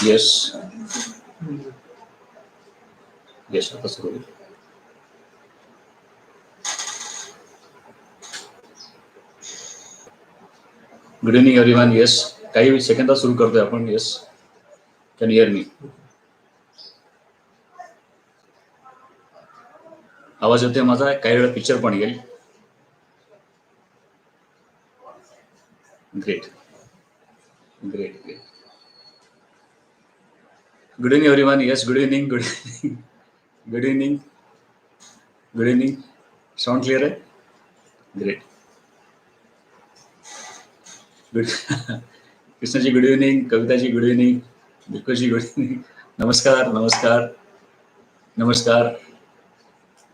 Yes yes, आता सुरू होईल. Good evening everyone. येस, काही सेकंदात सुरू करतोय आपण. Yes, can hear me? आवाज येतोय माझा? काही वेळा पिक्चर पण येईल. Great great great. Good evening everyone. Yes, good evening. Good evening. Good evening. Good evening. Sound clear आहे? Great. Good. Krishnaji good evening. Kavitaji good evening. बिलकुलजी गुड इव्हनिंग. नमस्कार नमस्कार नमस्कार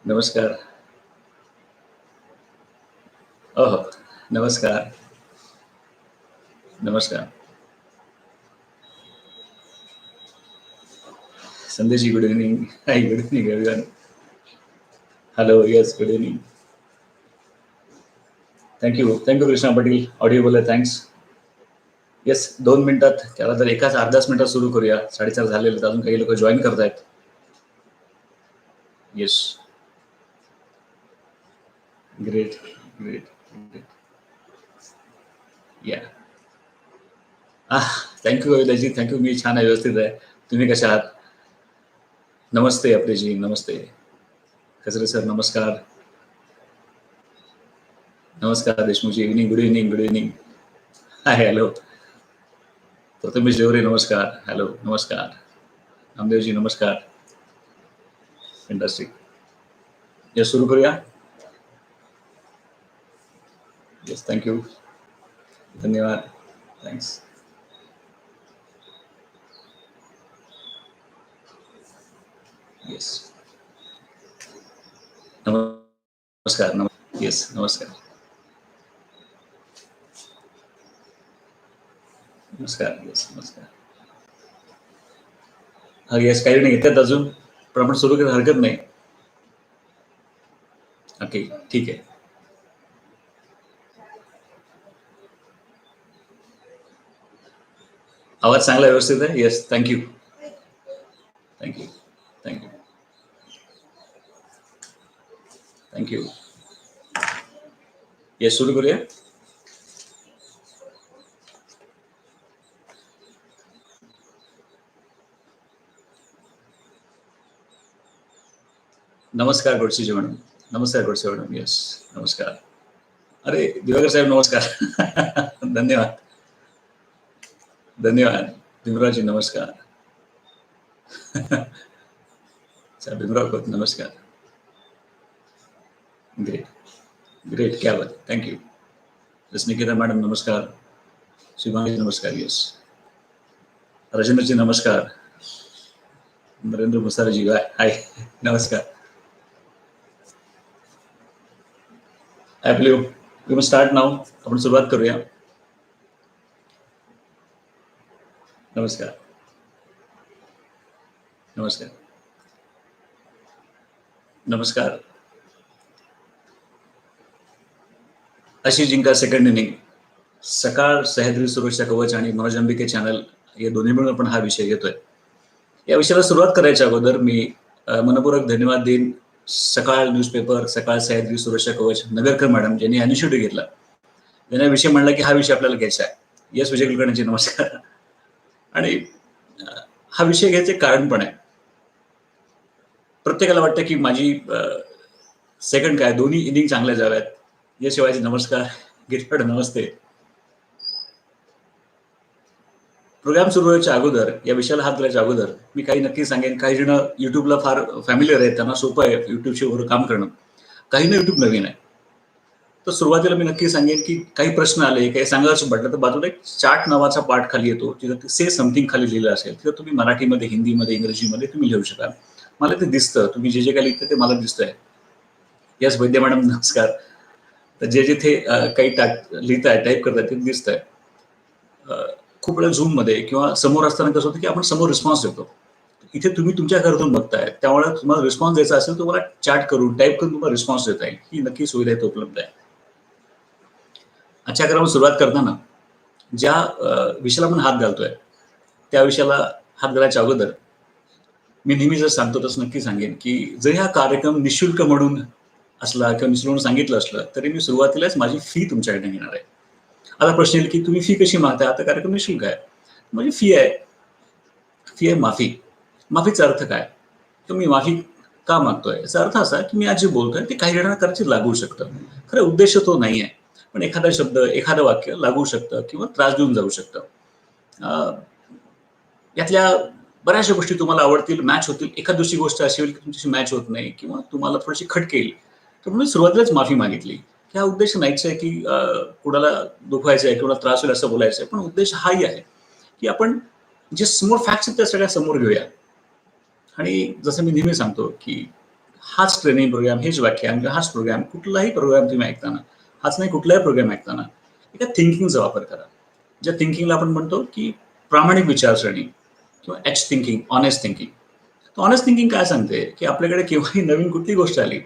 नमस्कार. ओहो, नमस्कार नमस्कार. Sandeshji good evening. Hi, good evening everyone. Hello. Yes, good evening. Thank you Krishna Patil. Audible आहे, थँक्स. येस, 2 मिनिटात, त्याला जर एकाच अर्ध्याच मिनिटात सुरू करूया. 4:30 झालेले, अजून काही लोक जॉईन करतायत. Yes, great great great. या, थँक्यू कविताजी, थँक्यू. मी छान आहे, व्यवस्थित आहे. तुम्ही कशा आहात? नमस्ते अप्रेजी, नमस्ते. खसरे सर नमस्कार. नमस्कार Deshmukhji. Evening, good evening. Good evening. Hi, hello. Prathamesh Devare नमस्कार. हॅलो, नमस्कार. नामदेवजी नमस्कार. फॅन्टास्टिक. येस, सुरू करूया. Yes, thank you. धन्यवाद. थँक्स. येस, नमस्कार. येस, नमस्कार. नमस्कार. येस, नमस्कार. हा, येस, काही नाही येतात अजून, पण आपण सुरू करायला हरकत नाही. ओके, ठीक आहे. आवाज चांगला व्यवस्थित आहे. Yes, thank you thank you thank you thank you. Yes, सुरू करूया. नमस्कार गोडसेजी मॅडम. नमस्कार गोडसे मॅडम. येस, नमस्कार. अरे दिवाकर साहेब नमस्कार. धन्यवाद धन्यवाद. भीमरावजी नमस्कार. भीमराव खोत नमस्कार. ग्रेट ग्रेट, क्या बात. थँक्यू. रश्मिकेता मॅडम नमस्कार. शिवांगी नमस्कार. येस, राजेंद्रजी नमस्कार. नरेंद्र मुसारजी हाय, नमस्कार. ॲपलिओ, वी मस्ट स्टार्ट नाउ. आपण सुरुवात करूया. नमस्कार नमस्कार नमस्कार. अशी जिंका सेकंड इनिंग. सकाळ, सह्याद्री सुरक्षा कवच आणि मनोज अंबिके चॅनल या दोन्ही मिळून आपण हा विषय घेतोय. या विषयाला सुरुवात करायच्या अगोदर मी मनपूर्वक धन्यवाद देईन सकाळ न्यूजपेपर, सकाळ, सह्याद्री सुरक्षा कवच, नगरकर मॅडम, ज्यांनी इनिशिएटिव्ह घेतला. त्यांना विषय म्हणला की हा विषय आपल्याला घ्यायचा आहे. येस, विजय कुलकर्णीजी नमस्कार. आणि हा विषय घ्यायचे कारण पण आहे. प्रत्येकाला वाटतं की माझी सेकंड काय, दोन्ही इनिंग चांगल्या जाव्यात. ये शिवाजी नमस्कार. गिरफड नमस्ते. प्रोग्राम सुरू व्हायच्या अगोदर, या विषयाला हात घालायच्या अगोदर मी काही नक्की सांगेन. काही जण युट्यूबला फार फॅमिलियर आहेत, त्यांना सोपं आहे युट्यूबशी वगैरे काम करणं. काही ना युट्यूब नवीन आहे. तर सुरुवातीला मी नक्की सांगेन की काही प्रश्न आले, काही सांगायचं म्हटलं तर बाजूला एक चार्ट नावाचा पाठ खाली येतो, तिथं से समथिंग खाली लिहिलं असेल. तिथं तुम्ही मराठीमध्ये, हिंदीमध्ये, इंग्रजीमध्ये तुम्ही लिहू शकाल. मला ते दिसतं, तुम्ही जे काही लिहितं ते मला दिसतंय. यस, वैद्य मॅडम नमस्कार. तर जे जिथे काही लिहिताय, टाईप करताय ते दिसतंय. खूप वेळा झूममध्ये किंवा समोर असताना कसं होतं की आपण समोर रिस्पॉन्स देतो. इथे तुम्ही तुमच्या घरातून बघताय, त्यामुळे तुम्हाला रिस्पॉन्स द्यायचा असेल, तुम्हाला चॅट करून, टाईप करून तुम्हाला रिस्पॉन्स देता येईल. ही नक्की सुविधा इथे उपलब्ध आहे. आजच्या क्रमात सुरुवात करताना ज्या विषयाला आपण हात घालतोय त्या विषयाला हात घालायच्या अगोदर मी नेहमी जर सांगतो तसं नक्की सांगेन, की जरी हा कार्यक्रम निःशुल्क म्हणून असला किंवा निःशुल्क म्हणून सांगितलं असलं, तरी मी सुरुवातीलाच माझी फी तुमच्याकडे घेणार आहे. आता प्रश्न येईल, की तुम्ही फी कशी मागताय? आता कार्यक्रम निःशुल्क आहे. माझी फी आहे माफी. माफीचा अर्थ काय? तर मी माफी का मागतोय? याचा अर्थ असा, की मी आज जे बोलतोय ते काही जणांना कदाचित लागू शकतं. खरं उद्देश तो नाहीये. पण एखादा शब्द, एखादं वाक्य लागू शकतं किंवा त्रास देऊन जाऊ शकतं. अ, यातल्या बऱ्याचशा गोष्टी तुम्हाला आवडतील, मॅच होतील. एखाद दुसरी गोष्ट अशी होईल की तुमच्याशी मॅच होत नाही किंवा तुम्हाला थोडीशी खटके येईल. तर म्हणून सुरुवातीलाच माफी मागितली. की हा उद्देश नाहीच आहे की कुणाला दुखवायचं आहे, कुणाला त्रास होईल असं बोलायचं आहे. पण उद्देश हाही आहे, की आपण जे समोर फॅक्ट्स आहेत त्या सगळ्या समोर घेऊया. आणि जसं मी नेहमी सांगतो, की हाच ट्रेनिंग प्रोग्राम, हेच व्याख्यान किंवा हाच प्रोग्राम, कुठलाही प्रोग्राम तुम्ही ऐकताना, हाच नाही कुठलाही प्रोग्राम ऐकताना, एका थिंकिंगचा वापर करा. ज्या थिंकिंगला आपण म्हणतो, की प्रामाणिक विचारसरणी किंवा एच थिंकिंग, ऑनेस्ट थिंकिंग. तर ऑनेस्ट थिंकिंग काय सांगते, की आपल्याकडे केव्हाही नवीन कुठली गोष्ट आली,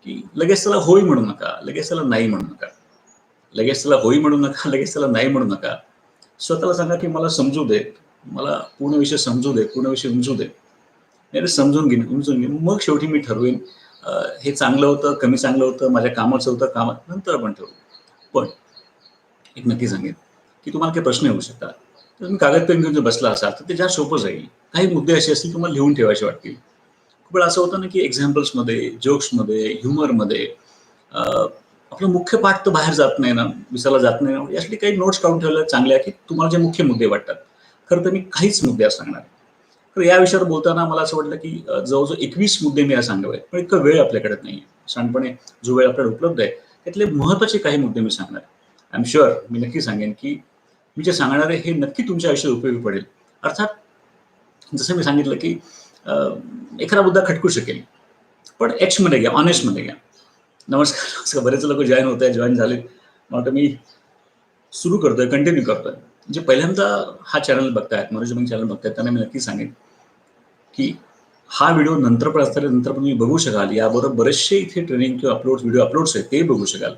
की लगेच त्याला होय म्हणू नका, लगेच त्याला नाही म्हणू नका. लगेच त्याला होय म्हणू नका, लगेच त्याला नाही म्हणू नका. स्वतःला सांगा, की मला समजू दे. मला पूर्ण विषय समजू दे, पूर्ण विषय उमजू दे. नाही समजून घेईन, उमजून घेईन. मग शेवटी मी ठरवेन हे चांगलं होतं, कमी चांगलं होतं, माझ्या कामाचं होतं, कामात नंतर आपण ठरवू. पण एक नक्की सांगेन, की तुम्हाला काही प्रश्न येऊ शकतात. तर तुम्ही कागद पेन घेऊन जर बसला असाल, तर ते जास्त सोपं जाईल. काही मुद्दे असे असतील तुम्हाला लिहून ठेवायचे वाटतील. खूप वेळा असं होतं ना, की एक्झाम्पल्समध्ये, जोक्समध्ये, ह्युमरमध्ये अ, आपलं मुख्य पाठ तर बाहेर जात नाही ना, विसरला जात नाही ना, यासाठी काही नोट्स काढून ठेवल्या चांगल्या, की तुम्हाला जे मुख्य मुद्दे वाटतात. खरं तर मी काहीच मुद्दे आज सांगणार. तर या विषयावर बोलताना मला असं वाटलं, की जवळ-जवळ 21 मुद्दे मी आज सांगावे. पण इतका वेळ आपल्याकडे नाहीये. शाणपणे जो वेळ आपल्याला उपलब्ध आहे, त्यातले महत्त्वाचे काही मुद्दे मी सांगणार. आय एम शुअर मी नक्की सांगेन, की मी जे सांगणार आहे हे नक्की तुमच्या आयुष्यात उपयोगी पडेल. अर्थात जसं मी सांगितलं, की अ, एखादा मुद्दा खटकू शकेल. पण एचमध्ये घ्या, ऑनेस्टमध्ये घ्या. नमस्कार, नमस्कार. बरेच लोकं जॉइन होत आहेत, जॉइन झालेत. मला वाटतं मी सुरू करतोय, कंटिन्यू करतोय. जे पहिल्यांदा हा चॅनल बघतायत, मनोरंजन चॅनल बघतायत, त्यांना मी नक्की सांगेन, की हा व्हिडिओ नंतर पण असताना नंतर पण तुम्ही बघू शकाल. याबरोबर बरेचसे इथे ट्रेनिंग किंवा व्हिडिओ अपलोड्स आहेत, ते बघू शकाल.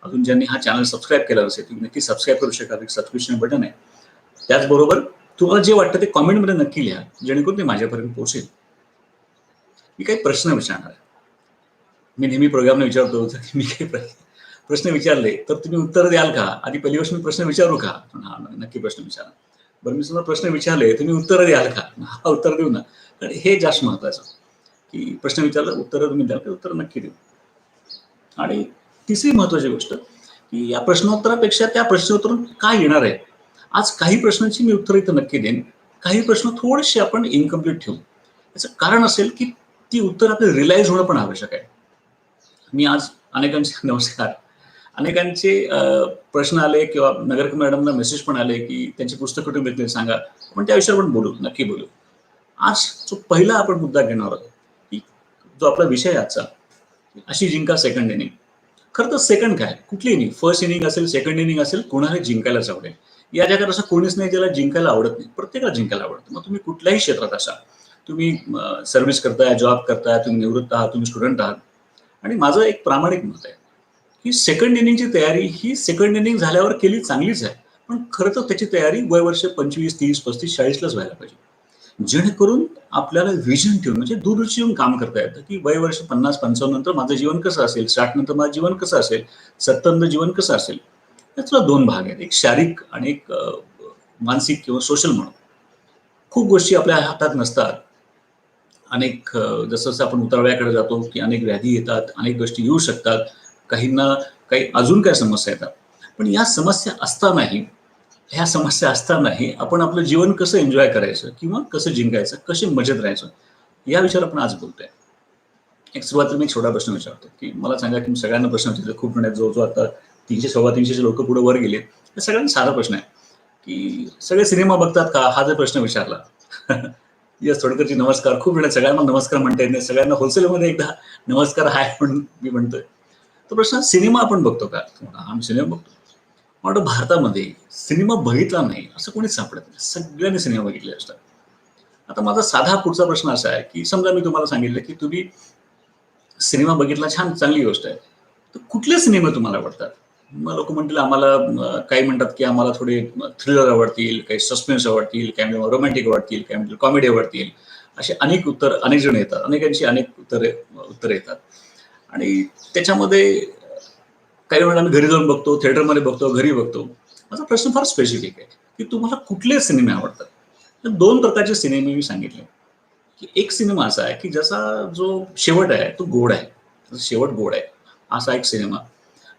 अजून ज्यांनी हा चॅनल सबस्क्राईब केला नसेल, तुम्ही नक्की सबस्क्राईब करू शकाल. एक सबस्क्रिप्शन बटन आहे. त्याचबरोबर तुम्हाला जे वाटतं ते कमेंटमध्ये नक्की लिहा, जेणेकरून ते माझ्यापर्यंत पोहोचेल. मी काही प्रश्न विचारणार आहे. मी नेहमी प्रोग्रामला विचारतो होतो, की मी काही प्रश्न विचारले, तर तुम्ही उत्तर द्याल का? आधी पहिली गोष्ट मी प्रश्न विचारू का? हां, नक्की प्रश्न विचारा. बरं मी तुम्हाला प्रश्न विचारले, तुम्ही उत्तर द्याल का? हां, उत्तर देऊ ना. तर हे जास्त महत्त्वाचं, की प्रश्न विचारला, उत्तरं तुम्ही द्याल का? उत्तर नक्की देऊ. आणि तिसरी महत्त्वाची गोष्ट, की या प्रश्नोत्तरापेक्षा त्या प्रश्नोत्तरून काय येणार आहे? आज काही प्रश्नांची मी उत्तरं इथं नक्की देईन. काही प्रश्न थोडेसे आपण इन्कम्प्लीट ठेवू. याचं कारण असेल, की ती उत्तरं आपल्याला रिअलाईज होणं पण आवश्यक आहे. मी आज अनेकांचे नमस्कार. अनेकांचे प्रश्न आले किंवा नगर मॅडमला मेसेज पण आले, की त्यांची पुस्तकं कुठे मिळतील सांगा. आपण त्या विषयावर पण बोलू, नक्की बोलू. आज जो पहिला आपण मुद्दा घेणार आहोत, की जो आपला विषय आहे आजचा, अशी जिंका सेकंड इनिंग. खरं तर सेकंड काय? कुठली इनिंग? फर्स्ट इनिंग असेल, सेकंड इनिंग असेल, कोणाला जिंकायलाच आवडेल. या जगात असं कोणीच नाही ज्याला जिंकायला आवडत नाही. प्रत्येकाला जिंकायला आवडतं. मग तुम्ही कुठल्याही क्षेत्रात असा. तुम्ही सर्व्हिस करताय, जॉब करताय, तुम्ही निवृत्त आहात, तुम्ही स्टुडंट आहात. आणि माझं एक प्रामाणिक मत आहे, की सेकंड इनिंगची तयारी ही सेकंड इनिंग झाल्यावर केली चांगलीच आहे. पण खरं तर त्याची तयारी वय वर्ष 25, 30, 35, 40 लाच व्हायला पाहिजे. जेणेकरून आपल्याला व्हिजन ठेवून म्हणजे दूरदृष्टी ठेवून काम करता येतं, की वय वर्ष 50-55 नंतर माझं जीवन कसं असेल, 60 नंतर माझं जीवन कसं असेल, 70 नंतर जीवन कसं असेल. त्याच्याला 2 भाग आहेत. एक शारीरिक आणि एक मानसिक किंवा सोशल म्हणून. खूप गोष्टी आपल्या हातात नसतात. अनेक जसं-जसं आपण उतावळ्याकडे जातो, की अनेक व्याधी येतात, अनेक गोष्टी येऊ शकतात. काहींना काही अजून काही समस्या येतात. पण या समस्या असतानाही ह्या समस्या असतानाही आपण आपलं जीवन कसं एन्जॉय करायचं किंवा कसं जिंकायचं, कसे मजेत राहायचं, या विषयावर आपण आज बोलतोय. एक सुरुवातीला मी एक छोटा प्रश्न विचारतो, की मला सांगा, की मी सगळ्यांना प्रश्न विचारतो. खूप जण आहेत जवळ आता 300 350चे लोकं पुढे वर गेले. तर सगळ्यांना साधा प्रश्न आहे, की सगळे सिनेमा बघतात का? हा जर प्रश्न विचारला. येस थोडकरजी नमस्कार. खूप वेळा सगळ्यांना नमस्कार म्हणता येत नाही. सगळ्यांना होलसेलमध्ये एकदा नमस्कार, हाय म्हणून मी म्हणतोय. तर प्रश्न सिनेमा आपण बघतो का? हां, आम्ही सिनेमा बघतो. मला वाटतं भारतामध्ये सिनेमा बघितला नाही असं कोणीच सापडत नाही. सगळ्यांनी सिनेमा बघितले असतात. आता माझा साधा पुढचा प्रश्न असा आहे, की समजा मी तुम्हाला सांगितलं, की तुम्ही सिनेमा बघितला छान चांगली गोष्ट आहे. तर कुठले सिनेमे तुम्हाला आवडतात? मग लोक म्हणतील आम्हाला काही म्हणतात की आम्हाला थोडे थ्रिलर आवडतील, काही सस्पेन्स आवडतील, काही रोमॅन्टिक आवडतील, काही म्हणतील कॉमेडी आवडतील. असे अनेक जण येतात, अनेकांची अनेक उत्तर येतात. आणि त्याच्यामध्ये काही वेळा आम्ही घरी जाऊन बघतो, थिएटरमध्ये बघतो, घरी बघतो. माझा प्रश्न फार स्पेसिफिक आहे की तुम्हाला कुठले सिनेमे आवडतात. तर 2 प्रकारचे सिनेमे मी सांगितले, की एक सिनेमा असा आहे की ज्याचा जो शेवट आहे तो गोड आहे. शेवट गोड आहे असा एक सिनेमा,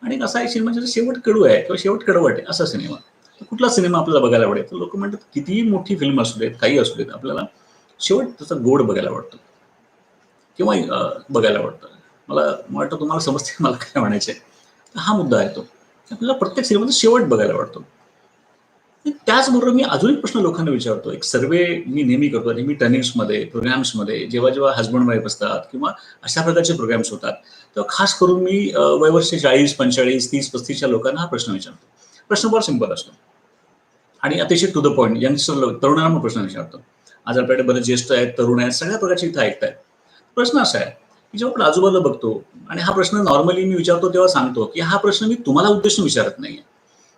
आणि एक असा एक सिनेमा ज्याचा शेवट कडू आहे किंवा शेवट कडवट आहे असा सिनेमा. तर कुठला सिनेमा आपल्याला बघायला आवडेल? तर लोक म्हणतात कितीही मोठी फिल्म असू देत, काही असू देत, आपल्याला शेवट त्याचा गोड बघायला आवडतो किंवा बघायला आवडतं. मला वाटतं तुम्हाला समजते मला काय म्हणायचंय. तर हा मुद्दा आहे तो. आपल्याला प्रत्येक सिनेमाचा शेवट बघायला आवडतो. त्याचबरोबर मी अजून एक प्रश्न लोकांना विचारतो. एक सर्वे मी नेहमी करतो, नेहमी टर्निंग्समध्ये, प्रोग्राम्समध्ये जेव्हा हसबंड वाईफ असतात किंवा अशा प्रकारचे प्रोग्राम्स होतात, तेव्हा खास करून मी वयवर्ष 40, 45, 30, 35च्या लोकांना हा प्रश्न विचारतो. प्रश्न फार सिंपल असतो आणि अतिशय टू द पॉइंट. यंगस्टर तरुणांना मग प्रश्न विचारतो. आज आपल्याकडे बरेच ज्येष्ठ आहेत, तरुण आहेत, सगळ्या प्रकारचे इथं ऐकतायत. प्रश्न असा आहे की जेव्हा आपण आजूबाजूला बघतो, आणि हा प्रश्न नॉर्मली मी विचारतो तेव्हा सांगतो की हा प्रश्न मी तुम्हाला उद्देशून विचारत नाहीये.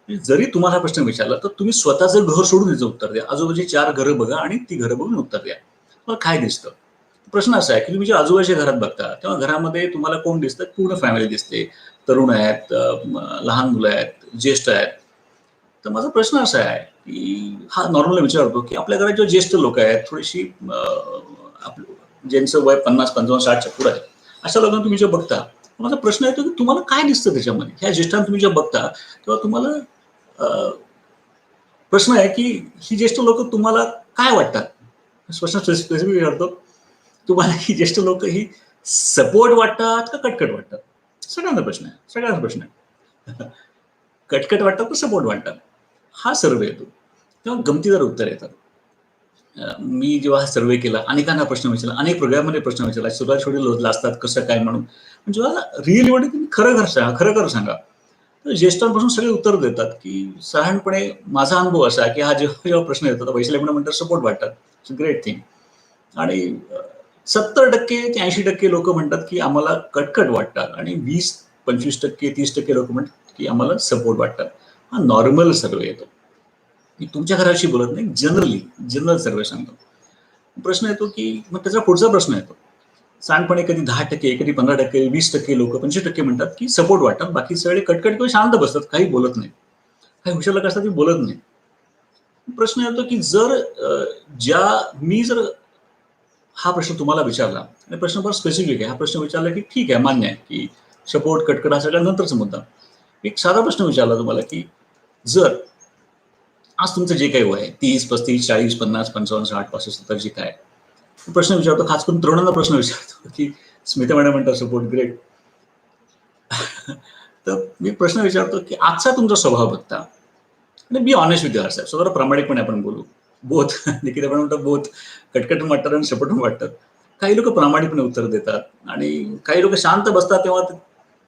जरी तुम्हाला हा प्रश्न विचारला तर तुम्ही स्वतःचं घर सोडून याचं उत्तर द्या. आजूबाजूची 4 घरं बघा आणि ती घरं बघून उत्तर द्या. तुम्हाला काय दिसतं? प्रश्न असा आहे की तुम्ही जेव्हा आजूबाजूच्या घरात बघता तेव्हा घरामध्ये तुम्हाला कोण दिसतं? पूर्ण फॅमिली दिसते. तरुण आहेत, लहान मुलं आहेत, ज्येष्ठ आहेत. तर माझा प्रश्न असा आहे की हा नॉर्मली विचारतो की आपल्या घरात जेव्हा ज्येष्ठ लोक आहेत, थोडीशी ज्यांचं वय 50, 55, 60च्या पुढे आहे, अशा लोकांना तुम्ही जेव्हा बघता, माझा प्रश्न येतो की तुम्हाला काय दिसतं त्याच्यामध्ये? ह्या ज्येष्ठांना तुम्ही जेव्हा बघता तेव्हा तुम्हाला प्रश्न आहे की ही ज्येष्ठ लोक तुम्हाला काय वाटतात? प्रश्न स्पेसिफिक विचारतो. तुम्हाला ही ज्येष्ठ लोक ही सपोर्ट वाटतात का कटकट वाटतात? सगळ्यांचा प्रश्न आहे, सगळ्यांचा प्रश्न आहे. कटकट वाटतात का सपोर्ट वाटतात? हा सर्वे येतो तेव्हा गमतीदार उत्तर येतात. मी जेव्हा हा सर्वे केला, अनेकांना प्रश्न विचारला, अनेक प्रोग्राममध्ये प्रश्न विचारला, छोटे लाजतात कसं काय म्हणून. जेव्हा रिअली वाटतं तुम्ही खरं सांगा. तर ज्येष्ठांपासून सगळे उत्तर देतात की साधारणपणे माझा अनुभव असा की हा जेव्हा प्रश्न येतो वैशाली म्हणतात सपोर्ट वाटतात, ग्रेट थिंग. आणि 70% ते 80% लोक म्हणतात की आम्हाला कटकट वाटतात, आणि 20-25%, 30% लोक म्हणतात की आम्हाला सपोर्ट वाटतात. हा नॉर्मल सर्वे येतो. मी तुमच्या घराशी बोलत नाही, जनरल सर्वे सांगतो. प्रश्न येतो की मग त्याचा पुढचा प्रश्न येतो. सांडपणे कधी 10%, कधी 15%, 20% लोक, 25% म्हणतात की सपोर्ट वाटतात, बाकी सगळे कटकट किंवा शांत बसतात, काही बोलत नाही. काही हुशार लोक असतात ते बोलत नाही. प्रश्न येतो की जर हा प्रश्न तुम्हाला विचारला, आणि प्रश्न फार स्पेसिफिक आहे, हा प्रश्न विचारला की ठीक आहे, मान्य आहे की सपोर्ट कटकट हा सगळ्या नंतरचा मुद्दा. एक साधा प्रश्न विचारला तुम्हाला की जर आज तुमचं जे काही वय आहे 30, 35, 40, 50, 55, 60, 65, 70 जे काय, प्रश्न विचारतो, खास करून तरुणांना प्रश्न विचारतो की स्मिता मॅडम म्हणतात सपोर्ट ग्रेट. तर मी प्रश्न विचारतो की आजचा तुमचा स्वभाव बघता, आणि be honest with your self, स्वतः प्रामाणिकपणे आपण बोलू. बोथ निकिता मॅडम म्हणतात बोथ, कटकट वाटतात आणि सपोर्ट वाटतात. काही लोक प्रामाणिकपणे उत्तर देतात आणि काही लोक शांत बसतात, तेव्हा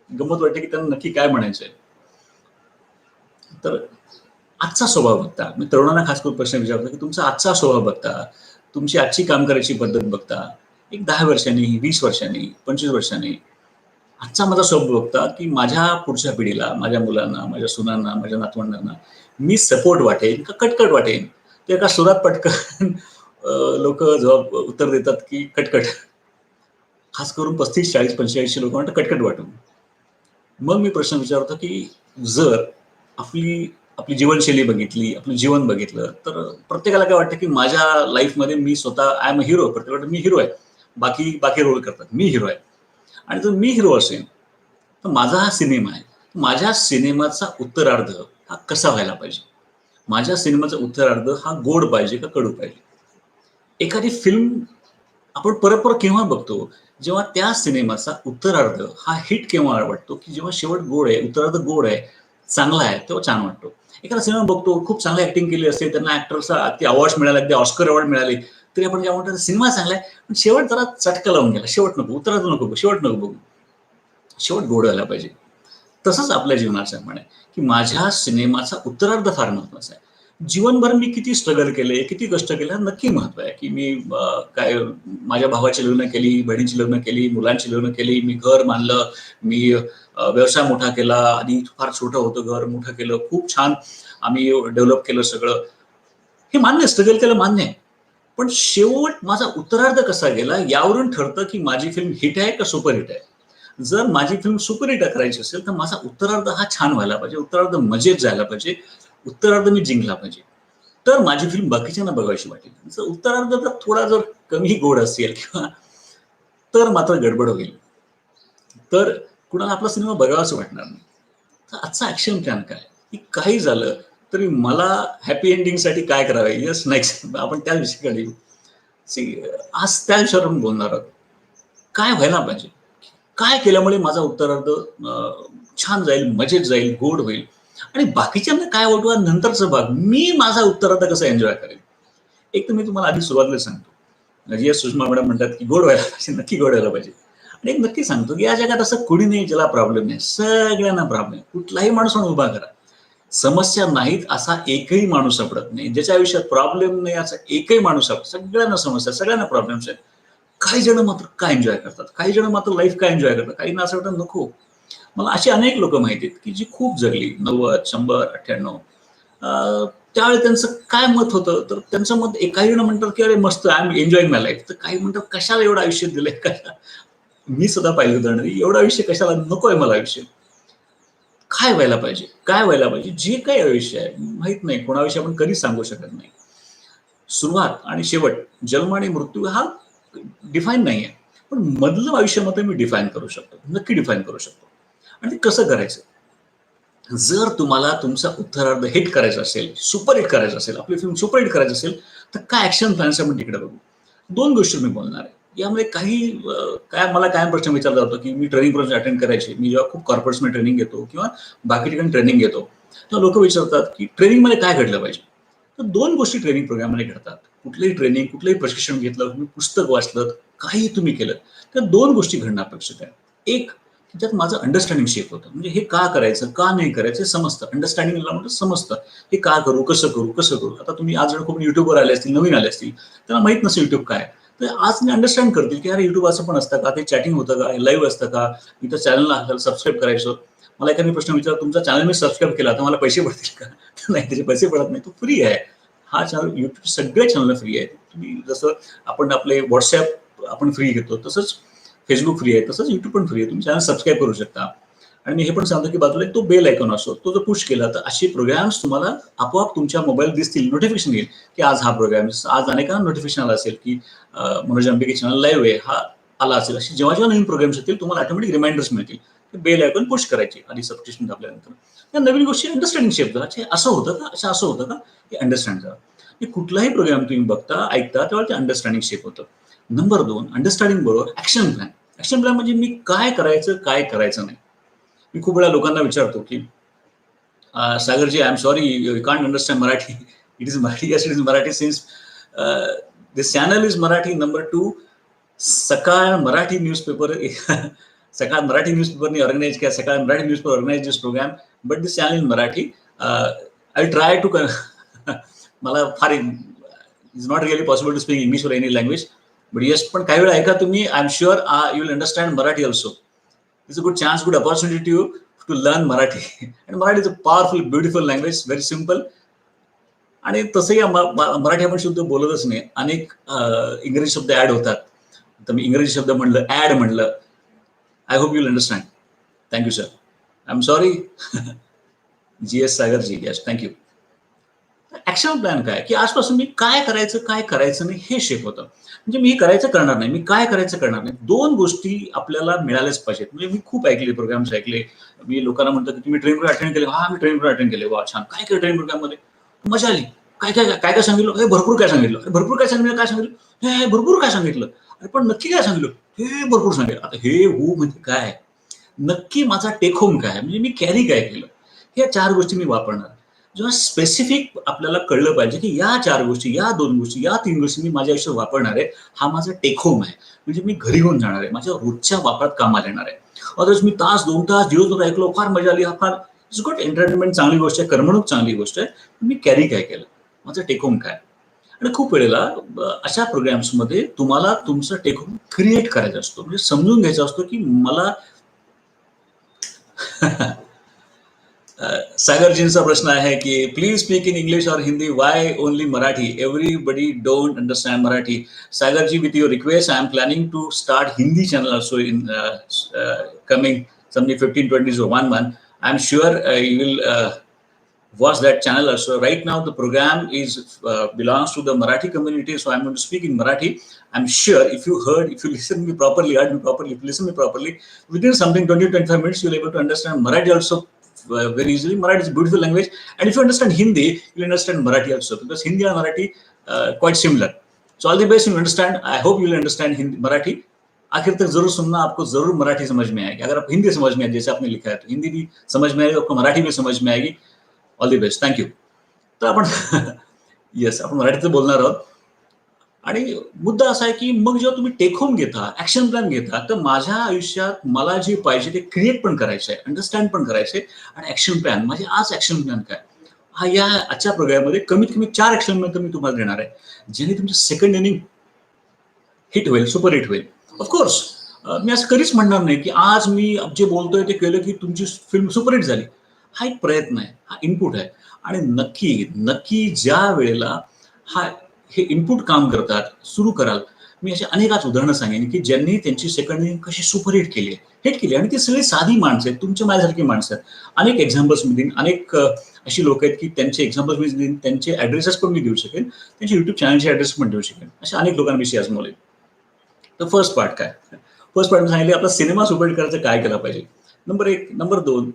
गंमत वाटते की त्यांना नक्की काय म्हणायचंय. तर आजचा स्वभाव बघता, मी तरुणांना खास करून प्रश्न विचारतो की तुमचा आजचा स्वभाव बघता, तुमची आजची काम करायची पद्धत बघता, एक 10 वर्षांनी, 20 वर्षांनी, 25 वर्षांनी आजचा माझा स्वभाव बघता की माझ्या पुढच्या पिढीला, माझ्या मुलांना, माझ्या सुनांना, माझ्या नातवंडांना मी सपोर्ट वाटेन का कटकट वाटेन? ते एका सुरात पटकन लोक जबाब उत्तर देतात की कटकट. खास करून 35, 40, 45 लोक म्हणतात कटकट वाटून. मग मी प्रश्न विचारतो की जर आपली आपली जीवनशैली बघितली, आपलं जीवन बघितलं, तर प्रत्येकाला काय वाटतं की माझ्या लाईफमध्ये मी स्वतः आय एम अ हिरो, प्रत्येकाला मी हिरो आहे, बाकी बाकी रोल करतात, मी हिरो आहे. आणि जर मी हिरो असेल तर माझा हा सिनेमा आहे, माझ्या सिनेमाचा उत्तरार्ध हा कसा व्हायला पाहिजे? माझ्या सिनेमाचा उत्तरार्ध हा गोड पाहिजे का कडू पाहिजे? एखादी फिल्म आपण परत परत केव्हा बघतो? जेव्हा त्या सिनेमाचा उत्तरार्ध हा हिट केव्हा वाटतो की जेव्हा शेवट गोड आहे, उत्तरार्ध गोड आहे, चांगला आहे, तेव्हा छान वाटतो. एखादा सिनेमा बघतो, खूप चांगली ऍक्टिंग केली असते, त्यांना ऍक्टरचा अगदी अवॉर्ड मिळाला, अगदी ऑस्कर अवॉर्ड मिळाले, तरी आपण काय म्हणतो सिनेमा चांगला आहे, पण शेवट जरा चटका लावून गेला, शेवट नको, उत्तरार्ध नको, शेवट नको बघू. शेवट गोड व्हायला पाहिजे. तसंच आपल्या जीवनाचं म्हणे की माझ्या सिनेमाचा उत्तरार्ध फार महत्वाचा आहे. जीवनभर मी किती स्ट्रगल केले, किती कष्ट केले, नक्की महत्व आहे, की मी काय माझ्या भावाची लग्न केली, बहिणीची लग्न केली, मुलांची लग्न केली, मी घर बांधलं, मी व्यवसाय मोठा केला. आधी फार छोटं होतं घर, मोठं केलं. खूप छान आम्ही डेव्हलप केलं सगळं. हे मान्य स्ट्रगल केलं मान्य आहे. पण शेवट माझा उत्तरार्ध कसा गेला यावरून ठरतं, की माझी फिल्म हिट आहे का सुपर हिट आहे. जर माझी फिल्म सुपर हिट करायची असेल, तर माझा उत्तरार्ध हा छान व्हायला पाहिजे, उत्तरार्ध मजेत जायला पाहिजे, उत्तरार्ध मी जिंकला पाहिजे. तर माझी फिल्म बाकीच्यांना बघावीशी वाटेल. जर उत्तरार्ध जर थोडा जर कमी गोड असेल किंवा तर मात्र गडबड होईल. तर कुणाला आपला सिनेमा बघावासं वाटणार नाही. तर आजचा ॲक्शन प्लॅन काय? की काही झालं तरी मला हॅपी एंडिंगसाठी काय करावे? येस, नेक्स्ट आपण त्या विषयाकडे येऊ. सी आज त्या विषयावर आपण बोलणार आहोत. काय व्हायला पाहिजे? काय केल्यामुळे माझा उत्तरार्ध छान जाईल, मजेत जाईल, गोड होईल आणि बाकीच्यांना काय वाटू हा नंतरचा भाग. मी माझा उत्तरार्ध कसा एन्जॉय करेल. एक तर मी तुम्हाला आधी सुरुवातीला सांगतो. जी एस सुषमा मॅडम म्हणतात, की गोड व्हायला पाहिजे, नक्की गोड व्हायला पाहिजे. आणि एक नक्की सांगतो, की या जगात असं कोणी नाही ज्याला प्रॉब्लेम नाही. सगळ्यांना प्रॉब्लेम आहे. कुठलाही माणूस म्हणून उभा करा. समस्या नाहीत असा एकही माणूस सापडत नाही. ज्याच्या आयुष्यात प्रॉब्लेम नाही असा एकही माणूस सापडत. सगळ्यांना समस्या, सगळ्यांना प्रॉब्लेम्स आहेत. काही जण मात्र काय एन्जॉय करतात. काही जण मात्र लाईफ काय एन्जॉय करतात. काहींना असं वाटतं नको. मला अशी अनेक लोकं माहिती आहेत, की जी खूप जगली 90, 100, 98. त्यावेळी त्यांचं काय मत होतं, तर त्यांचं मत काही जण म्हणतात, की "अरे मस्त, I am enjoying my life." तर काही म्हणतात, "कशाला एवढं आयुष्य दिलंय?" कशा मी सुद्धा पाहिलं उदाहरणं, एवढं आयुष्य कशाला, नकोय मला आयुष्य. काय व्हायला पाहिजे? काय व्हायला पाहिजे? जे काही आयुष्य आहे, माहीत नाही कोणाविषयी आपण कधीच सांगू शकत नाही. सुरुवात आणि शेवट, जन्म आणि मृत्यू हा डिफाईन नाहीये. पण मधलं आयुष्य मात्र मी डिफाईन करू शकतो. नक्की डिफाईन करू शकतो. आणि ते कसं करायचं? जर तुम्हाला तुमचा उत्तरार्ध हिट करायचा असेल, सुपर हिट करायचं असेल, आपली फिल्म सुपर हिट करायची असेल, तर काय ॲक्शन प्लॅन्स आपण तिकडे बघू. 2 गोष्टी मी बोलणार आहे. यामध्ये काही काय मला कायम प्रश्न विचारला जातो, की मी ट्रेनिंग प्रोग्राम अटेंड करायचे. मी जेव्हा खूप कॉर्पोरेट्समध्ये ट्रेनिंग घेतो किंवा बाकी ठिकाणी ट्रेनिंग घेतो, तेव्हा लोकं विचारतात, की ट्रेनिंगमध्ये काय घडलं पाहिजे? तर 2 गोष्टी ट्रेनिंग प्रोग्राममध्ये घडतात. कुठलंही ट्रेनिंग, कुठलंही प्रशिक्षण घेतलं, तुम्ही पुस्तक वाचलं, काही तुम्ही केलं, तर 2 गोष्टी घडणं अपेक्षित आहे. एक, त्याच्यात माझं अंडरस्टँडिंग शेप होतं. म्हणजे हे का करायचं, का नाही करायचं हे समजतं. अंडरस्टँडिंगला म्हणतो समजतं. हे का करू, कसं करू, कसं करू. आता तुम्ही आज जर खूप YouTubeवर आले असतील, नवीन आले असतील, त्यांना माहीत नसेल YouTube काय. तर आज मी अंडरस्टँड करतील, की अरे YouTube असं पण असतं का? ते चॅटिंग होतं का? लाईव्ह असतं का? इथं चॅनलला सबस्क्राईब करायचं. मला एखादा प्रश्न विचारला, तुमचा चॅनल मी सबस्क्राईब केला, तर मला पैसे पडतील का? नाही, त्याचे पैसे पडत नाही. तो फ्री आहे. हा चॅनल YouTube सगळ्या चॅनलला फ्री आहे. तुम्ही जसं आपण आपले WhatsApp आपण फ्री घेतो, तसंच Facebook फ्री आहे, तसंच YouTube पण फ्री आहे. तुम्ही चॅनल सबस्क्राईब करू शकता. आणि मी हे पण सांगतो, की बाजूला एक तो बेल आयकॉन असतो. तो जर पुश केला, तर असे प्रोग्राम्स तुम्हाला आपोआप तुमच्या मोबाईल दिसतील, नोटिफिकेशन येईल, की आज हा प्रोग्राम. आज अनेकांना नोटिफिकेशन आलं असेल, की मनोज आंबेके चॅनल लाईव्ह आहे, हा आला असेल. असे जेव्हा-जेव्हा नवीन प्रोग्राम्स येतील, तुम्हाला ऑटोमॅटिक रिमाइंडर्स मिळतील. ते बेल आयकॉन पुश करायची आधी सबस्क्रिप्शन दाबल्यानंतर. त्या नवीन गोष्टी अंडरस्टँडिंग शेप झाला. अच्छा असं होतं का? अच्छा असं होतं का? हे अंडरस्टँड झालं. की कुठलाही प्रोग्राम तुम्ही बघता, ऐकता, तेव्हा ते अंडरस्टँडिंग शेप होतं. नंबर 2, अंडरस्टँडिंग बरोबर ॲक्शन प्लॅन. ॲक्शन प्लॅन म्हणजे मी काय करायचं, काय करायचं नाही. मी खूप वेळा लोकांना विचारतो, की "Sagarji, I am sorry you can't understand Marathi. It is Marathi. Yes, it is Marathi since this channel is Marathi. Number 2, Sakal Marathi newspaper सकाळ मराठी न्यूजपेपरने ऑर्गनाइज किया. Sakal Marathi newspaper organise this programme. But this channel in Marathi. I try to मला फार is not really possible to speak English और any language. But yes, पण काही वेळा ऐका तुम्ही. I am sure you will understand Marathi also. It's a good chance, good opportunity to you to learn Marathi. And Marathi is a powerful, beautiful language, very simple. आणि तसंही मराठी आपण शुद्ध बोलतच नाही. अनेक इंग्रजी शब्द ऍड होतात. तर मी इंग्रजी शब्द म्हणलं, ऍड म्हणलं. I hope you will understand. Thank you sir. I am sorry. G S. Sagarji. Yes, thank you. Action plan काय, की आजपासून मी काय करायचं, काय करायचं नाही हे शेप होतं. म्हणजे मी करायचं करणार नाही, मी काय करायचं करणार नाही. 2 गोष्टी आपल्याला मिळाल्याच पाहिजेत. म्हणजे मी खूप ऐकले, प्रोग्राम्स ऐकले. मी लोकांना म्हणतो, की तुम्ही ट्रेनिंग प्रोग्राम अटेंड केले? हां, मी ट्रेनिंग प्रोग्राम अटेंड केले. वाह! छान. काय केलं ट्रेनिंग प्रोग्राममध्ये? मजा आली. काय सांगितलं? हे भरपूर काय सांगितलं. अरे भरपूर काय सांगितलं, काय सांगितलं? हे भरपूर काय सांगितलं. अरे पण नक्की काय सांगितलं? हे भरपूर सांगितलं. आता हे हो म्हणजे काय? नक्की माझा टेक होम काय? म्हणजे मी कॅरी काय केलं? ह्या 4 गोष्टी मी वापरणार. जेव्हा स्पेसिफिक आपल्याला कळलं पाहिजे, की या 4 गोष्टी, या 2 गोष्टी, या 3 गोष्टी मी माझ्या आयुष्यात वापरणार आहे. हा माझा टेक होम आहे. म्हणजे मी घरी घेऊन जाणार आहे. माझ्या रोजच्या वापरात कामाला येणार आहे. अदरवाईज मी तास, 2 तास, दिवसभर ऐकलो, फार मजा आली, हा फार इट्स गुड. एंटरटेनमेंट चांगली गोष्ट आहे, करमणूक चांगली गोष्ट आहे. मी कॅरी काय केलं, माझं टेक होम काय. आणि खूप वेळेला अशा प्रोग्राम्समध्ये तुम्हाला तुमचं टेक होम क्रिएट करायचा असतो, म्हणजे समजून घ्यायचा असतो की मला सागरजींचा प्रश्न आहे की प्लीज स्पीक इन इंग्लिश और Hindi, why only Marathi, everybody don't understand Marathi. Sagarji, with your request, I am planning to start Hindi channel also in coming something 15-20 or 1 month. I'm sure you will watch that channel also. Right now the program is belongs to the Marathi community, so I'm going to speak in Marathi. I'm sure if you listen me properly, heard me properly, if you listen me properly, within something 20-25 minutes you'll able to understand Marathi also very easily. Marathi is a beautiful language, and if you understand Hindi, you'll understand Marathi also, because Hindi and Marathi quite similar. So all the best, you understand. I hope you'll understand Hindi, Marathi. आखिर तक जरूर सुनना, आपको जरूर मराठी समझ में आएगी. अगर आप हिंदी समझ में आए जैसे आपने लिखा है, तो हिंदी भी समझ में आएगी, आपको मराठी भी समझ में आएगी. All the best. थँक्यू. तर आपण येस, आपण मराठीचं बोलणार आहोत. आणि मुद्दा असा आहे की मग जेव्हा तुम्ही टेक होम घेता, ऍक्शन प्लॅन घेता, तर माझ्या आयुष्यात मला जे पाहिजे ते क्रिएट पण करायचं आहे, अंडरस्टँड पण करायचं आहे, आणि ऍक्शन प्लॅन माझे आज ऍक्शन प्लॅन काय हा या आजच्या प्रोग्राममध्ये कमीत कमी 4 ऍक्शन प्लॅन तर मी तुम्हाला देणार आहे, जेणे तुमचं सेकंड इनिंग हिट होईल, सुपर हिट होईल. ऑफकोर्स मी असं कधीच म्हणणार नाही की आज मी जे बोलतोय ते केलं की तुमची फिल्म सुपरहिट झाली. हा एक प्रयत्न आहे, हा इनपुट आहे. आणि नक्की नक्की ज्या वेळेला हा हे इनपुट काम करतात, सुरू कराल, मी अशी अनेकाच उदाहरणं सांगेन की ज्यांनी त्यांची सेकंड इनिंग कशी सुपरहिट केली आहे, हिट केली. आणि ती सगळी साधी माणसं आहेत, तुमच्या माझ्यासारखी माणसं आहेत. अनेक एक्झाम्पल्स मी देईन, अनेक अशी लोक आहेत की त्यांचे एक्झाम्पल्स मी देईन, त्यांचे ऍड्रेसेस पण मी देऊ शकेन, त्यांचे युट्यूब चॅनलचे ऍड्रेस पण देऊ शकेन. अशा अनेक लोकांविषयी आज बोलेन. तर फर्स्ट पार्ट काय? फर्स्ट पार्ट सांगितले, आपला सिनेमा सुपरहिट करायचं काय केलं पाहिजे. नंबर 1. नंबर 2,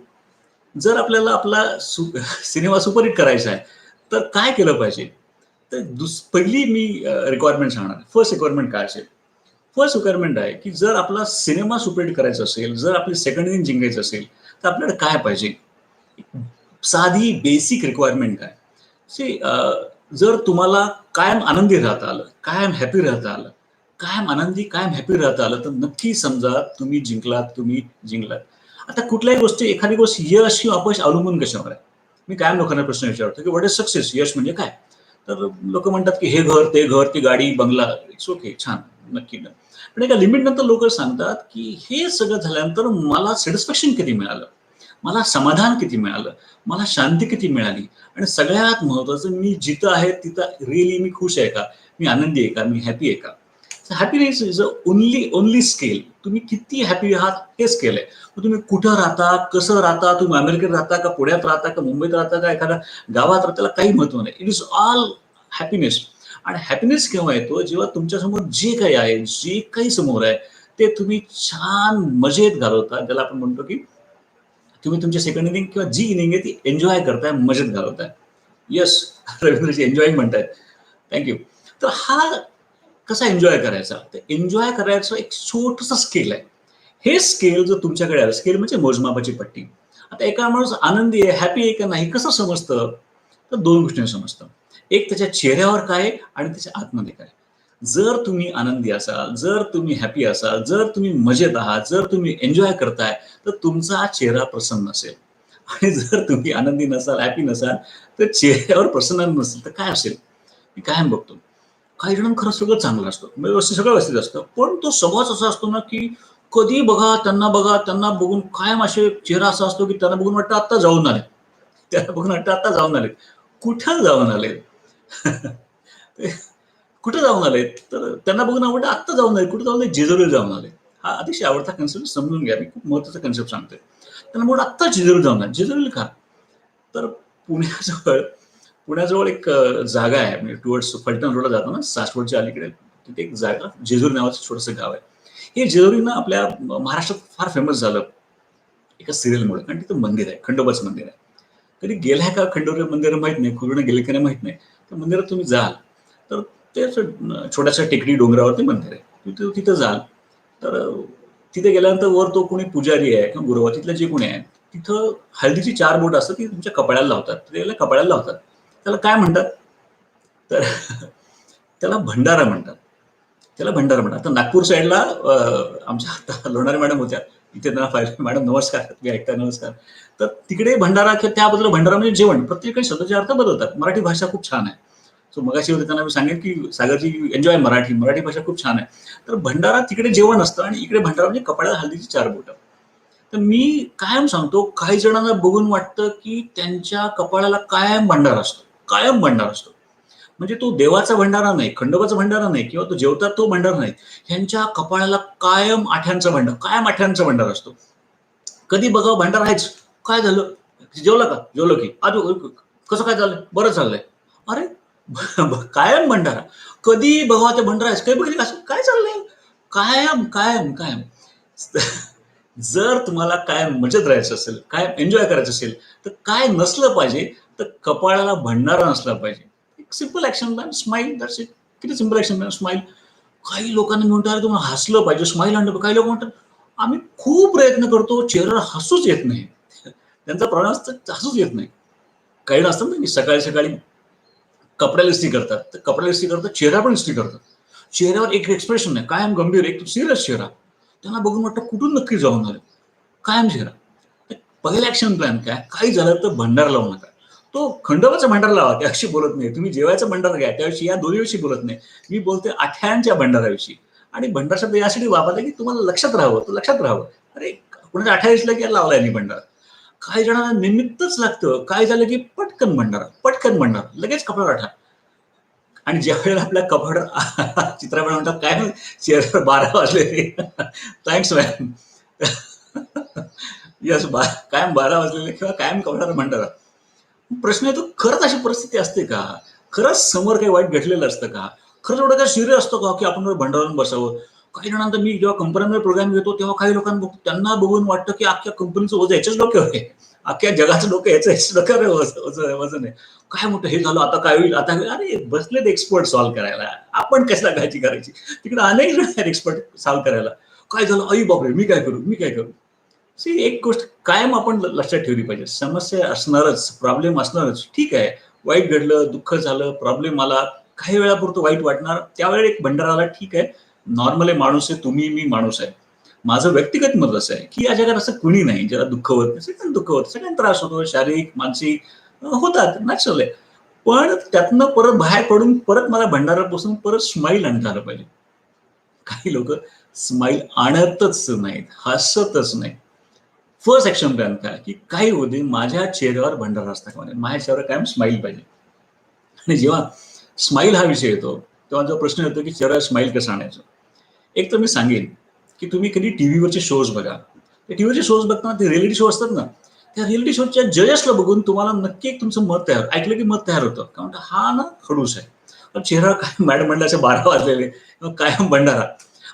जर आपल्याला आपला सिनेमा सुपरहिट करायचा आहे, तर काय केलं पाहिजे. तर पहिली मी रिक्वायरमेंट सांगणार. फर्स्ट रिक्वायरमेंट काय असेल? फर्स्ट रिक्वायरमेंट आहे की जर आपला सिनेमा सुपरहिट करायचा असेल, जर आपली सेकंड इनिंग जिंकायचं असेल, तर आपल्याला काय पाहिजे. साधी बेसिक रिक्वायरमेंट काय. सी, जर तुम्हाला कायम आनंदी राहता आलं, कायम हॅपी राहता आलं, कायम आनंदी, कायम हॅपी राहता आलं, तर नक्की समजा तुम्ही जिंकलात, तुम्ही जिंकलात. आता कुठल्याही गोष्टी, एखादी गोष्ट यश किंवा अपयश अवलंबून कशावर आहे. मी कायम लोकांना प्रश्न विचारतो की व्हॉट इज सक्सेस, यश म्हणजे काय. तर लोक म्हणतात की हे घर, ते घर, ती गाडी, बंगला. इट्स ओके, छान, नक्की ना. पण एका लिमिट नंतर लोक सांगतात की हे सगळं झाल्यानंतर मला सॅटिस्फॅक्शन किती मिळालं, मला समाधान किती मिळालं, मला शांती किती मिळाली, आणि सगळ्यात महत्वाचं, मी जिथं आहे तिथं रिअली मी खुश आहे का, मी आनंदी आहे का, मी हॅपी आहे का. Happiness is a only scale. तुम्ही किती हॅपी आहात हे स्केल आहे. मग तुम्ही कुठं राहता, कसं राहता, तुम्ही अमेरिकेत राहता का, पुण्यात राहता का, मुंबईत राहता का, एखाद्या गावात राहता, त्याला काही महत्व नाही. It is all happiness. आणि हॅपीनेस केव्हा येतो, जेव्हा तुमच्यासमोर जे काही आहे, जे काही समोर आहे, ते तुम्ही छान मजेत घालवता. त्याला आपण म्हणतो की तुम्ही तुमची सेकंड इनिंग किंवा जी इनिंग आहे ती एन्जॉय करताय, मजेत घालवताय. येस, रवींद्रजी एन्जॉईंग म्हणतायत. थँक्यू. तर हा कसा एन्जॉय करायचा, तर एन्जॉय करायचं एक छोटंसं स्केल आहे. हे स्केल जर तुमच्याकडे आलं, स्केल म्हणजे मोजमापाची पट्टी. आता एका माणूस आनंदी आहे, हॅपी आहे का नाही, कसं समजतं. तर 2 गोष्टींनी समजतं. एक, त्याच्या चेहऱ्यावर काय आहे, आणि त्याच्या आतमध्ये काय. जर तुम्ही आनंदी असाल, जर तुम्ही हॅपी असाल, जर तुम्ही मजेत आहात, जर तुम्ही एन्जॉय करताय, तर तुमचा चेहरा प्रसन्न असेल. आणि जर तुम्ही आनंदी नसाल, हॅपी नसाल, तर चेहऱ्यावर प्रसन्न नसेल, तर काय असेल. मी कायम बघतो, काही जण खरं सगळं चांगलं असतं, व्यवस्थित, सगळं व्यवस्थित असतं, पण तो स्वभावच असा असतो ना की कधी बघा, त्यांना बघून कायम असे चेहरा असा असतो की त्यांना बघून वाटतं आत्ता जाऊन आले, त्यांना बघून वाटतं आत्ता जाऊन आले. कुठं जाऊन आले. कुठे जाऊन आले, तर त्यांना बघून आवडतं आत्ता जाऊन आले. कुठे जाऊन आले, जेजुरीला जाऊन आले. हा अतिशय आवडता कन्सेप्ट, समजून घ्या. मी खूप महत्वाचा कन्सेप्ट सांगतोय. त्यांना म्हणून आत्ता जेजुरीला जाऊन आले. जेजुरीला का. तर पुण्याजवळ पुण्याजवळ एक जागा आहे, म्हणजे टुवर्ड्स फलटण रोडला जातो ना, सासवडच्या अलीकडे, तिथे एक जागा, जेजुरी नावाचं छोटंसं गाव आहे. हे जेजुरी ना आपल्या महाराष्ट्रात फार फेमस झालं एका सिरियलमुळे, कारण तिथं मंदिर आहे, खंडोबाचं मंदिर आहे. कधी गेलाय का खंडोबा मंदिर माहित नाही, कोरोना गेले की नाही माहित नाही. तर मंदिरात तुम्ही जाल, तर ते छोट्याशा टेकडी डोंगरावरती मंदिर आहे. तिथं जाल, तर तिथे गेल्यानंतर वर तो कोणी पुजारी आहे किंवा गुरुवा, तिथलं जे कोणी आहे, तिथं हळदीची 4 बोट असतात, ती तुमच्या कपाळाला लावतात. त्याला कपाळाला लावतात. त्याला काय म्हणतात, तर त्याला भंडारा म्हणतात. त्याला भंडारा म्हणतात. आता नागपूर साईडला आमच्या आता लोणारे मॅडम होत्या, इथे त्यांना पाहिलं, मॅडम नमस्कार, तुम्ही ऐकताय नमस्कार. तर तिकडे भंडारा किंवा त्याबद्दल भंडारा म्हणजे जेवण. प्रत्येकाने शब्दाचे अर्थ बदलतात. मराठी भाषा खूप छान आहे. सो मगाशी होते त्यांना मी सांगेन की सागरजी एन्जॉय मराठी. मराठी भाषा खूप छान आहे. तर भंडारा तिकडे जेवण असतं आणि इकडे भंडारा म्हणजे कपाळाला हळदीची 4 बोटं. तर मी कायम सांगतो, काही जणांना बघून वाटतं की त्यांच्या कपाळाला कायम भंडारा असतो. कायम भंडारा असतो. म्हणजे तो देवाचा भंडारा नाही, खंडोबाचा भंडारा नाही किंवा तो जेवतात तो भंडारा नाही. ह्यांच्या कपाळाला कायम आठ्यांचा भंडारा, कायम आठ्यांचा भंडारा असतो. कधी बघावं भंडारा आहेच. काय झालं? जेवला का? जेवलो की. कसं काय चाललंय? बरं चाललंय. अरे कायम भंडारा. कधी बघावं ते भंडारा आहेच. काही बघितलं असं काय चाललंय? कायम, कायम, कायम. जर तुम्हाला कायम मजेत राहायचं असेल, कायम एन्जॉय करायचं असेल, तर काय नसलं पाहिजे, तर कपाळाला भंडारा नसला पाहिजे. एक simple action plan, smile, that's it. किती सिंपल ॲक्शन प्लॅन, स्माईल. काही लोकांना मी म्हणतो, "अरे तुम्हाला हसलं पाहिजे, स्माईल आणलं पाहिजे." काही लोक म्हणतात, "आम्ही खूप प्रयत्न करतो, चेहऱ्यावर हसूच येत नाही." त्यांचा प्रॉब्लेम असतो, हसूच येत नाही. काही जण असतात ना, की सकाळी-सकाळी कपड्याला इस्त्री करतात. तर कपड्याला इस्त्री करतात, चेहरा पण इस्त्री करतात. चेहऱ्यावर एक एक्सप्रेशन नाही, कायम गंभीर, एक सीरियस चेहरा. त्यांना बघून वाटतं कुठून नक्की जाऊन आले. कायम चेहरा. तर पहिलं ॲक्शन प्लॅन काय? काही झालं तर भंडारा लावू नका. तो खंडोबाचा भंडारा लावा, त्याविषयी बोलत नाही. तुम्ही जेवायचा भंडारा घ्या, त्याविषयी, या दोन्हीविषयी बोलत नाही. मी बोलतोय आठ्यांच्या भंडाराविषयी. आणि भंडारा शब्द यासाठी वापरला की तुम्हाला लक्षात राहावं, तो लक्षात राहावं. अरे कोणाच्या 28 की लावलाय मी भंडारा. काही जणांना निमित्तच लागतं. काय झालं की पटकन भंडारा, पटकन भंडारा. लगेच कपड्यावर आठा. आणि ज्यावेळेला आपल्या कपाळावर चित्रपट म्हणतात, काय चेहऱ्यावर 12 वाजलेले. Thanks ma'am. येस, कायम 12 वाजलेले किंवा कायम कपाळावर भंडारा. प्रश्न येतो, खरंच अशी परिस्थिती असते का? खरंच समोर काही वाईट घडलेलं असतं का? खरंच एवढं काही सिरियस असतं का की आपण भंडारून बसावं? काही जणांना मी जेव्हा कंपन्यांमध्ये प्रोग्राम घेतो तेव्हा काही लोकांना बघतो, त्यांना बघून वाटतं की अख्ख्या कंपनीचं वजन याच्याच डोक्यावर आहे. अख्ख्या जगाचं डोकं याच डोक्यावर वजन आहे. काय मोठं हे झालं, आता काय होईल, आता काय होईल? अरे बसलेत एक्सपर्ट सॉल्व्ह करायला. आपण कशाला काळजी करायची? तिकडे अनेक जण आहेत एक्सपर्ट सॉल्व्ह करायला. काय झालं? आई बापरे! मी काय करू? मी काय करू? सी एक गोष्ट कायम आपण लक्षात ठेवली पाहिजे. समस्या असणारच, प्रॉब्लेम असणारच. ठीक आहे. वाईट घडलं, दुःख झालं, प्रॉब्लेम आला. काही वेळापुरतं वाईट वाटणार. त्यावेळी एक भंडारा आला, ठीक आहे. नॉर्मल आहे, माणूस आहे, तुम्ही, मी माणूस आहे. माझं व्यक्तिगत मत असं आहे, की या जगात असं कुणी नाही ज्याला दुःख होत नाही. सगळ्यांना दुःख होतं, सगळ्यांना त्रास होतो, शारीरिक, मानसिक होतात, नॅचरल आहे. पण त्यातनं परत बाहेर पडून परत मला भंडारापासून परत स्माईल आणता आलं पाहिजे. काही लोकं स्माईल आणतच नाहीत, हसतच नाहीत. फर्स्ट ॲक्शन प्लॅन काय, की काही होऊ दे, माझ्या चेहऱ्यावर भंडारा असता कामा नये. माझ्या चेहऱ्यावर कायम स्माईल पाहिजे. आणि जेव्हा स्माईल हा विषय येतो, तेव्हा जो प्रश्न येतो, की चेहऱ्यावर स्माईल कसं आणायचं? एक तर मी सांगेन, की तुम्ही कधी टीव्हीवरचे शोज बघा. ते टीव्हीवरचे शोज बघताना ते रिएलिटी शो असतात ना, त्या रिएलिटी शोच्या जजेसला बघून तुम्हाला नक्की एक तुमचं मत तयार, ऐकलं की मत तयार होतं. का म्हणता हा ना खडूस आहे. पण चेहरा काय मॅडम म्हणलं असे 12 वाजलेले किंवा कायम भंडारा.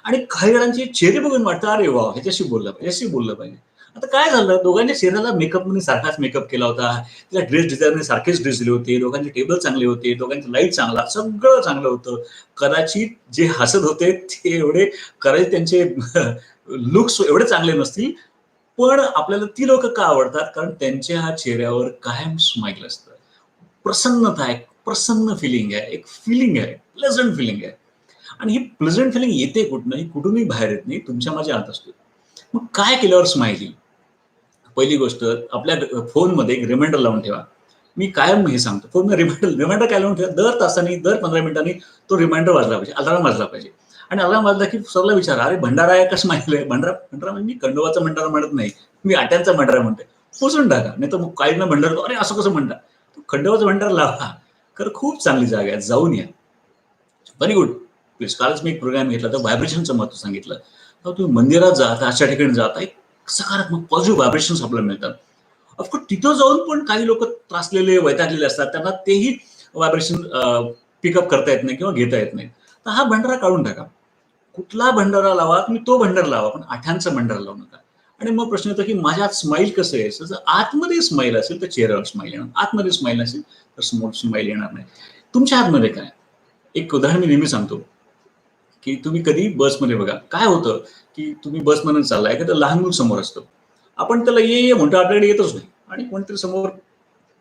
आणि काही जणांचे चेहरे बघून वाटतं, "अरे वाह! ह्याच्याशी बोललं पाहिजे, ह्याच्याशी बोललं पाहिजे." आता काय झालं, दोघांच्या चेहऱ्याला मेकअपनी सारखाच मेकअप केला होता. तिला ड्रेस डिझायनरने सारखेच ड्रेस दिले होते. दोघांचे टेबल चांगले होते. दोघांचा लाईट चांगला, सगळं चांगलं होतं. कदाचित जे हसत होते ते एवढे, कदाचित त्यांचे लुक्स एवढे चांगले नसतील. पण आपल्याला ती लोकं का आवडतात? कारण त्यांच्या चेहऱ्यावर कायम स्माईल असतं. प्रसन्नता आहे, प्रसन्न फिलिंग आहे, एक फिलिंग आहे, प्लेझंट फिलिंग आहे. आणि ही प्लेझंट फिलिंग येते कुठनं? ही कुठूनही बाहेर येत नाही. तुमच्या माझ्या आत असते. मग काय केल्यावर स्माईल येईल? पहिली गोष्ट, आपल्या फोनमध्ये एक रिमाइंडर लावून ठेवा. मी कायम हे सांगतो, फोनमध्ये रिमाइंडर रिमाइंडर काय लावून ठेवा, दर तासाने, दर 15 मिनिटांनी तो रिमाइंडर वाजला पाहिजे, अलार्म वाजला पाहिजे. आणि अलार्म वाजला की सरला विचारा, "अरे भंडारा आहे का स्माईल आहे?" भंडारा भंडारा म्हणजे मी खंडोबाचा भंडारा म्हणत नाही. मी आट्यांचा भंडारा म्हणतोय. पुसून टाका. नाहीतर मग काही ना भंडारा, "अरे असं कसं म्हणता?" तो खंडोबाचा भंडारा लावा. खरं खूप चांगली जागा आहे. जाऊन या. Very good. प्लीज. कालच मी एक प्रोग्राम घेतला, तर व्हायब्रेशनचं महत्त्व सांगितलं. तेव्हा तुम्ही मंदिरात जाता, अशा ठिकाणी जाता, एक सकारात्मक पॉझिटिव्ह व्हायब्रेशन्स आपल्याला मिळतात. ऑफकोर्स तिथं जाऊन पण काही लोकं त्रासलेले, वैतागलेले असतात. त्यांना तेही व्हायब्रेशन पिकअप करता येत नाही किंवा घेता येत नाही. तर हा भंडारा काढून टाका. कुठला भंडारा लावा, तुम्ही तो भंडारा लावा, पण आठ्यांचा भंडारा लावू नका. आणि मग प्रश्न येतो, की माझ्या आत स्माईल कसं यायचं? जर आतमध्ये स्माईल असेल, तर चेहऱ्यावर स्माईल येणार. आतमध्ये स्माईल नसेल, तर समोर स्माईल येणार नाही. तुमच्या आतमध्ये काय? एक उदाहरण मी नेहमी सांगतो, की तुम्ही कधी बसमध्ये बघा. काय होतं, की तुम्ही बसमधून चाललाय, एखादं लहान मूल समोर असतं. आपण त्याला ये, ये म्हणतो, आपल्याकडे येतच नाही. आणि कोणतरी समोर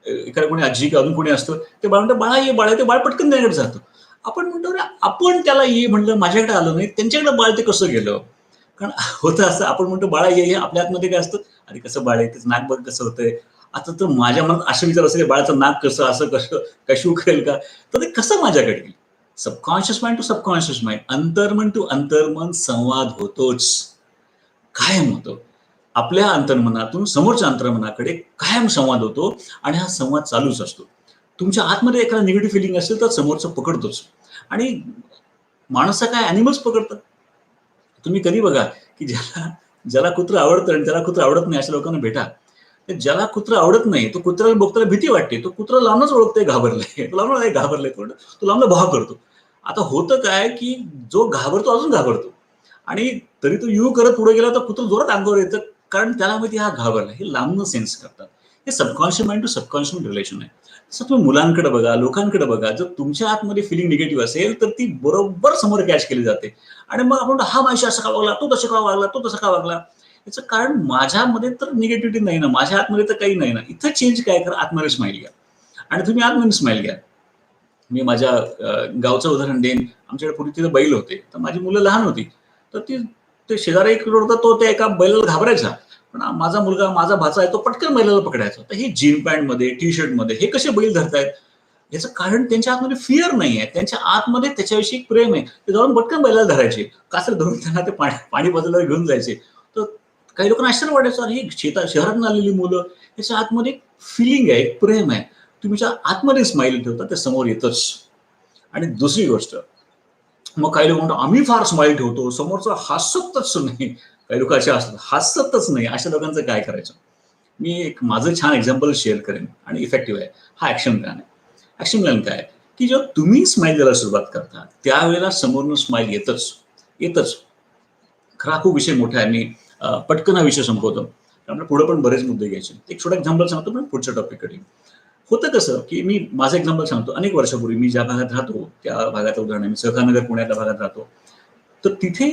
एखादा कोणी आजी किंवा अजून कोणी असतं, ते बाळ म्हणतं, "बाळा ये, बाळा." ते बाळ पटकन त्याच्याकडे जातं. आपण म्हणतो, "अरे आपण त्याला ये म्हणलं, माझ्याकडे आलं नाही, त्यांच्याकडे बाळ ते कसं गेलं?" कारण होतं असं, आपण म्हणतो बाळा हे आपल्या आतमध्ये काय असतं, अरे कसं बाळ आहे, त्याचं नाक बघ कसं होतंय. आता तर माझ्या मनात असे विचार असले, बाळाचं नाक कसं, असं कसं कशी करेल का, तर ते कसं माझ्याकडे येईल. Subconscious mind to subconscious mind, अंतर्मन टू अंतर्मन संवाद होतोच, कायम होतो. आपल्या अंतर्मनातून समोरच्या अंतर्मनाकडे कायम संवाद होतो आणि हा संवाद चालूच असतो. तुमच्या आतमध्ये एखादा निगेटिव्ह फिलिंग असेल तर समोरचं पकडतोच. आणि माणसं काय ॲनिमल्स पकडतात. तुम्ही कधी बघा, की ज्याला ज्याला कुत्रं आवडतं आणि ज्याला कुत्रं आवडत नाही अशा लोकांना भेटा. तर ज्याला कुत्रं आवडत नाही, तो कुत्र्याला बघताना भीती वाटते. तो कुत्रा लांबनच ओळखतोय घाबरलंय. तो लांबून घाबरलंय थोडं. तो लांबनं भाव करतो. आता होतं काय, की जो घाबरतो अजून घाबरतो. आणि तरी तो यू करत पुढे गेला तर कुत्रं जोरात अंगावर येतं. कारण त्याला माहिती हा घाबरला. हे लांबनं सेन्स करतात. हे subconscious mind to subconscious relation आहे. तसं तुम्ही मुलांकडे बघा, लोकांकडे बघा. जर तुमच्या आतमध्ये फिलिंग निगेटिव्ह असेल, तर ती बरोबर समोर कॅच केली जाते. आणि मग आपण म्हणतो, हा माझ्याशी असा का वागला, तो तसा का वागला, तो तसा का वागला. याचं कारण माझ्यामध्ये तर निगेटिव्हिटी नाही ना, माझ्या आतमध्ये तर काही नाही ना. इथं चेंज काय करा, आतमध्ये स्माईल घ्या. आणि तुम्ही आतमध्ये स्माईल घ्या. मी माझ्या गावचं उदाहरण देईन. आमच्याकडे पूर्वी तिथे बैल होते. तर माझी मुलं लहान होती. तर ते शेजारी एक होता, तो त्या एका बैलाला घाबरायचा. पण माझा मुलगा, माझा भाचा आहे, तो पटकन बैलाला पकडायचा. तर हे जीन पॅन्टमध्ये, टी शर्टमध्ये हे कसे बैल धरतायत? याचं कारण त्यांच्या आतमध्ये फिअर नाहीये. त्यांच्या आतमध्ये त्याच्याविषयी प्रेम आहे. ते जाऊन पटकन बैलाला धरायचे. कासर धरून त्यांना ते पाणी बाजूला घेऊन जायचे. तर काही लोकांना आश्चर्य वाटायचं, अरे ही शहरातून आलेली मुलं, त्याच्या आतमध्ये एक फिलिंग आहे, एक प्रेम आहे. तुमच्या आतमध्ये स्माईल ठेवता, ते समोर येतच. आणि दुसरी गोष्ट, मग काही लोक म्हणतात, आम्ही फार स्माईल ठेवतो, समोरचं हसतच नाही. काही लोक असे असतात, हसतच नाही. अशा लोकांचं काय करायचं? मी एक माझं छान एक्झाम्पल शेअर करेन आणि इफेक्टिव्ह आहे. हा ॲक्शन प्लॅन आहे. ॲक्शन प्लॅन काय आहे, की जेव्हा तुम्ही स्माईल द्यायला सुरुवात करता, त्यावेळेला समोरनं स्माईल येतच. येतच. खरा खूप विषय मोठा आहे. मी पटकन हा विषय संपवतो. आपल्याला पुढे पण बरेच मुद्दे घ्यायचे. एक छोटा एक्झाम्पल सांगतो, पण पुढच्या टॉपिककडे. होतं कसं, की मी माझं एक्झाम्पल सांगतो. अनेक वर्षापूर्वी मी ज्या भागात राहतो, त्या भागाचं उदाहरण आहे. मी सहकारनगर पुण्यातल्या भागात राहतो. तर तिथे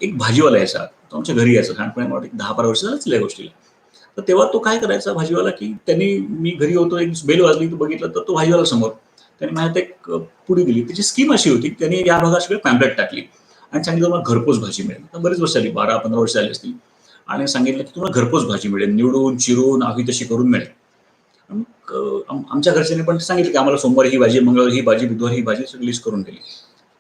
एक भाजीवाला यायचा. तो आमच्या घरी यायचा. लहानपणी मला वाटतं 10-12 वर्ष झालीच या गोष्टीला. तर तेव्हा तो काय करायचा भाजीवाला, की त्यांनी, मी घरी होतो, एक बेल वाजली, तर बघितलं तर तो भाजीवाला समोर. त्याने माझ्यात एक पुडी दिली. त्याची स्कीम अशी होती, की त्यांनी या भागात सगळी पॅम्पलेट टाकली आणि सांगितलं मला घरपोच भाजी मिळेल. तर बरीच वर्ष झाली, 12-15 वर्ष झाली असतील. आणि सांगितलं की तुम्हाला घरपोच भाजी मिळेल, निवडून चिरून हवी तशी करून मिळेल. मग आमच्या घरच्यांनी पण सांगितलं की आम्हाला सोमवारी ही भाजी, मंगळवारी ही भाजी, बुधवारी ही भाजी सगळी लिस्ट करून दिली.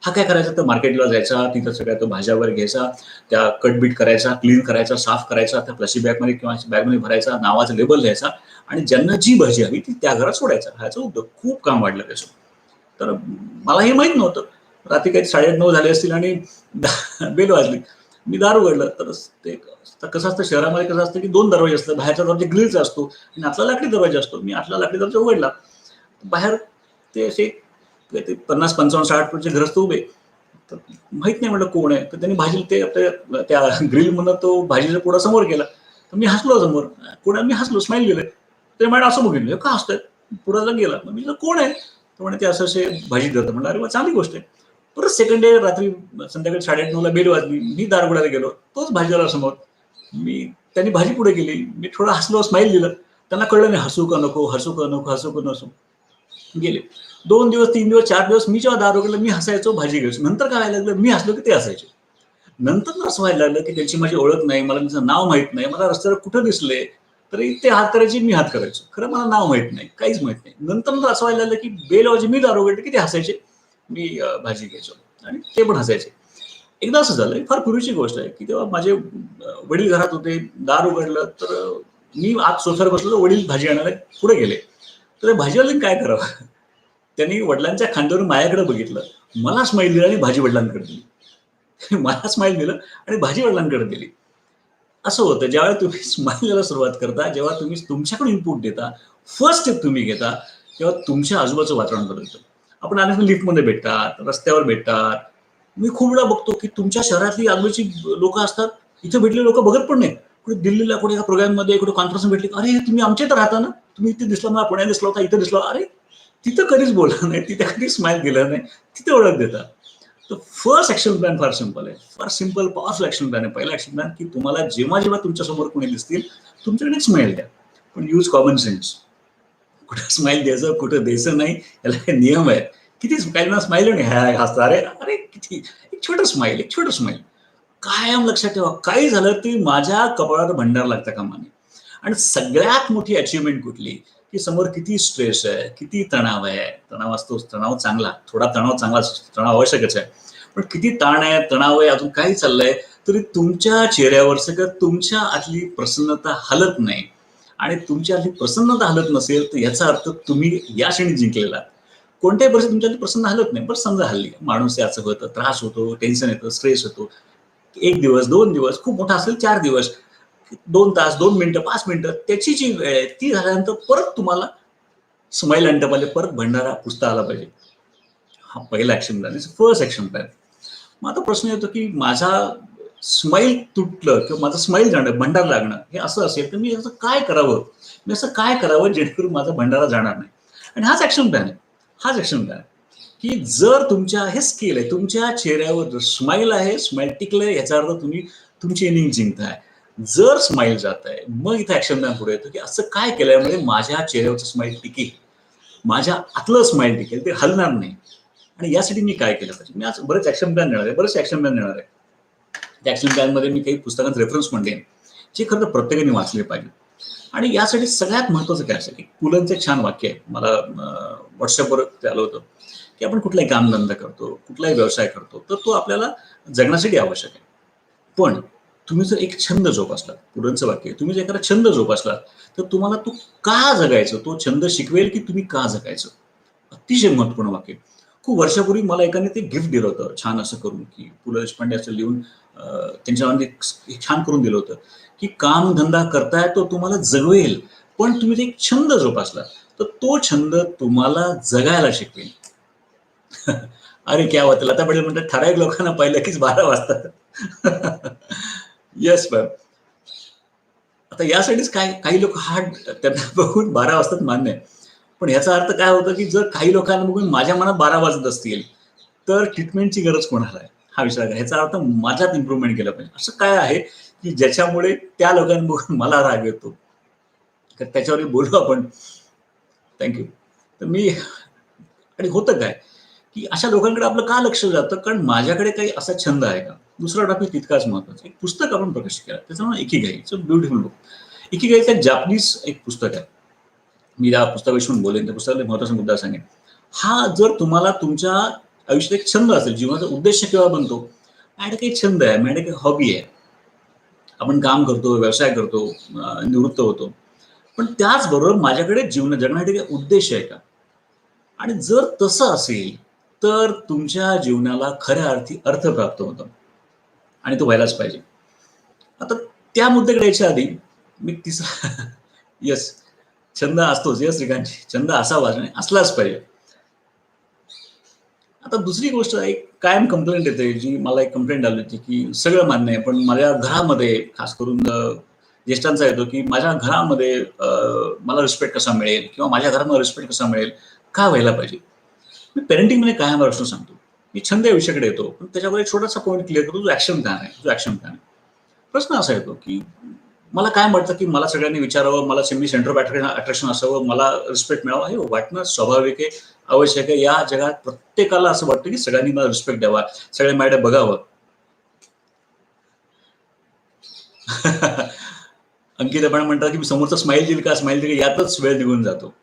हा काय करायचा, तर मार्केटला जायचा, तिथं सगळ्या तो भाज्या वगैरे घ्यायचा, त्या कटबीट करायचा, क्लीन करायचा, साफ करायचा, त्या प्लास्टिक बॅगमध्ये किंवा बॅगमध्ये भरायचा, नावाचं लेबल द्यायचा आणि ज्यांना जी भाजी हवी ती त्या घरात सोडायचा. ह्याचा उद्योग खूप काम वाढलं त्याचं. तर मला हे माहीत नव्हतं. रात्री काही 8:30-9 झाले असतील आणि बेल वाजली. मी दार उघडलं तर ते, तर कसं असतं शहरामध्ये, कसं असतं की 2 दरवाजे असतात. बाहेरचा दरवाजा ग्रिलचा असतो आणि आतला लाकडी दरवाजा असतो. मी आतला लाकडी दरवाजा उघडला. बाहेर ते असे ते 50-55-60 फूटचे गृहस्थ उभे. तर माहित नाही म्हटलं कोण आहे. तर त्यांनी भाजी ते आपल्या त्या ग्रिलमधनं तो भाजीचा पुडा समोर केला. तर मी हसलो समोर. कोण आहे? मी हसलो, स्माईल दिलं. ते म्हणे असं बघितलं, "हे का हसतायत?" पुढाला गेला. मग मी म्हटलं, "कोण आहे?" तर म्हणे, "ते असे भाजी करतात." म्हटलं, "अरे वाह! चांगली गोष्ट आहे." परत सेकंड डे रात्री संध्याकाळी 8:30-9ला बेल वाजली. मी दार उघडायला गेलो. तोच भाजीवाला समोर. मी त्यांनी भाजी पुढे केली. मी थोडं हसलो, स्माईल दिलं. त्यांना कळलं नाही हसू का नको, हसू का नको, हसू का नको. गेले. 2 दिवस, 3 दिवस, 4 दिवस मी जेव्हा दार उघडलं, मी हसायचो, भाजी घ्यायचो. नंतर काय व्हायला लागलं, मी हसलो की ते हसायचे. नंतर असं व्हायला लागलं, की त्यांची माझी ओळख नाही, मला त्यांचं नाव माहीत नाही. मला रस्त्यावर कुठं दिसले, तरी ते हात करायचे, मी हात करायचो. खरं मला नाव माहीत नाही, काहीच माहीत नाही. नंतर असं व्हायला लागलं, की बेल वाजली, मी दार उघडलं, की ते हसायचे. मी भाजी घ्यायचो आणि ते पण हसायचे. एकदा असं झालं, फार पूर्वीची गोष्ट आहे, की तेव्हा माझे वडील घरात होते. दार उघडलं तर मी आत सोफ्यावर बसलो, वडील भाजी आणायला पुढे गेले. तर त्या भाजीवाल्याने काय करावं? त्यांनी वडिलांच्या खांद्यावरून माझ्याकडे बघितलं. मला स्माईल दिली आणि भाजी वडिलांकडे दिली. मला स्माईल दिलं आणि भाजी वडिलांकडे दिली. असं होतं ज्यावेळेला तुम्ही स्माईल द्यायला सुरुवात करता, जेव्हा तुम्ही तुमच्याकडून इनपुट देता, फर्स्ट स्टेप तुम्ही घेता, तेव्हा तुमच्या आजूबाजूचं वातावरण बदलतं. आपण अनेक लिफ्टमध्ये भेटतात, रस्त्यावर भेटतात. मी खूप वेळा बघतो, की तुमच्या शहरातली आजूबाजूची लोकं असतात. इथे भेटलेले लोकं बघत पण नाहीत. कुठे दिल्लीला, कुठे एका प्रोग्राममध्ये, कुठे कॉन्फरन्स भेटली, "अरे, तुम्ही आमच्या इथं राहता ना? तुम्ही इथे दिसला, मला पुण्यात दिसला होता, इथे दिसला." अरे, तिथं कधीच बोलला नाही, तिथे कधीच स्माईल दिला नाही. तिथे ओळख देतात. तर फर्स्ट ॲक्शन प्लॅन फार सिंपल आहे. फार सिंपल, पॉवरफुल ॲक्शन प्लॅन आहे. पहिला ॲक्शन प्लॅन, की तुम्हाला जेव्हा-जेव्हा तुमच्यासमोर कोणी दिसतील, तुमच्याकडे स्माईल द्या. पण यूज कॉमन सेन्स. कुठं स्माईल द्यायचं, कुठं द्यायचं नाही, याला काही नियम आहेत. किती काहींना स्माईल आणि हसतं. अरे, अरे किती, एक छोटं स्माईल, एक छोटं स्माईल. कायम लक्षात ठेवा, काही झालं तरी माझ्या कपाळात भंडार लागता कामा नये. आणि सगळ्यात मोठी अचीव्हमेंट कुठली, की समोर किती स्ट्रेस आहे, किती तणाव आहे. तणाव असतोच, तणाव चांगला, थोडा तणाव चांगलाच असतो, तणाव आवश्यकच आहे. पण किती ताण आहे, तणाव आहे, अजून काही चाललंय, तरी तुमच्या चेहऱ्यावर सगळं तुमच्या आतली प्रसन्नता हलत नाही. आणि तुमच्या आतली प्रसन्नता हलत नसेल, तर याचा अर्थ तुम्ही या क्षणी जिंकलेला आहात. कोणत्याही परिस्थितीत तुमच्यातली प्रसन्न हलत नाही. बरं समजा हल्ली, माणूस याचं होतं, त्रास होतो, टेन्शन येतं, स्ट्रेस होतो. 1 दिवस, 2 दिवस, खूप मोठा असेल 4 दिवस, 2 तास, 2 मिनिटं, 5 मिनिटं, त्याची जी वेळ आहे ती झाल्यानंतर परत तुम्हाला स्माईल आणता पाहिजे, परत भंडारा पुसता आला पाहिजे. हा पहिला action plan, first action plan. मग आता प्रश्न येतो, की माझा स्माईल तुटलं किंवा माझं स्माईल जाणं, भंडार लागणं हे असं असेल, तर मी असं काय करावं? मी असं काय करावं जेणेकरून माझा भंडारा जाणार नाही? आणि हाच ॲक्शन प्लॅन आहे. हाच ॲक्शन प्लॅन आहे, की जर तुमच्या हे स्किल आहे, तुमच्या चेहऱ्यावर स्माईल आहे, स्माईल टिकलंय याचा अर्थ तुम्ही तुमची इनिंग जिंकताय. जर स्माईल जात आहे, मग इथे ॲक्शन प्लॅन पुढे येतो, की असं काय केल्यामुळे माझ्या चेहऱ्यावरचं स्माईल टिकेल? माझ्या आतलं स्माईल टिकेल, ते हलणार नाही. आणि यासाठी मी काय केलं पाहिजे? मी आज बरेच ॲक्शन प्लॅन देणार आहे, बरेच ॲक्शन प्लॅन देणार आहे. त्या ॲक्शन प्लॅनमध्ये मी काही पुस्तकांचे रेफरन्स पण देईन, जे खरं तर प्रत्येकाने वाचले पाहिजे. आणि यासाठी सगळ्यात महत्त्वाचं काय असेल, की पुलंचं एक छान वाक्य आहे. मला WhatsAppवर ते आलं होतं, की आपण कुठलाही कामधंदा करतो, कुठलाही व्यवसाय करतो, तर तो आपल्याला जगण्यासाठी आवश्यक आहे. पण तुम्ही जर एक छंद जोपासलात, पुलंचं वाक्य आहे, तुम्ही जर एखादा छंद जोपासलात, तर तुम्हाला तो का जगायचं? तो छंद शिकवेल, की तुम्ही का जगायचं? अतिशय महत्त्वपूर्ण वाक्य आहे. खूप वर्षापूर्वी मला एकाने ते गिफ्ट दिलं होतं, छान असं करून, की पु. ल. देशपांडे असं लिहून त्यांच्यामध्ये एक छान करून दिलं होतं, की कामधंदा करताय तो तुम्हाला जगवेल, पण तुम्ही ते एक छंद जोपासला, तर तो छंद तुम्हाला जगायला शिकवेल. अरे क्या बात है! लता पटेल म्हणतात, ठराविक लोकांना पाहिलं कीच 12 वाजतात. Yes ma'am. आता यासाठीच काय काही लोक हा त्यांना बघून 12 वाजतात मान्य आहे. पण याचा अर्थ काय होतो, की जर काही लोकांना बघून माझ्या मनात 12 वाजत असतील, तर ट्रीटमेंटची गरज कोणाला आहे? हा विचार करा. ह्याचा अर्थ माझ्यात इम्प्रूव्हमेंट केलं पाहिजे. असं काय आहे, की ज्याच्यामुळे त्या लोकांना बघून मला राग येतो? तर त्याच्यावर बोलू आपण. Thank you. तर मी आणि होतं काय, की अशा लोकांकडे आपलं का लक्ष जातं? कारण माझ्याकडे काही असा छंद आहे का? दुसरा टॉपिक तितकाच महत्त्वाचा. एक पुस्तक आपण प्रकाशित केलं. त्याचं नाव Ikigai. It's a beautiful book. इकिगाईचं एक जापनीज एक पुस्तक आहे. मी या पुस्तकाविषयी बोलेन. त्या पुस्तकातला महत्त्वाचा मुद्दा सांगेन. हा जर तुम्हाला तुमच्या आयुष्यात एक छंद असेल, जीवनाचा उद्देश केव्हा बनतो? माझ्याकडे काही छंद आहे, माझ्याकडे काही हॉबी आहे. आपण काम करतो, व्यवसाय करतो, निवृत्त होतो. पण त्याचबरोबर माझ्याकडे जगण्यासाठी काही उद्देश आहे का? आणि जर तसं असेल, तर तुमच्या जीवनाला खऱ्या अर्थी अर्थ प्राप्त होतो आणि तो व्हायलाच पाहिजे. आता त्या मुद्द्याकडे यायच्या आधी मी तिसरा येस, छंद असतोच. येस श्रीकांतजी, छंद असावाच आणि असलाच पाहिजे. आता दुसरी गोष्ट एक कायम कंप्लेंट येते, जी मला एक कंप्लेंट आली होती, की सगळं मान्य आहे, पण माझ्या घरामध्ये खास करून ज्येष्ठांचा येतो, की माझ्या घरामध्ये मला रिस्पेक्ट कसा मिळेल किंवा माझ्या घरात मला रिस्पेक्ट कसा मिळेल? का व्हायला पाहिजे? मी पेरेंटिंगमध्ये कायम हा प्रश्न सांगतो. मी छंद या विषयाकडे येतो, पण त्याच्यावर एक छोटासा पॉइंट क्लिअर करतो, जो ॲक्शन प्लॅन आहे. जो ॲक्शन प्लॅन आहे. प्रश्न असा येतो, की मला काय वाटतं, की मला सगळ्यांनी विचारावं, मला मी सेंटर ऑफ अट्रॅक्शन असावं, मला रिस्पेक्ट मिळावा, हे वाटणं स्वाभाविक आहे, आवश्यक आहे. या जगात प्रत्येकाला असं वाटतं, की सगळ्यांनी मला रिस्पेक्ट द्यावा, सगळ्यांनी माझ्याकडे बघावं. अंकित आपण म्हणतात, की समोरचा स्माईल देईल का, स्माईल देईल का, यातच वेळ निघून जातो.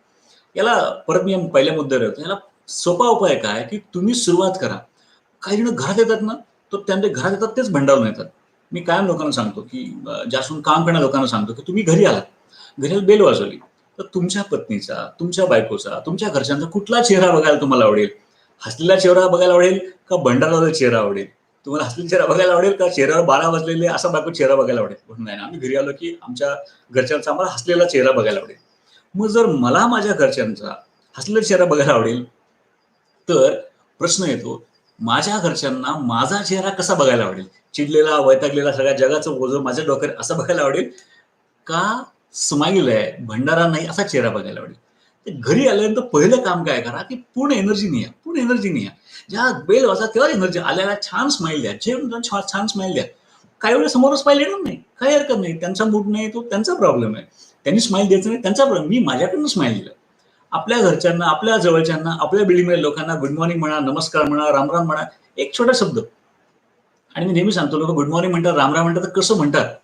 याला परत मी पहिल्या मुद्द्यावर येतो. याला सोपा उपाय काय, की तुम्ही सुरुवात करा. काही जण घरात येतात ना, तर त्यांचे घरात येतात तेच भंडावून येतात. मी कायम लोकांना सांगतो, की ज्यापासून काम करणाऱ्या लोकांना सांगतो, की तुम्ही घरी आलात. घरी बेल वाजवली. तर तुमच्या पत्नीचा, तुमच्या बायकोचा, तुमच्या घरच्यांचा कुठला चेहरा बघायला तुम्हाला आवडेल? हसलेला चेहरा बघायला आवडेल का भंडारवाला चेहरा आवडेल? तुम्हाला हसलेला चेहरा बघायला आवडेल का चेहऱ्यावर 12 वाजलेले असा बायको चेहरा बघायला आवडेल? पण नाही, आम्ही घरी आलो, की आमच्या घरच्यांचा आम्हाला हसलेला चेहरा बघायला आवडेल. मग जर मला माझ्या घरच्यांचा हसलेला चेहरा बघायला आवडेल, तर प्रश्न येतो, माझ्या घरच्यांना माझा चेहरा कसा बघायला आवडेल? चिडलेला, वैतागलेला, सगळ्या जगाचं ओझं माझ्या डोक्यावर असं बघायला आवडेल का स्माईल आहे, भंडारा नाही असा चेहरा बघायला आवडेल. तर घरी आल्यानंतर पहिलं काम काय करा, की पूर्ण एनर्जीने या, पूर्ण एनर्जीने या. ज्या बेल वाजला तेव्हा एनर्जी आल्याला छान स्माईल द्या. जेवण छान स्माईल द्या. काही वेळेला समोर स्माईल येणार नाही. काही हरकत नाही. त्यांचा मूड नाही, तो त्यांचा प्रॉब्लेम आहे. त्यांनी स्माईल द्यायचं नाही, त्यांचा प्रॉब्लेम. मी माझ्याकडनं स्माईल दिलं. आपल्या घरच्यांना, आपल्या जवळच्यांना, आपल्या बिल्डिंगमधल्या लोकांना गुड मॉर्निंग म्हणा, नमस्कार म्हणा, राम-राम म्हणा, एक छोटा शब्द. आणि मी नेहमी सांगतो, लोक गुड मॉर्निंग म्हणतात, राम राम म्हणतात, तर कसं म्हणतात?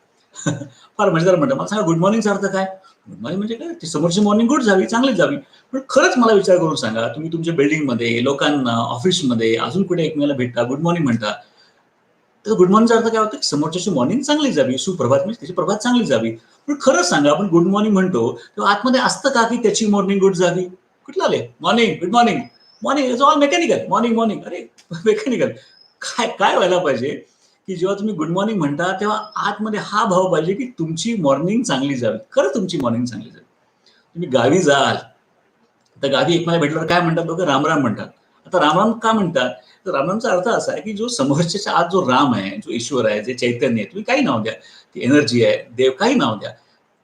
फार मजेदार म्हणतात. मला सांगा, गुड मॉर्निंगचा अर्थ काय? गुड मॉर्निंग म्हणजे काय? ती समोरची मॉर्निंग गुड जावी, चांगलीच जावी. पण खरंच मला विचार करून सांगा, तुम्ही तुमच्या बिल्डिंगमध्ये, लोकांना, ऑफिसमध्ये, अजून कुठे एकमेकाला भेटता, गुड मॉर्निंग म्हणता. तर गुड मॉर्निंगचा अर्थ काय होतं? समोरच्याची मॉर्निंग चांगली जावी, सुप्रभात म्हणजे त्याची प्रभात चांगली जावी. पण खरंच सांगा, आपण गुड मॉर्निंग म्हणतो, तेव्हा आतमध्ये असतं का की त्याची मॉर्निंग गुड जावी? कुठलं आले? Morning, good morning. Morning is all mechanical. Morning, morning. अरे मेकॅनिकल. काय काय व्हायला पाहिजे, की जेव्हा तुम्ही गुड मॉर्निंग म्हणता, तेव्हा आतमध्ये हा भाव पाहिजे, की तुमची मॉर्निंग चांगली जावी. खरं तुमची मॉर्निंग चांगली जावी. तुम्ही गावी जाल, तर गावी एकमेकाला भेटल्यावर काय म्हणतात लोकं? राम-राम म्हणतात. आता राम-राम का म्हणतात? तर राम-रामचा अर्थ असा आहे, की जो समोरच्याच्या आत जो राम आहे, जो ईश्वर आहे, जे चैतन्य आहे, तुम्ही काही नाव द्या. ती एनर्जी आहे, देव काही नाव द्या.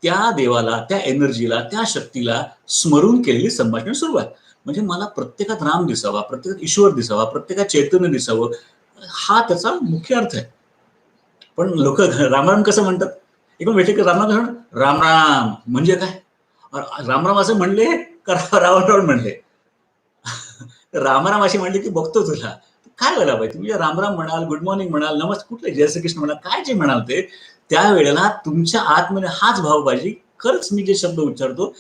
त्या देवाला, त्या एनर्जीला, त्या शक्तीला स्मरून केलेली संभाषण सुरुवात. म्हणजे मला प्रत्येकात राम दिसावा, प्रत्येकात ईश्वर दिसावा, प्रत्येकात चैतन्य दिसावं, हा त्याचा मुख्य अर्थ आहे. पण लोकं राम-राम कसं म्हणतात? एकदम भेटले की राम-राम कसं म्हणतात? राम-राम म्हणजे काय? राम-राम असं म्हणले का रावण-रावण म्हणले? राम-राम अशी म्हणली की बघतो तुला. काय व्हायला पाहिजे? तुम्ही राम-राम म्हणाल, गुड मॉर्निंग म्हणाल, कुठले जय श्रीकृष्ण म्हणाल, काय जे म्हणाल ते, त्यावेळेला तुमच्या आतमध्ये हाच भाव पाहिजे. खरंच मी जे शब्द उच्चारतो,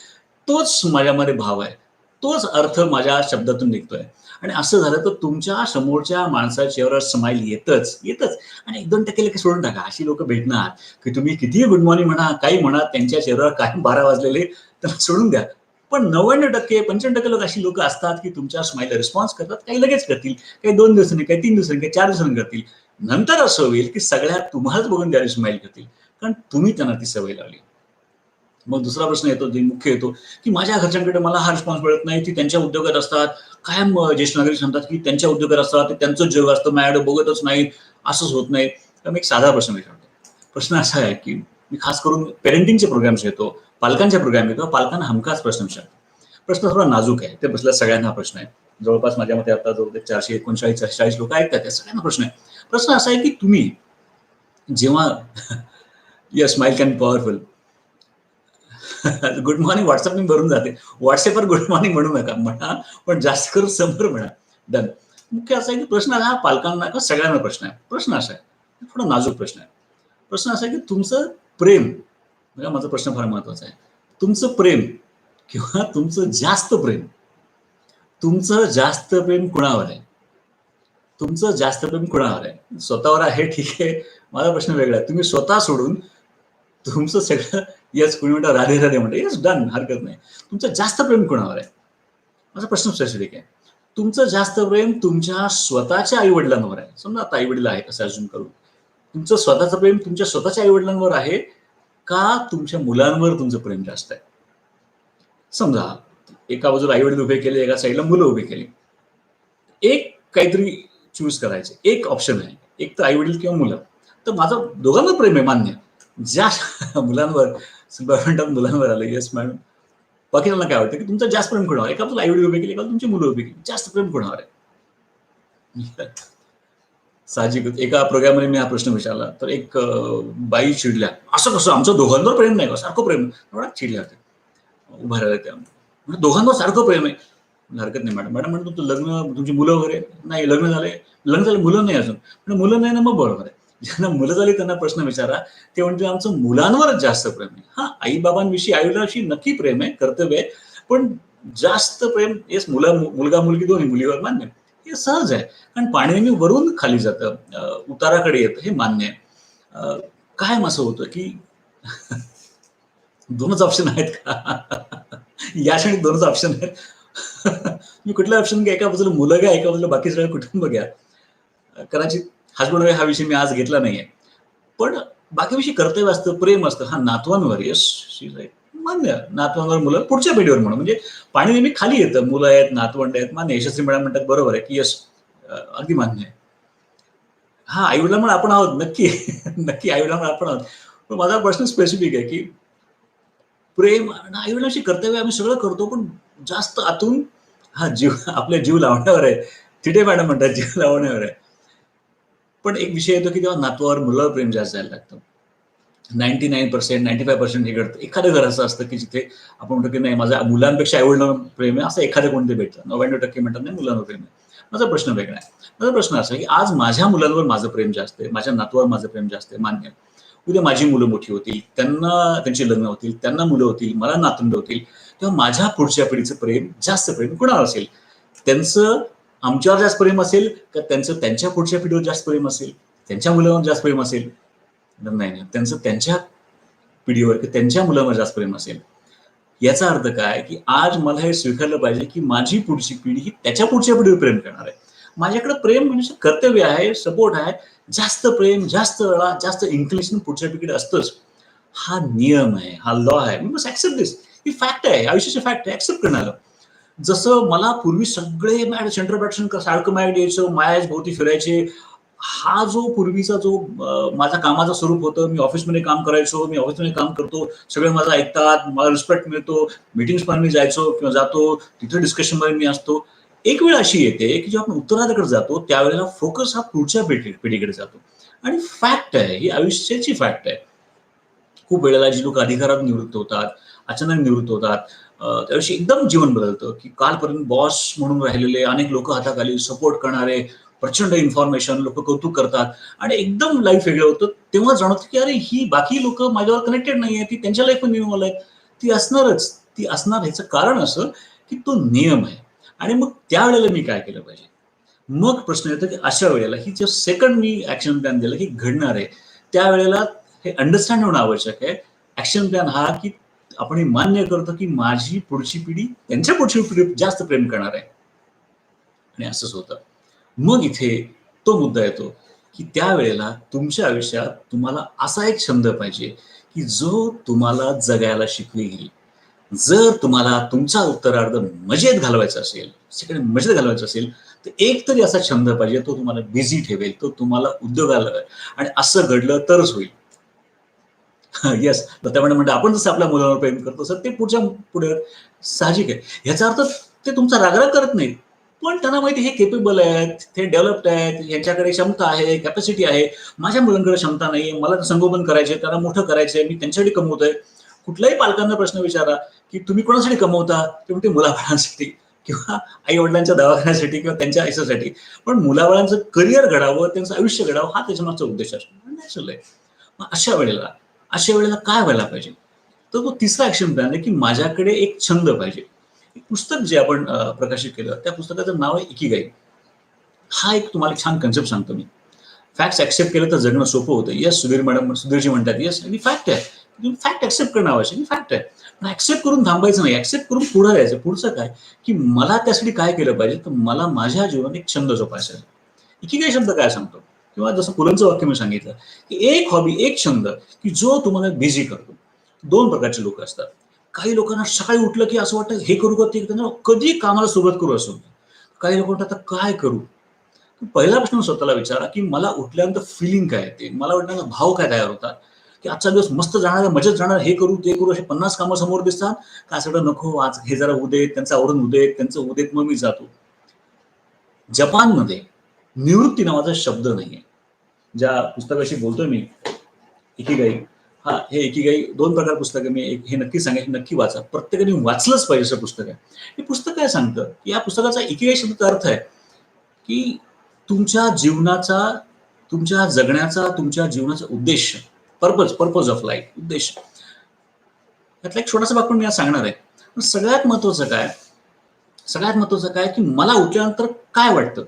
तोच माझ्यामध्ये भाव आहे. तोच अर्थ माझ्या शब्दातून निघतोय. आणि असं झालं तर तुमच्या समोरच्या माणसाच्या चेहऱ्यावर स्माईल येतच, येतच. आणि 1-2% लगेच सोडून टाका. अशी लोकं भेटणार, की तुम्ही कितीही गुड मॉर्निंग म्हणा, काही म्हणा, त्यांच्या चेहऱ्यावर कायम 12 वाजलेले, त्यांना सोडून द्या. पण 90% 95% लोक अशी लोकं असतात, की तुमच्या स्माईलला रिस्पॉन्स करतात. काही लगेच करतील, काही 2 दिवसांनी, काही 3 दिवसांनी, काही 4 दिवसांनी करतील. नंतर असं होईल, की सगळ्या तुम्हालाच बघून त्यावेळी स्माईल करतील. कारण तुम्ही त्यांना ती सवय लावली. मग दुसरा प्रश्न येतो, जे मुख्य येतो, की माझ्या घरच्यांकडे मला हा रिस्पॉन्स मिळत नाही. ती त्यांच्या उद्योगात असतात. कायम ज्येष्ठ नागरिक सांगतात, की त्यांच्या उद्योगात असतात, ते त्यांचंच जग असतं, माझ्याकडे बघतच नाहीत, असंच होत नाही. तर मी एक साधा प्रश्न विचारतो. प्रश्न असा आहे, की मी खास करून पेरेंटिंगचे प्रोग्राम्स घेतो, पालकांचे प्रोग्राम घेतो, पालकांना हमखास प्रश्न विचारतो. प्रश्न थोडा नाजूक आहे. ते बसल्या सगळ्यांना हा प्रश्न आहे. जवळपास माझ्या मते आता जवळ 439-440 लोकं ऐकतात. त्या सगळ्यांना प्रश्न आहे. प्रश्न असा आहे, की तुम्ही जेव्हा yes, smile can be powerful. Good morning WhatsAppने भरून जाते. WhatsAppवर गुड मॉर्निंग म्हणू नका. म्हणा, पण जास्त करून समोर म्हणा. डन. मुख्य असा आहे की प्रश्न हा पालकांना किंवा सगळ्यांना प्रश्न आहे. प्रश्न असा आहे, थोडा नाजूक प्रश्न आहे. प्रश्न असा आहे की तुमचं प्रेम, बघा माझा प्रश्न फार महत्वाचा आहे. तुमचं प्रेम किंवा तुमचं जास्त प्रेम कुणावर आहे? तुमचं जास्त प्रेम कुणावर आहे? स्वतःवर आहे ठीक आहे. माझा प्रश्न वेगळा आहे. तुम्ही स्वतः सोडून तुमचं सगळं येस कोणी म्हणतं राधे राधे म्हणतं. येस डन हरकत नाही. तुमचं जास्त प्रेम कोणावर आहे? माझा प्रश्न स्पेसिफिक आहे. तुमचं जास्त प्रेम तुमच्या स्वतःच्या आई-वडिलांवर आहे. समजा आता आई-वडील आहेत असं अझ्युम करू. तुमचं स्वतःचं प्रेम तुमच्या स्वतःच्या आई-वडिलांवर आहे का तुमच्या मुलांवर तुमचं प्रेम जास्त आहे? समजा एका बाजूला आई-वडील उभे केले, एका साइडला मुलं उभी केली. एक काहीतरी चूज करायचे. एक ऑप्शन आहे. एक तर आई-वडील किंवा मुलं. तर माझं दोघांवर प्रेम आहे मान्य. ज्या मुलांवर म्हणतात मुलांवर आलं. Yes madam. बाकीच्यांना काय वाटतं, की तुमचं जास्त प्रेम कोणावर आहे? एका बाजूला आई-वडील उभे केले, एका तुमची मुलं उभी केली. जास्त प्रेम कोणावर आहे? साहजिकच एका प्रोग्राममध्ये मी हा प्रश्न विचारला, तर एक बाई चिडल्या. "असं कसं? आमचं दोघांवर प्रेम नाही का? सारखं प्रेम." एवढ्या चिडल्या होत्या. उभा राहिल्या त्या. म्हटलं, "दोघांवर सारखं प्रेम आहे." म्हणलं, "हरकत नाही मॅडम." मॅडम म्हणतात, "तुमचं लग्न, तुमची मुलं वगैरे?" "नाही, लग्न झालंय." "लग्न झालं, मुलं नाही अजून." म्हणलं, "मुलं नाही ना, मग बरोबर आहे." ज्यांना मुलं झाली त्यांना प्रश्न विचारा. ते म्हणतील, "आमचं मुलांवरच जास्त प्रेम आहे." हां, आई-बाबांविषयी, आई-वडिलांविषयी नक्की प्रेम आहे, कर्तव्य आहे. पण जास्त प्रेम येस मुलगा-मुलगी दोन्ही मुलीवर मान्य आहे. हे सहज आहे. कारण पाणी नेहमी वरून खाली जातं, उताराकडे येतं हे मान्य आहे. कायम असं होतं की 2च ऑप्शन आहेत का? या क्षणी 2च ऑप्शन आहेत. तुम्ही कुठलं ऑप्शन घ्या, एका बाजूला मुलं घ्या, एका बाजूला बाकी सगळं कुटुंब घ्या. कदाचित हसबंड वाईफ हा विषय मी आज घेतला नाहीये. पण बाकी विषयी कर्तव्य असतं, प्रेम असतं. हां, नातवांवर येस, शी इज राइट. मान्य. नातवांवर, मुलं पुढच्या पिढीवर म्हणा. म्हणजे पाणी नेहमी खाली येतं. मुलं आहेत, नातवंड आहेत. मान्य. यशस्वी मॅडम म्हणतात बरोबर आहे, की येस अगदी मान्य आहे. हां, आई-वडिलांमुळे आपण आहोत. नक्की. नक्की आई-वडिलांमुळे आपण आहोत. पण माझा प्रश्न स्पेसिफिक आहे, की प्रेम आणि आई-वडिलांशी कर्तव्य आम्ही सगळं करतो, पण जास्त आतून हा जीव आपला जीव लावण्यावर आहे. तिथे मॅडम म्हणतात जीव लावण्यावर आहे. पण एक विषय येतो, की तेव्हा नातवावर, मुलावर प्रेम जास्त जायला लागतं. 99% 95% हे घडतं. एखादं घर असं असतं की जिथे आपण म्हणतो की नाही, माझ्या मुलांपेक्षा आईवडिलांवर प्रेम आहे, असं एखादं कोणते भेटतं. 99% म्हणतात नाही, मुलांवर प्रेम आहे. माझा प्रश्न वेगळा आहे. माझा प्रश्न असा आहे की आज माझ्या मुलांवर माझं प्रेम जास्त आहे, माझ्या नातवावर माझं प्रेम जास्त आहे, मान्य आहे. उद्या माझी मुलं मोठी होतील, त्यांची लग्न होतील, त्यांना मुलं होतील, मला नातवंड होतील, तेव्हा माझ्या पुढच्या पिढीचं प्रेम, जास्त प्रेम कुणावर असेल? त्यांचं आमच्यावर जास्त प्रेम असेल का त्यांचं त्यांच्या पुढच्या पिढीवर जास्त प्रेम असेल, त्यांच्या मुलावर जास्त प्रेम असेल? नाही, नाही. त्यांचं त्यांच्या पिढीवर की त्यांच्या मुलावर जास्त प्रेम असेल. याचा अर्थ काय, की आज मला हे स्वीकारलं पाहिजे, की माझी पुढची पिढी ही त्याच्या पुढच्या पिढीवर प्रेम करणार आहे. माझ्याकडे प्रेम म्हणजे कर्तव्य आहे, सपोर्ट आहे. जास्त प्रेम, जास्त वेळा, जास्त इन्क्लिनेशन पुढच्या पिढीकडे असतंच. हा नियम आहे, हा लॉ आहे. We must accept this. ही फॅक्ट आहे, आयुष्याची फॅक्ट आहे. एक्सेप्ट करणार. जसं मला पूर्वी सगळे सेंटर पॅट्सन सारखं माझ्याकडे यायचं, माझ्याच भोवती फिरायचे. हा जो पूर्वीचा जो माझ्या कामाचं स्वरूप होतं, मी ऑफिसमध्ये काम करायचो, मी ऑफिसमध्ये काम करतो, सगळे माझं ऐकतात, मला रिस्पेक्ट मिळतो, मीटिंग्स पण मी जायचो किंवा जातो, तिथे डिस्कशनमध्ये मी असतो. एक वेळ अशी येते की जेव्हा आपण उत्तरार्धाकडे जातो, त्यावेळेला फोकस हा पुढच्या पिढीकडे जातो. आणि फॅक्ट आहे, ही आयुष्याची फॅक्ट आहे. खूप वेळेला जी लोक अधिकारात निवृत्त होतात, अचानक निवृत्त होतात, त्यादिवशी एकदम जीवन बदलतं, की कालपर्यंत बॉस म्हणून राहिलेले अनेक लोक हाताखाली सपोर्ट करणारे, प्रचंड इन्फॉर्मेशन, लोक कौतुक करतात आणि एकदम लाईफ वेगळं होतं. तेव्हा जाणवतं की अरे, ही बाकी लोक माझ्यावर कनेक्टेड नाहीये, ती त्यांच्या लाईफमध्ये इन्व्हॉल्व आहेत. ती असणारच, ती असणार. ह्याचं कारण असं की तो नियम आहे. आणि मग त्यावेळेला मी काय केलं पाहिजे? मग प्रश्न येतो की अशा वेळेला ही जो सेकंड मी ॲक्शन प्लॅन दिला की घडणार आहे, त्यावेळेला हे अंडरस्टँड होणं आवश्यक आहे. ॲक्शन प्लॅन हा की आपण हे मान्य करतो की माझी पुढची पिढी त्यांच्या पुढची पिढी जास्त प्रेम करणार आहे. आणि असंच होतं. मग इथे तो मुद्दा येतो की त्यावेळेला तुमच्या आयुष्यात तुम्हाला असा एक छंद पाहिजे की जो तुम्हाला जगायला शिकवेल. जर तुम्हाला तुमचा उत्तरार्ध मजेत घालवायचा असेल, सगळे मजेत घालवायचं असेल, तर एक तरी असा छंद पाहिजे, तो तुम्हाला बिझी ठेवेल, तो तुम्हाला उद्योगाला लावेल. आणि असं घडलं तरच होईल. येस. तर त्यामुळे म्हणतात आपण जसं आपल्या मुलावर प्रेम करतो, तसं ते पुढे साहजिक आहे. ह्याचा अर्थ ते तुमचा राग-राग करत नाहीत. पण त्यांना माहिती हे केपेबल आहेत, ते डेव्हलप्ड आहेत, यांच्याकडे क्षमता आहे, कॅपॅसिटी आहे. माझ्या मुलांकडे क्षमता नाहीये. मला संगोपन करायचंय, त्यांना मोठं करायचंय, मी त्यांच्यासाठी कमवतोय. कुठल्याही पालकांना प्रश्न विचारा, की तुम्ही कोणासाठी कमवता? ते म्हणतील मुलाबाळांसाठी किंवा आई-वडिलांच्या दवाखान्यासाठी किंवा त्यांच्या आयुष्यासाठी. पण मुलाबाळांचं करिअर घडावं, त्यांचं आयुष्य घडावं हा त्याच्यामागचा उद्देश असतो. नॅचरल आहे. मग अशा वेळेला काय व्हायला पाहिजे? तर तो तिसरा ॲक्शन प्लॅन आहे, की माझ्याकडे एक छंद पाहिजे. एक पुस्तक जे आपण प्रकाशित केलं, त्या पुस्तकाचं नाव आहे इकिगाई. हा एक तुम्हाला छान कन्सेप्ट सांगतो मी. फॅक्ट्स एक्सेप्ट केलं तर जगणं सोपं होतं. येस, सुधीरजी म्हणतात, येस, ही फॅक्ट आहे. तुम्ही फॅक्ट एक्सेप्ट करणं आवश्यक आहे. फॅक्ट आहे. पण एक्सेप्ट करून थांबायचं नाही. एक्सेप्ट करून पुढे जायचं. पुढचं काय? की मला त्यासाठी काय केलं पाहिजे? तर मला माझ्या जीवनात एक छंद जोपासायचा आहे. इकिगाई शब्द काय सांगतो? किंवा जसं पुलंचं वाक्य मी सांगितलं, की एक हॉबी, एक छंद, की जो तुम्हाला बिझी करतो. 2 प्रकारचे लोक असतात. काही लोकांना सकाळी उठलं की असं वाटतं हे करू का ते करू? कधी कामाला सुरुवात करू असं होतं. काही लोक म्हणतात आता काय करू? पहिला प्रश्न स्वतःला विचारा, की मला उठल्यानंतर फिलिंग काय येते? मला वाटणारा भाव काय तयार होतात? की आजचा दिवस मस्त जाणार आहे, मजेत जाणार, हे करू, ते करू, असे 50 कामं समोर दिसतात. का असं वाटतं नको, आज हे जरा होऊ देत, त्यांचं आवरून होऊ देत, त्यांचं होऊ देत, मग मी जातो. जपानमध्ये निवृत्ती नावाचा शब्द नाहीये. ज्या पुस्तकाशी बोलतोय मी, इकिगाई. हां, हे इकिगाई 2 प्रकार पुस्तक आहे. मी हे नक्की सांगेन, नक्की वाचा. प्रत्येकाने वाचलंच पाहिजे असं पुस्तक आहे. हे पुस्तक काय सांगतं, की या पुस्तकाचा इकिगाई शब्दाचा अर्थ आहे, की तुमच्या जीवनाचा, तुमच्या जगण्याचा, तुमच्या जीवनाचा उद्देश, पर्पज ऑफ लाईफ, उद्देश. त्यातला एक छोटासा भाग पण मी आज सांगणार आहे. पण सगळ्यात महत्त्वाचं काय, की मला उठल्यानंतर काय वाटतं?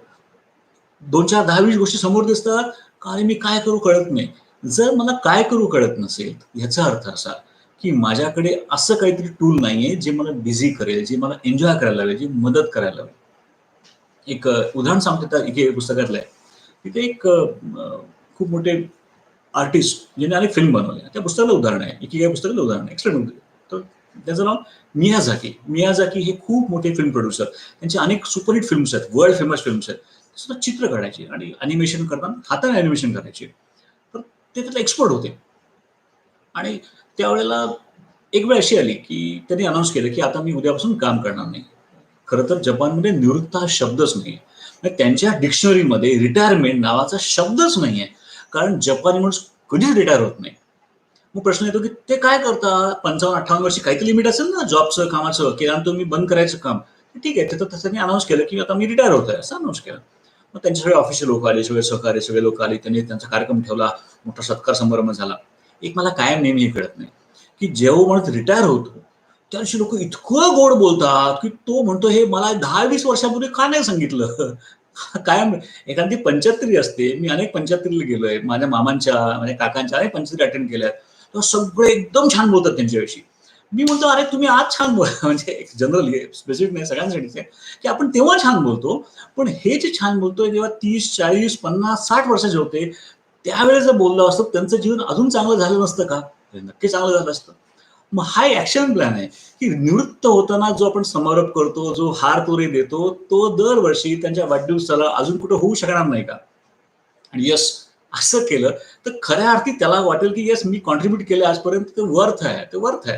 2, 4, 10, 20 गोष्टी समोर दिसतात, का अरे मी काय करू कळत नाही. जर मला काय करू कळत नसेल, ह्याचा अर्थ असा, की माझ्याकडे असं काहीतरी टूल नाहीये, जे मला बिझी करेल, जे मला एन्जॉय करायला लावेल, जी मदत करायला लावेल. एक उदाहरण सांगतो त्या इथे पुस्तकातलं आहे. तिथे एक खूप मोठे आर्टिस्ट ज्यांनी अनेक फिल्म बनवल्या. त्या पुस्तकाला उदाहरण आहे. इकिगाई पुस्तकाला उदाहरण आहे. एक्सलेंट. तर त्याचं नाव मियाझाकी. मियाझाकी हे खूप मोठे फिल्म प्रोड्युसर. त्यांचे अनेक सुपरहिट फिल्म्स आहेत. वर्ल्ड फेमस फिल्म्स आहेत. ते सुद्धा चित्र काढायचे आणि अॅनिमेशन करताना हाताने अॅनिमेशन करायचे. तर ते त्यातले एक्सपर्ट होते. आणि त्यावेळेला एक वेळ अशी आली, की त्यांनी अनाउन्स केलं, की आता मी उद्यापासून काम करणार नाही. खरं तर जपानमध्ये निवृत्त हा शब्दच नाहीये. म्हणजे त्यांच्या डिक्शनरीमध्ये रिटायरमेंट नावाचा शब्दच नाहीये. कारण जपानी माणूस कधीच रिटायर होत नाही. मग प्रश्न येतो की ते काय करतात 55-58 वर्षी, काहीतरी लिमिट असेल ना जॉबचं, कामाचं, की तुम्ही बंद करायचं काम. ठीक आहे, तर त्यांनी अनाऊन्स केलं की आता मी रिटायर होत आहे, असं अनाऊन्स केलं. मग त्यांचे सगळे ऑफिसचे लोक आले, सगळे सहकारी सगळे लोक आले, त्यांनी त्यांचा कार्यक्रम ठेवला, मोठा सत्कार समारंभ झाला. एक मला कायम नेहमी हे कळत नाही की जेव्हा म्हणत रिटायर होतो त्या दिवशी लोक इतकं गोड बोलतात की तो म्हणतो हे मला 10-20 वर्षापूर्वी का नाही सांगितलं. कायम एखादी 75 असते, मी अनेक 75ला गेलोय, माझ्या मामांच्या, माझ्या काकांच्या अनेक 75 अटेंड केल्या, तेव्हा सगळे एकदम छान बोलतात त्यांच्याविषयी. मी म्हणतो अरे तुम्ही आज छान बोला. म्हणजे जनरली स्पेसिफिक नाही, सगळ्यांसाठीच आहे की आपण तेव्हा छान बोलतो, पण हे जे छान बोलतोय जेव्हा 30-40-50-60 वर्षाचे होते त्यावेळेस जर बोललं असतं त्यांचं जीवन अजून चांगलं झालं नसतं का? नक्की चांगलं झालं असतं. मग हा ऍक्शन प्लॅन आहे की निवृत्त होताना जो आपण समारोप करतो, जो हार तुरे देतो, तो दरवर्षी त्यांच्या वाढदिवसाला अजून कुठं होऊ शकणार नाही का? आणि यस, असं केलं तर खऱ्या अर्थी त्याला वाटेल की येस मी कॉन्ट्रीब्युट केलं आजपर्यंत, ते वर्थ आहे, ते वर्थ आहे.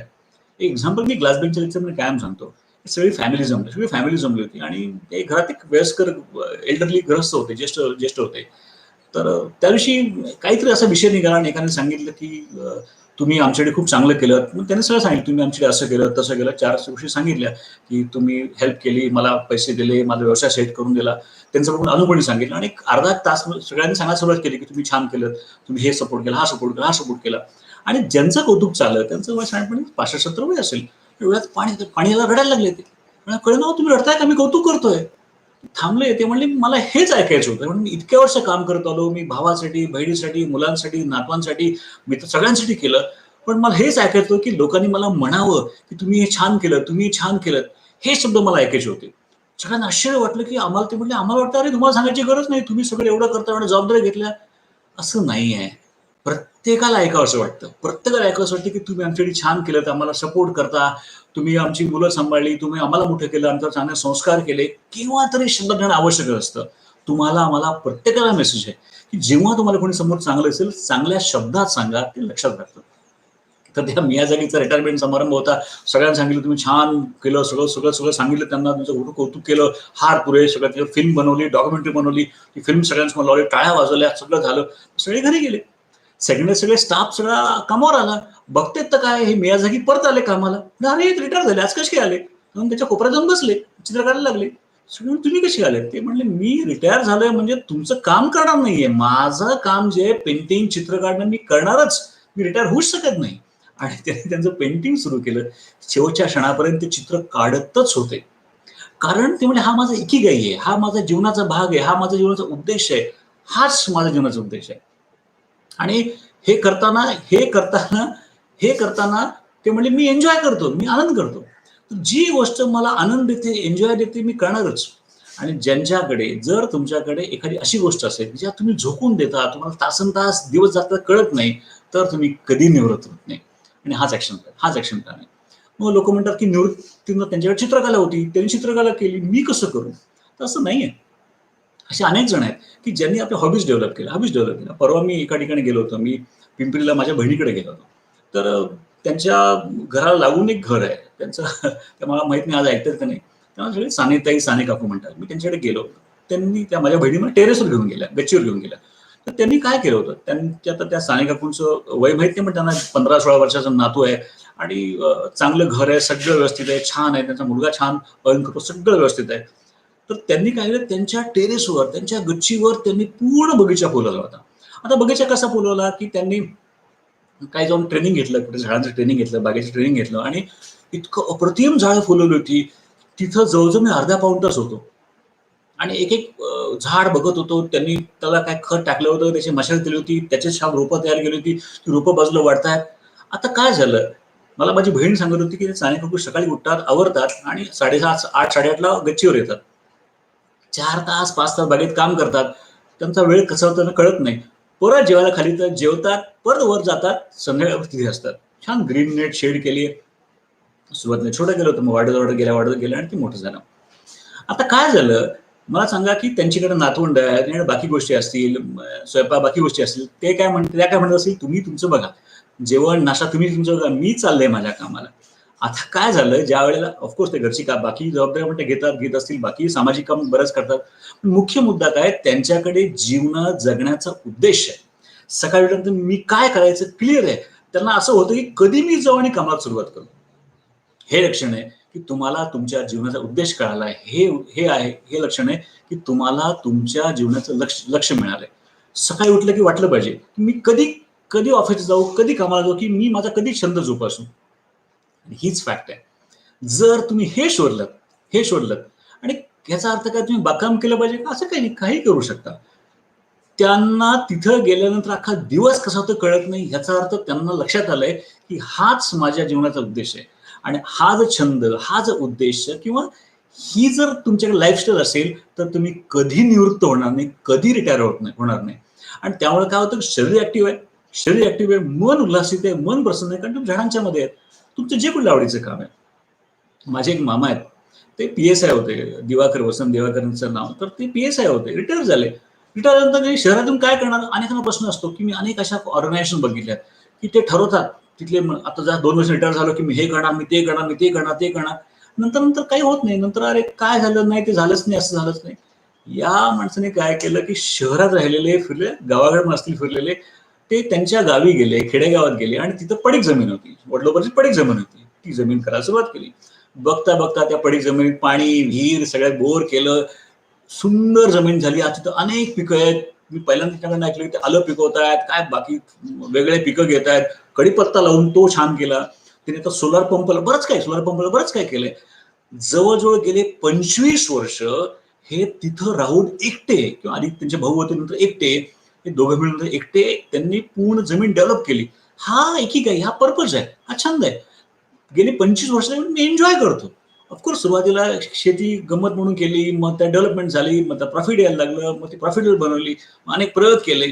एक एक्झाम्पल मी ग्लासबेंचच्या लेक्चर कायम सांगतो. सगळी फॅमिली जमली, सगळी फॅमिली जमली होती आणि ते घरात एक वयस्कर एल्डरली ग्रस्त होते, ज्येष्ठ ज्येष्ठ होते. तर त्या दिवशी काहीतरी असा विषय निघाला आणि एकाने सांगितलं की तुम्ही आमच्याकडे खूप चांगलं केलं. मग त्याने सगळं सांगितलं, तुम्ही आमच्याकडे असं केलं, तसं केलं. 4 गोष्टी सांगितल्या की तुम्ही हेल्प केली, मला पैसे दिले, माझा व्यवसाय सेट करून दिला. त्यांचं बघून अनुभवनी सांगितलं आणि एक अर्धा तास सगळ्यांनी सांगायला सुरुवात केली की तुम्ही छान केलं, तुम्ही हे सपोर्ट केला, हा सपोर्ट केला, हा सपोर्ट केला. आणि ज्यांचं कौतुक चाललं त्यांचं वय साधारणपणे 65-70 वय असेल. एवढ्यात पाणी याला रडायला लागले ते. कळलं ना, तुम्ही रडताय का, मी कौतुक करतोय. थांबले, ते म्हणले मला हेच ऐकायचं होतं. म्हणून मी इतक्या वर्ष काम करत आलो, मी भावासाठी, बहिणीसाठी, मुलांसाठी, नातवांसाठी, मित्र सगळ्यांसाठी केलं. पण मला हेच ऐकायचं होतं की लोकांनी मला म्हणावं की तुम्ही हे छान केलं, तुम्ही हे छान केलं. हे शब्द मला ऐकायचे होते. सगळ्यांना आश्चर्य वाटलं की आम्हाला, ते म्हणले आम्हाला वाटतं अरे तुम्हाला सांगायची गरज नाही, तुम्ही सगळं एवढं करता, एवढ्या जबाबदाऱ्या घेतल्या. असं नाही आहे. प्रत्येकाला ऐकावंसं वाटतं. प्रत्येकाला ऐकावंसं वाटतं की तुम्ही आमच्यासाठी छान केलं, तर आम्हाला सपोर्ट करता, तुम्ही आमची मुलं सांभाळली, तुम्ही आम्हाला मोठं केलं, आमच्यावर चांगले संस्कार केले. केव्हा तरी शब्द देणं आवश्यक असतं. तुम्हाला, आम्हाला, प्रत्येकाला मेसेज आहे की जेव्हा तुम्हाला कोणी समोर चांगलं असेल, चांगल्या शब्दात सांगा, ते लक्षात राहतं. तर त्या मियाजाकीचा रिटायरमेंट समारंभ होता. सगळ्यांना सांगितलं तुम्ही छान केलं, सगळं सांगितलं त्यांना, तुमचं मोठं कौतुक केलं, हार पुरे, सगळं त्याच्यावर फिल्म बनवली, डॉक्युमेंटरी बनवली, ती फिल्म सगळ्यांसमोर लावली, टाळ्या वाजवल्या, सगळं झालं. सगळे घरी गेले. सेकंड सगळे स्टाफ सगळा कामावर आला. बघतेत तर काय, हे मियाजाकी परत आले कामाला. अरे रिटायर झाले, आज कसे काय आले? म्हणून त्याच्या कोपऱ्यात जाऊन बसले, चित्र काढायला लागले. सगळे तुम्ही कसे आले? ते म्हणले मी रिटायर झालोय म्हणजे तुमचं काम करणार नाहीये. माझं काम जे पेंटिंग, चित्र काढणं मी करणारच. मी रिटायर होऊच शकत नाही. आणि त्यांनी त्यांचं पेंटिंग सुरू केलं. शेवटच्या क्षणापर्यंत ते चित्र काढतच होते. कारण ते म्हणजे हा माझा इकिगाई आहे, हा माझा जीवनाचा भाग आहे, हा माझा जीवनाचा उद्देश आहे. हाच माझा जीवनाचा उद्देश आहे. आणि हे करताना हे करताना हे करताना ते म्हणजे मी एन्जॉय करतो, मी आनंद करतो. जी गोष्ट मला आनंद देते, एन्जॉय देते, मी करणारच. आणि ज्यांच्याकडे, जर तुमच्याकडे एखादी अशी गोष्ट असेल ज्या तुम्ही झोकून देता, तुम्हाला तासनतास दिवस जातात कळत नाही, तर तुम्ही कधी निवृत्त होत नाही. आणि हाच ऍक्शन प्लॅन आहे. मग लोक म्हणतात की निवृत्तीनं त्यांच्याकडे चित्रकला होती, त्यांनी चित्रकला केली, मी कसं करू? तर असं नाहीये. असे अनेक जण आहेत की ज्यांनी आपल्या हॉबीज डेव्हलप केल्या. परवा मी एका ठिकाणी गेलो होतो. मी पिंपरीला माझ्या बहिणीकडे गेलो होतो. तर त्यांच्या घराला लागून एक घर आहे त्यांचं. ते मला माहित नाही आज ऐकतात का नाही. तेव्हा सगळे सानेताई, साने काकू म्हणतात. मी त्यांच्याकडे गेलो. त्यांनी त्या माझ्या बहिणीला टेरेसवर घेऊन गेल्या, गच्चीवर घेऊन गेल्या. तर त्यांनी काय केलं होतं, त्यांच्या आता त्या साने काकूंचं वय माहित नाही, पण त्यांना 15-16 वर्षाचा नातू आहे आणि चांगलं घर आहे, सगळं व्यवस्थित आहे, छान आहे, त्यांचा मुलगा छान अर्न करतो, सगळं व्यवस्थित आहे. तर त्यांनी काय केलं, त्यांच्या टेरेसवर, त्यांच्या गच्चीवर त्यांनी पूर्ण बगीचा फुलवला होता. आता बगीचा कसा फुलवला की त्यांनी काही जाऊन ट्रेनिंग घेतलं, कुठे झाडांचं ट्रेनिंग घेतलं, बागेचं ट्रेनिंग घेतलं आणि इतकं अप्रतिम झाडं फुलवली होती. तिथं जवळजवळ मी अर्धा पाऊण तास होतो आणि एक एक झाड बघत होतो. त्यांनी त्याला काय खत टाकलं होतं, त्याची मशागत केली होती, त्याची छान रोपं तयार केली होती. ती रोपं बाजूला वाढतायत. आता काय झालं, मला माझी बहीण सांगत होती की साने काकू सकाळी उठतात, आवरतात आणि 7:30, 8-8:30ला गच्चीवर येतात. 4 तास, 5 तास बागेत काम करतात. त्यांचा वेळ कसा होतो कळत नाही. परत जेवायला खाली तर जेवतात, परत वर जातात, संध्याकाळी तिथे असतात. छान ग्रीन नेट शेड केली. सुरुवातीला छोटं केलं होतं, मग वाढत गेलं आणि ते मोठं झालं. आता काय झालं, मला सांगा की त्यांच्याकडे नातवंड आहे, त्यांच्याकडे बाकी गोष्टी असतील, स्वयंपाक बाकी गोष्टी असतील. त्या काय म्हणत असतील, तुम्ही तुमचं बघा. जेवण, नाश्ता तुम्ही तुमचं बघा, मी चाललंय माझ्या कामाला. आता काय झालं, ज्या वेळेला ऑफकोर्स ते घरची बाकी जबाबदाऱ्या पण ते घेत असतील, बाकी सामाजिक काम बरंच करतात. पण मुख्य मुद्दा काय, त्यांच्याकडे जीवन जगण्याचा उद्देश आहे. सकाळी उठल्यानंतर मी काय करायचं क्लिअर आहे. त्यांना असं होतं की कधी मी जाऊ आणि कामाला सुरुवात करू. हे लक्षण आहे की तुम्हाला तुमच्या जीवनाचा उद्देश कळाला आहे. हे लक्षण आहे की तुम्हाला तुमच्या जीवनाचं लक्ष मिळालंय. सकाळी उठलं की वाटलं पाहिजे की मी कधी कधी ऑफिसला जाऊ, कधी कामाला जाऊ, की मी माझा कधी छंद जोपासू. आणि हीच फॅक्ट आहे. जर तुम्ही हे शोधलत आणि याचा अर्थ काय तुम्ही बागकाम केलं पाहिजे का? असं काही नाही. काही करू शकता. त्यांना तिथं गेल्यानंतर अख्खा दिवस कसा होतो कळत नाही. ह्याचा अर्थ त्यांना लक्षात आलंय की हाच माझ्या जीवनाचा उद्देश आहे. आणि हा जो छंद, हा जो उद्देश किंवा ही जर तुमच्याकडे लाईफस्टाईल असेल, तर तुम्ही कधी निवृत्त होणार नाही, कधी रिटायर होणार नाही. आणि त्यामुळे काय होतं, शरीर ऍक्टिव्ह आहे, मन उल्हासित आहे, मन प्रसन्न आहे, कारण तुम्ही झाडांच्या मध्ये आहेत. तुमचं जे कुठलं आवडीचं काम आहे. माझे एक मामा आहेत, ते PSI होते, वसंत दिवाकरांचं नाव. तर ते PSI होते, रिटायर झाले. रिटायर झाल्यानंतर ते शहरातून काय करणार, अनेकांना प्रश्न असतो की मी अनेक अशा ऑर्गनायझेशन बघितल्यात की ते ठरवतात तिथले, आता जर 2 वर्ष रिटायर झालो की मी हे करणार, मी ते करणार, मी ते करणार, ते करणार. नंतर नंतर काही होत नाही. नंतर अरे काय झालं नाही, ते झालंच नाही, असं झालंच नाही. या माणसाने काय केलं की शहरात राहिलेले फिरले, गावाकडे नसतील फिरलेले, ते त्यांच्या गावी गेले, खेडेगावात गेले आणि तिथं पडीक जमीन होती, वडिलोपार्जित पडीक जमीन होती. ती जमीन करायला सुरुवात केली. बघता बघता त्या पडीक जमिनीत पाणी, विहीर सगळ्यात बोर केलं. सुंदर जमीन झाली. आता तिथं अनेक पिकं आहेत. मी पहिल्यांदा त्याच्याकडे ऐकलं की आलं पिकवतायत, काय बाकी वेगळे पिकं घेत आहेत. कढीपत्ता लावून तो छान केला. तिने तर सोलार पंपला बरंच काय केलंय. जवळजवळ गेले 25 वर्ष हे तिथं राहून एकटे, किंवा आधी त्यांचे भाऊ होते, नंतर एकटे, हे दोघं मिळून एकटे त्यांनी पूर्ण जमीन डेव्हलप केली. हा एकीक आहे, हा पर्पज आहे, हा छंद आहे. गेली 25 वर्ष मी एन्जॉय करतो. ऑफकोर्स सुरुवातीला शेती गंमत म्हणून केली, मग त्या डेव्हलपमेंट झाली, मग त्या प्रॉफिट यायला लागलं, मग ती प्रॉफिटेबल बनवली, अनेक प्रयोग केले.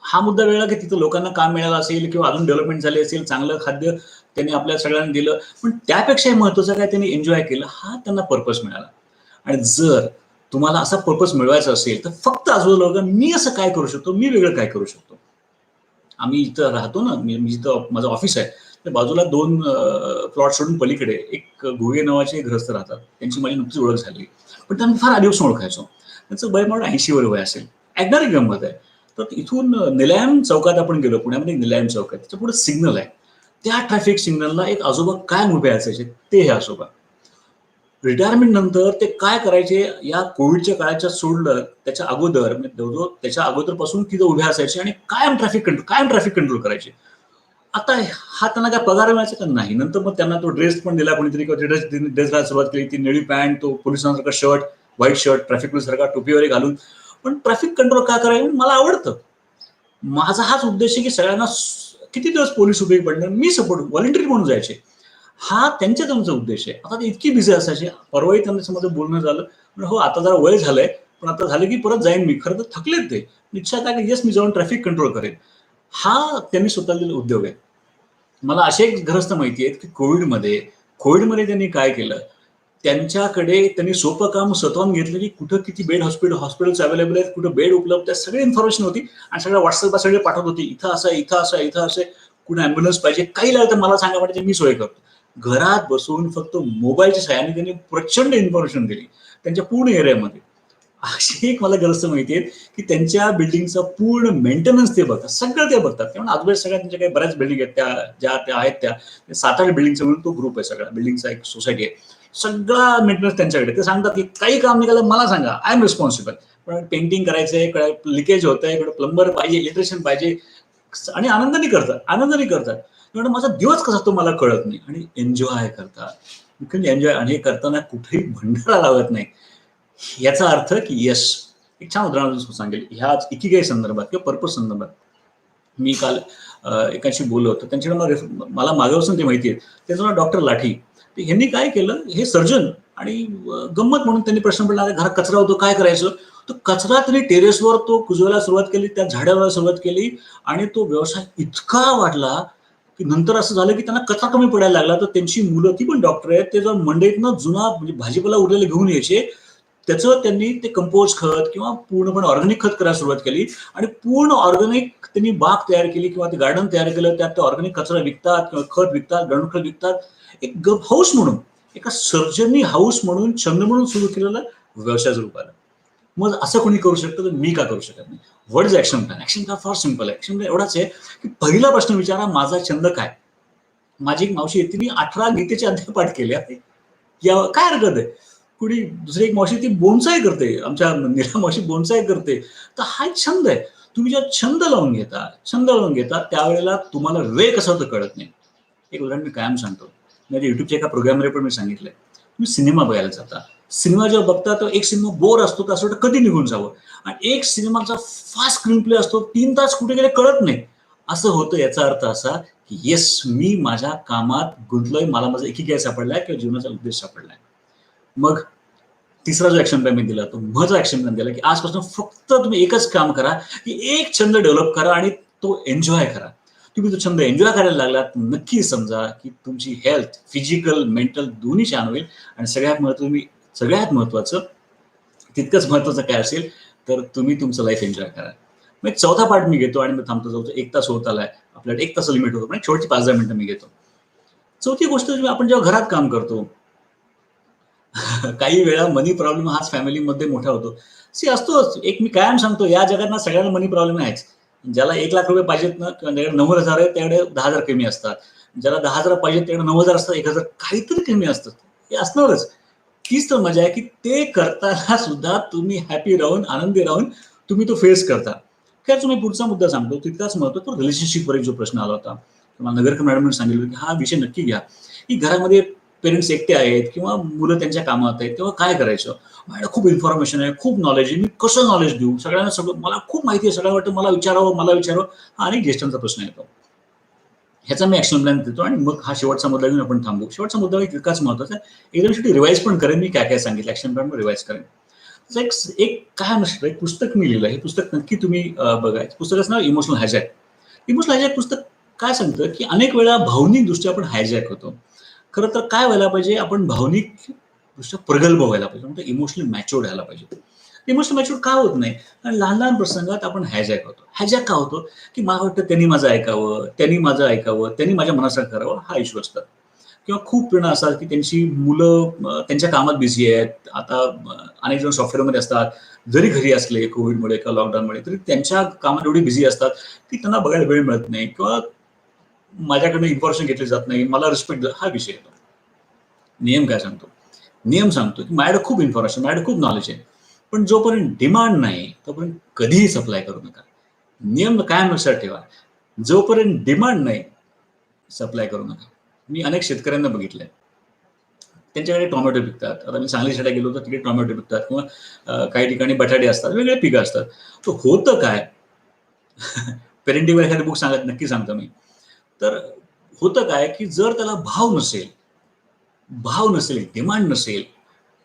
हा मुद्दा वेगळा की तिथं लोकांना काम मिळालं असेल किंवा अजून डेव्हलपमेंट झाली असेल, चांगलं खाद्य त्यांनी आपल्या सगळ्यांना दिलं, पण त्यापेक्षाही महत्वाचं काय, त्यांनी एन्जॉय केलं, हा त्यांना पर्पज मिळाला. आणि जर तुम्हाला असा पर्पज मिळवायचा असेल तर फक्त आजूबाजूला मी असं काय करू शकतो, मी वेगळं काय करू शकतो. आम्ही इथं राहतो ना, मी जिथं माझं ऑफिस आहे, त्या बाजूला 2 प्लॉट सोडून पलीकडे एक घुगे नावाचे गृहस्थ राहतात. त्यांची माझी नुकतीच ओळख झाली. पण त्यांना फार आधीपासून ओळखायचो. त्यांचं वय मला 80 वर वय असेल. ऐकणारी गंमत आहे. तर इथून निलयम चौकात आपण गेलो, पुण्यामध्ये निलयम चौक आहे. त्याच्या पुढे सिग्नल आहे. त्या ट्रॅफिक सिग्नलला एक आजोबा कायम उभे असायचे. ते हे आजोबा. रिटायरमेंट नंतर ते काय करायचे, या कोविडच्या काळाच्या सोडलं त्याच्या अगोदर, म्हणजे जवळजवळ त्याच्या अगोदरपासून तिथं उभे असायचे आणि कायम ट्रॅफिक कंट्रोल करायचे. आता हा त्यांना काय पगार मिळायचा का? नाही. नंतर मग त्यांना तो ड्रेस पण दिला कोणीतरी, किंवा ड्रेस घालायला सुरुवात केली. ती निळी पॅन्ट, तो पोलिसांसारखा shirt, white shirt, traffic police सारखा टोपी वगैरे घालून. पण ट्रॅफिक कंट्रोल का करायला मला आवडतं. माझा हाच उद्देश आहे की सगळ्यांना किती दिवस पोलीस उपयोगी पडणार, मी सपोर्ट व्हॉलंटरी म्हणून जायचे. हा त्यांचा उद्देश आहे. आता ते इतकी बिझी असायचे. परवाही त्यांच्यामध्ये बोलणं झालं. म्हणलं, हो आता जरा वय झालंय, पण आता झालं की परत जाईन मी. खरं तर थकलेत ते. इच्छा काय की येस मी जाऊन ट्रॅफिक कंट्रोल करेन. हा त्यांनी स्वतःला दिलेला उद्योग आहे. मला असे एक ग्रस्त माहिती आहेत की कोविडमध्ये त्यांनी काय केलं, त्यांच्याकडे त्यांनी सोपं काम स्वतःहून घेतलं की कुठं किती बेड हॉस्पिटल्स अवेलेबल आहेत, कुठं बेड उपलब्ध आहे, सगळी इन्फॉर्मेशन होती. आणि सगळ्या व्हॉट्सअपला सगळे पाठवत होते, इथं असं आहे, इथं असं आहे, इथं असं आहे, कुठे ॲम्ब्युलन्स पाहिजे, काही लागलं तर मला सांगा, म्हणजे मी सोय करतो. घरात बसून फक्त मोबाईलच्या सहाय्याने त्यांनी प्रचंड इन्फॉर्मेशन दिली त्यांच्या पूर्ण एरियामध्ये. अशी एक मला ग्रस्त माहिती आहे की त्यांच्या बिल्डिंगचा पूर्ण मेंटेनन्स ते बघतात, सगळं ते बघतात. कारण आजूबाजू सगळ्या त्यांच्या काही बऱ्याच बिल्डिंग आहेत, त्या आहेत त्या 7-8 बिल्डिंगचा मिळून तो ग्रुप आहे, सगळा बिल्डिंगचा एक सोसायटी आहे. सगळा मेंटेनन्स त्यांच्याकडे. ते सांगतात की काही काम निघालं मला सांगा, आय एम रिस्पॉन्सिबल. पण पेंटिंग करायचंय, लिकेज होतंय, प्लंबर पाहिजे, इलेक्ट्रिशियन पाहिजे, आणि आनंदाने करतात. म्हणून माझा दिवस कसा तो मला कळत नाही, आणि एन्जॉय करतात. एन्जॉय, आणि हे करताना कुठेही भंडारा लावत नाही. याचा अर्थ की यश. एक छान उदाहरण सांगेल ह्याच इकिगाई संदर्भात किंवा पर्पज संदर्भात. मी काल एकाशी बोललो होतो, त्यांच्याकडे मला मागापासून ते माहिती आहे. त्यांचं नाव डॉक्टर लाठी. ह्यांनी काय केलं, हे सर्जन, आणि गंमत म्हणून त्यांनी प्रश्न पडला, घरात कचरा होतो काय करायचं. तर कचरा त्यांनी टेरेसवर तो कुजवायला सुरुवात केली, त्या झाडाला सुरुवात केली, आणि तो व्यवसाय इतका वाढला की नंतर असं झालं की त्यांना कचरा कमी पडायला लागला. तर त्यांची मुलं, ती पण डॉक्टर आहेत, ते जर मंडईतनं जुना म्हणजे भाजीपाला उरलेला घेऊन यायचे, त्याचं त्यांनी ते कंपोस्ट खत किंवा पूर्णपणे ऑर्गॅनिक खत करायला सुरुवात केली. आणि पूर्ण ऑर्गॅनिक त्यांनी बाग तयार केली किंवा ते गार्डन तयार केलं. त्यात ऑर्गॅनिक कचरा विकतात किंवा खत विकतात, गणखत विकतात. एक हाऊस म्हणून, एका सर्जनी हाऊस म्हणून, छंद म्हणून सुरू केलेला व्यवसायाचं रूप आलं. मग असं कोणी करू शकतं तर मी का करू शकत नाही. What is action plan? Action plan फार सिम्पल आहे. ऍक्शन प्लॅन एवढाच आहे की पहिला प्रश्न विचारा, माझा छंद काय? माझी एक मावशी आहे, तिने 18 गीतेचे अध्याय पाठ केले आहे. या काय हरकत आहे? कुणी दुसरी एक मावशी ती बोन्साय करते, आमच्या नीला मावशी बोन्साय करते. तर हा एक छंद आहे. तुम्ही जेव्हा छंद लावून घेता त्यावेळेला तुम्हाला वेळ कसा होतो कळत नाही. एक उदाहरण मी कायम सांगतो. माझ्या युट्यूबच्या एका प्रोग्राममध्ये पण मी सांगितलंय. तुम्ही सिनेमा बघायला जाता. सिनेमा जेव्हा बघता तर एक सिनेमा बोर असतो तर असं वाटतं कधी निघून जावं. आणि एक सिनेमाचा फास्ट स्क्रीन प्ले असतो, 3 तास कुठे गेले कळत नाही. असं होतं याचा अर्थ असा की येस, मी माझ्या कामात गुंतलोय, मला माझा एकीगाय सापडलाय किंवा जीवनाचा उद्देश सापडलाय. मग तिसरा जो ऍक्शन प्लॅन मी दिला, तो महत्वाचा ऍक्शन प्लॅन दिला की आजपासून फक्त तुम्ही एकच काम करा की एक छंद डेव्हलप करा आणि तो एन्जॉय करा. तुम्ही तो छंद एन्जॉय करायला लागलात, नक्की समजा की तुमची हेल्थ, फिजिकल, मेंटल दोन्ही छान होईल. आणि सगळ्यात महत्वाचं, तितकंच महत्वाचं काय असेल तर तुम्ही तुमचं लाईफ एन्जॉय करा. मग एक चौथा पार्ट मी घेतो आणि मग थांबतो. जाऊ 1 तास होत आलाय. आपल्याला 1 तास लिमिट होतो, पण शेवटची 5-10 मिनिटं मी घेतो. चौथी गोष्ट, आपण जेव्हा घरात काम करतो, काही वेळा मनी प्रॉब्लेम हाच फॅमिलीमध्ये मोठा होतो. असतोच. एक मी कायम सांगतो, या जगात ना सगळ्यांना मनी प्रॉब्लेम आहेच. ज्याला ₹1,00,000 पाहिजेत ना, किंवा ज्याकडे 90,000 आहे त्याकडे 10,000 कमी असतात. ज्याला 10,000 पाहिजेत त्याकडे 9,000 असतात, 1,000 काहीतरी कमी असतात. हे असणारच. तीच तर मजा आहे की ते करताना सुद्धा तुम्ही हॅपी राहून, आनंदी राहून तुम्ही तो फेस करता. खैर, तुम्ही पुढचा मुद्दा सांगतो, तितकाच महत्त्वाचा तो रिलेशनशिपवर एक जो प्रश्न आला होता. मला नगरकर मॅडमने सांगितलं की हा विषय नक्की घ्या, की घरामध्ये पेरेंट्स एकटे आहेत किंवा मुलं त्यांच्या कामात आहेत, तेव्हा काय करायचं? माझ्याकडे खूप इन्फॉर्मेशन आहे, खूप नॉलेज आहे, मी कसं नॉलेज देऊ? सगळ्यांना सगळं मला खूप माहिती आहे, सगळ्यांना वाटतं मला विचारावं. हा अनेक ज्येष्ठांचा प्रश्न येतो. ह्याचा मी ॲक्शन प्लॅन देतो आणि मग हा शेवटचा मुद्दा घेऊन आपण थांबू. शेवटचा मुद्दा तितकाच महत्त्वाचा आहे. एकदम शेवटी रिवाईज पण करेन मी काय सांगितलं, ॲक्शन प्लॅन रिवाईज करेन. तर एक काय नसतं, एक पुस्तक मी लिहिलं. हे पुस्तक नक्की तुम्ही बघायचं. पुस्तकाचं नाव इमोशनल हायजॅक. इमोशनल हायजॅक पुस्तक काय सांगतं, की अनेक वेळा भावनिकदृष्ट्या आपण हायजॅक होतो. खरं तर काय व्हायला पाहिजे, आपण भावनिकदृष्ट्या प्रगल्भ व्हायला पाहिजे, म्हणजे इमोशनली मॅच्युअर्ड व्हायला पाहिजे. इमोशनल मॅच्युअर्ड का होत नाही? कारण लहान-लहान प्रसंगात आपण हायजॅक होतो. हायजॅक का होतो? की मला वाटतं त्यांनी माझं ऐकावं, त्यांनी माझ्या मनासारखं करावं, हा इश्यू असतात. किंवा खूप जण असतात की त्यांची मुलं त्यांच्या कामात बिझी आहेत. आता अनेक जण सॉफ्टवेअरमध्ये असतात. जरी घरी असले कोव्हिडमुळे किंवा लॉकडाऊनमुळे, तरी त्यांच्या कामात एवढी बिझी असतात की त्यांना बघायला वेळ मिळत नाही किंवा माझ्याकडनं इन्फॉर्मेशन घेतली जात नाही, मला रिस्पेक्ट, हा विषय येतो. नियम काय सांगतो? नियम सांगतो की माझ्याकडे खूप इन्फॉर्मेशन, माझ्याकडे खूप नॉलेज आहे. पण जोपर्यंत डिमांड नाही, तोपर्यंत कधीही सप्लाय करू नका. नियम कायम लक्षात ठेवा. जोपर्यंत डिमांड नाही, सप्लाय करू नका. मी अनेक शेतकऱ्यांना बघितलंय. त्यांच्याकडे टोमॅटो पिकतात. आता मी सांगली साईडला गेलो तर तिकडे टोमॅटो पिकतात किंवा काही ठिकाणी बटाटे असतात, वेगळे पिकं असतात. तर होतं काय? पेरेंटिंगवर एखादी बुक सांगत नक्की सांगतो मी. तर होतं काय, की जर त्याला भाव नसेल, डिमांड नसेल,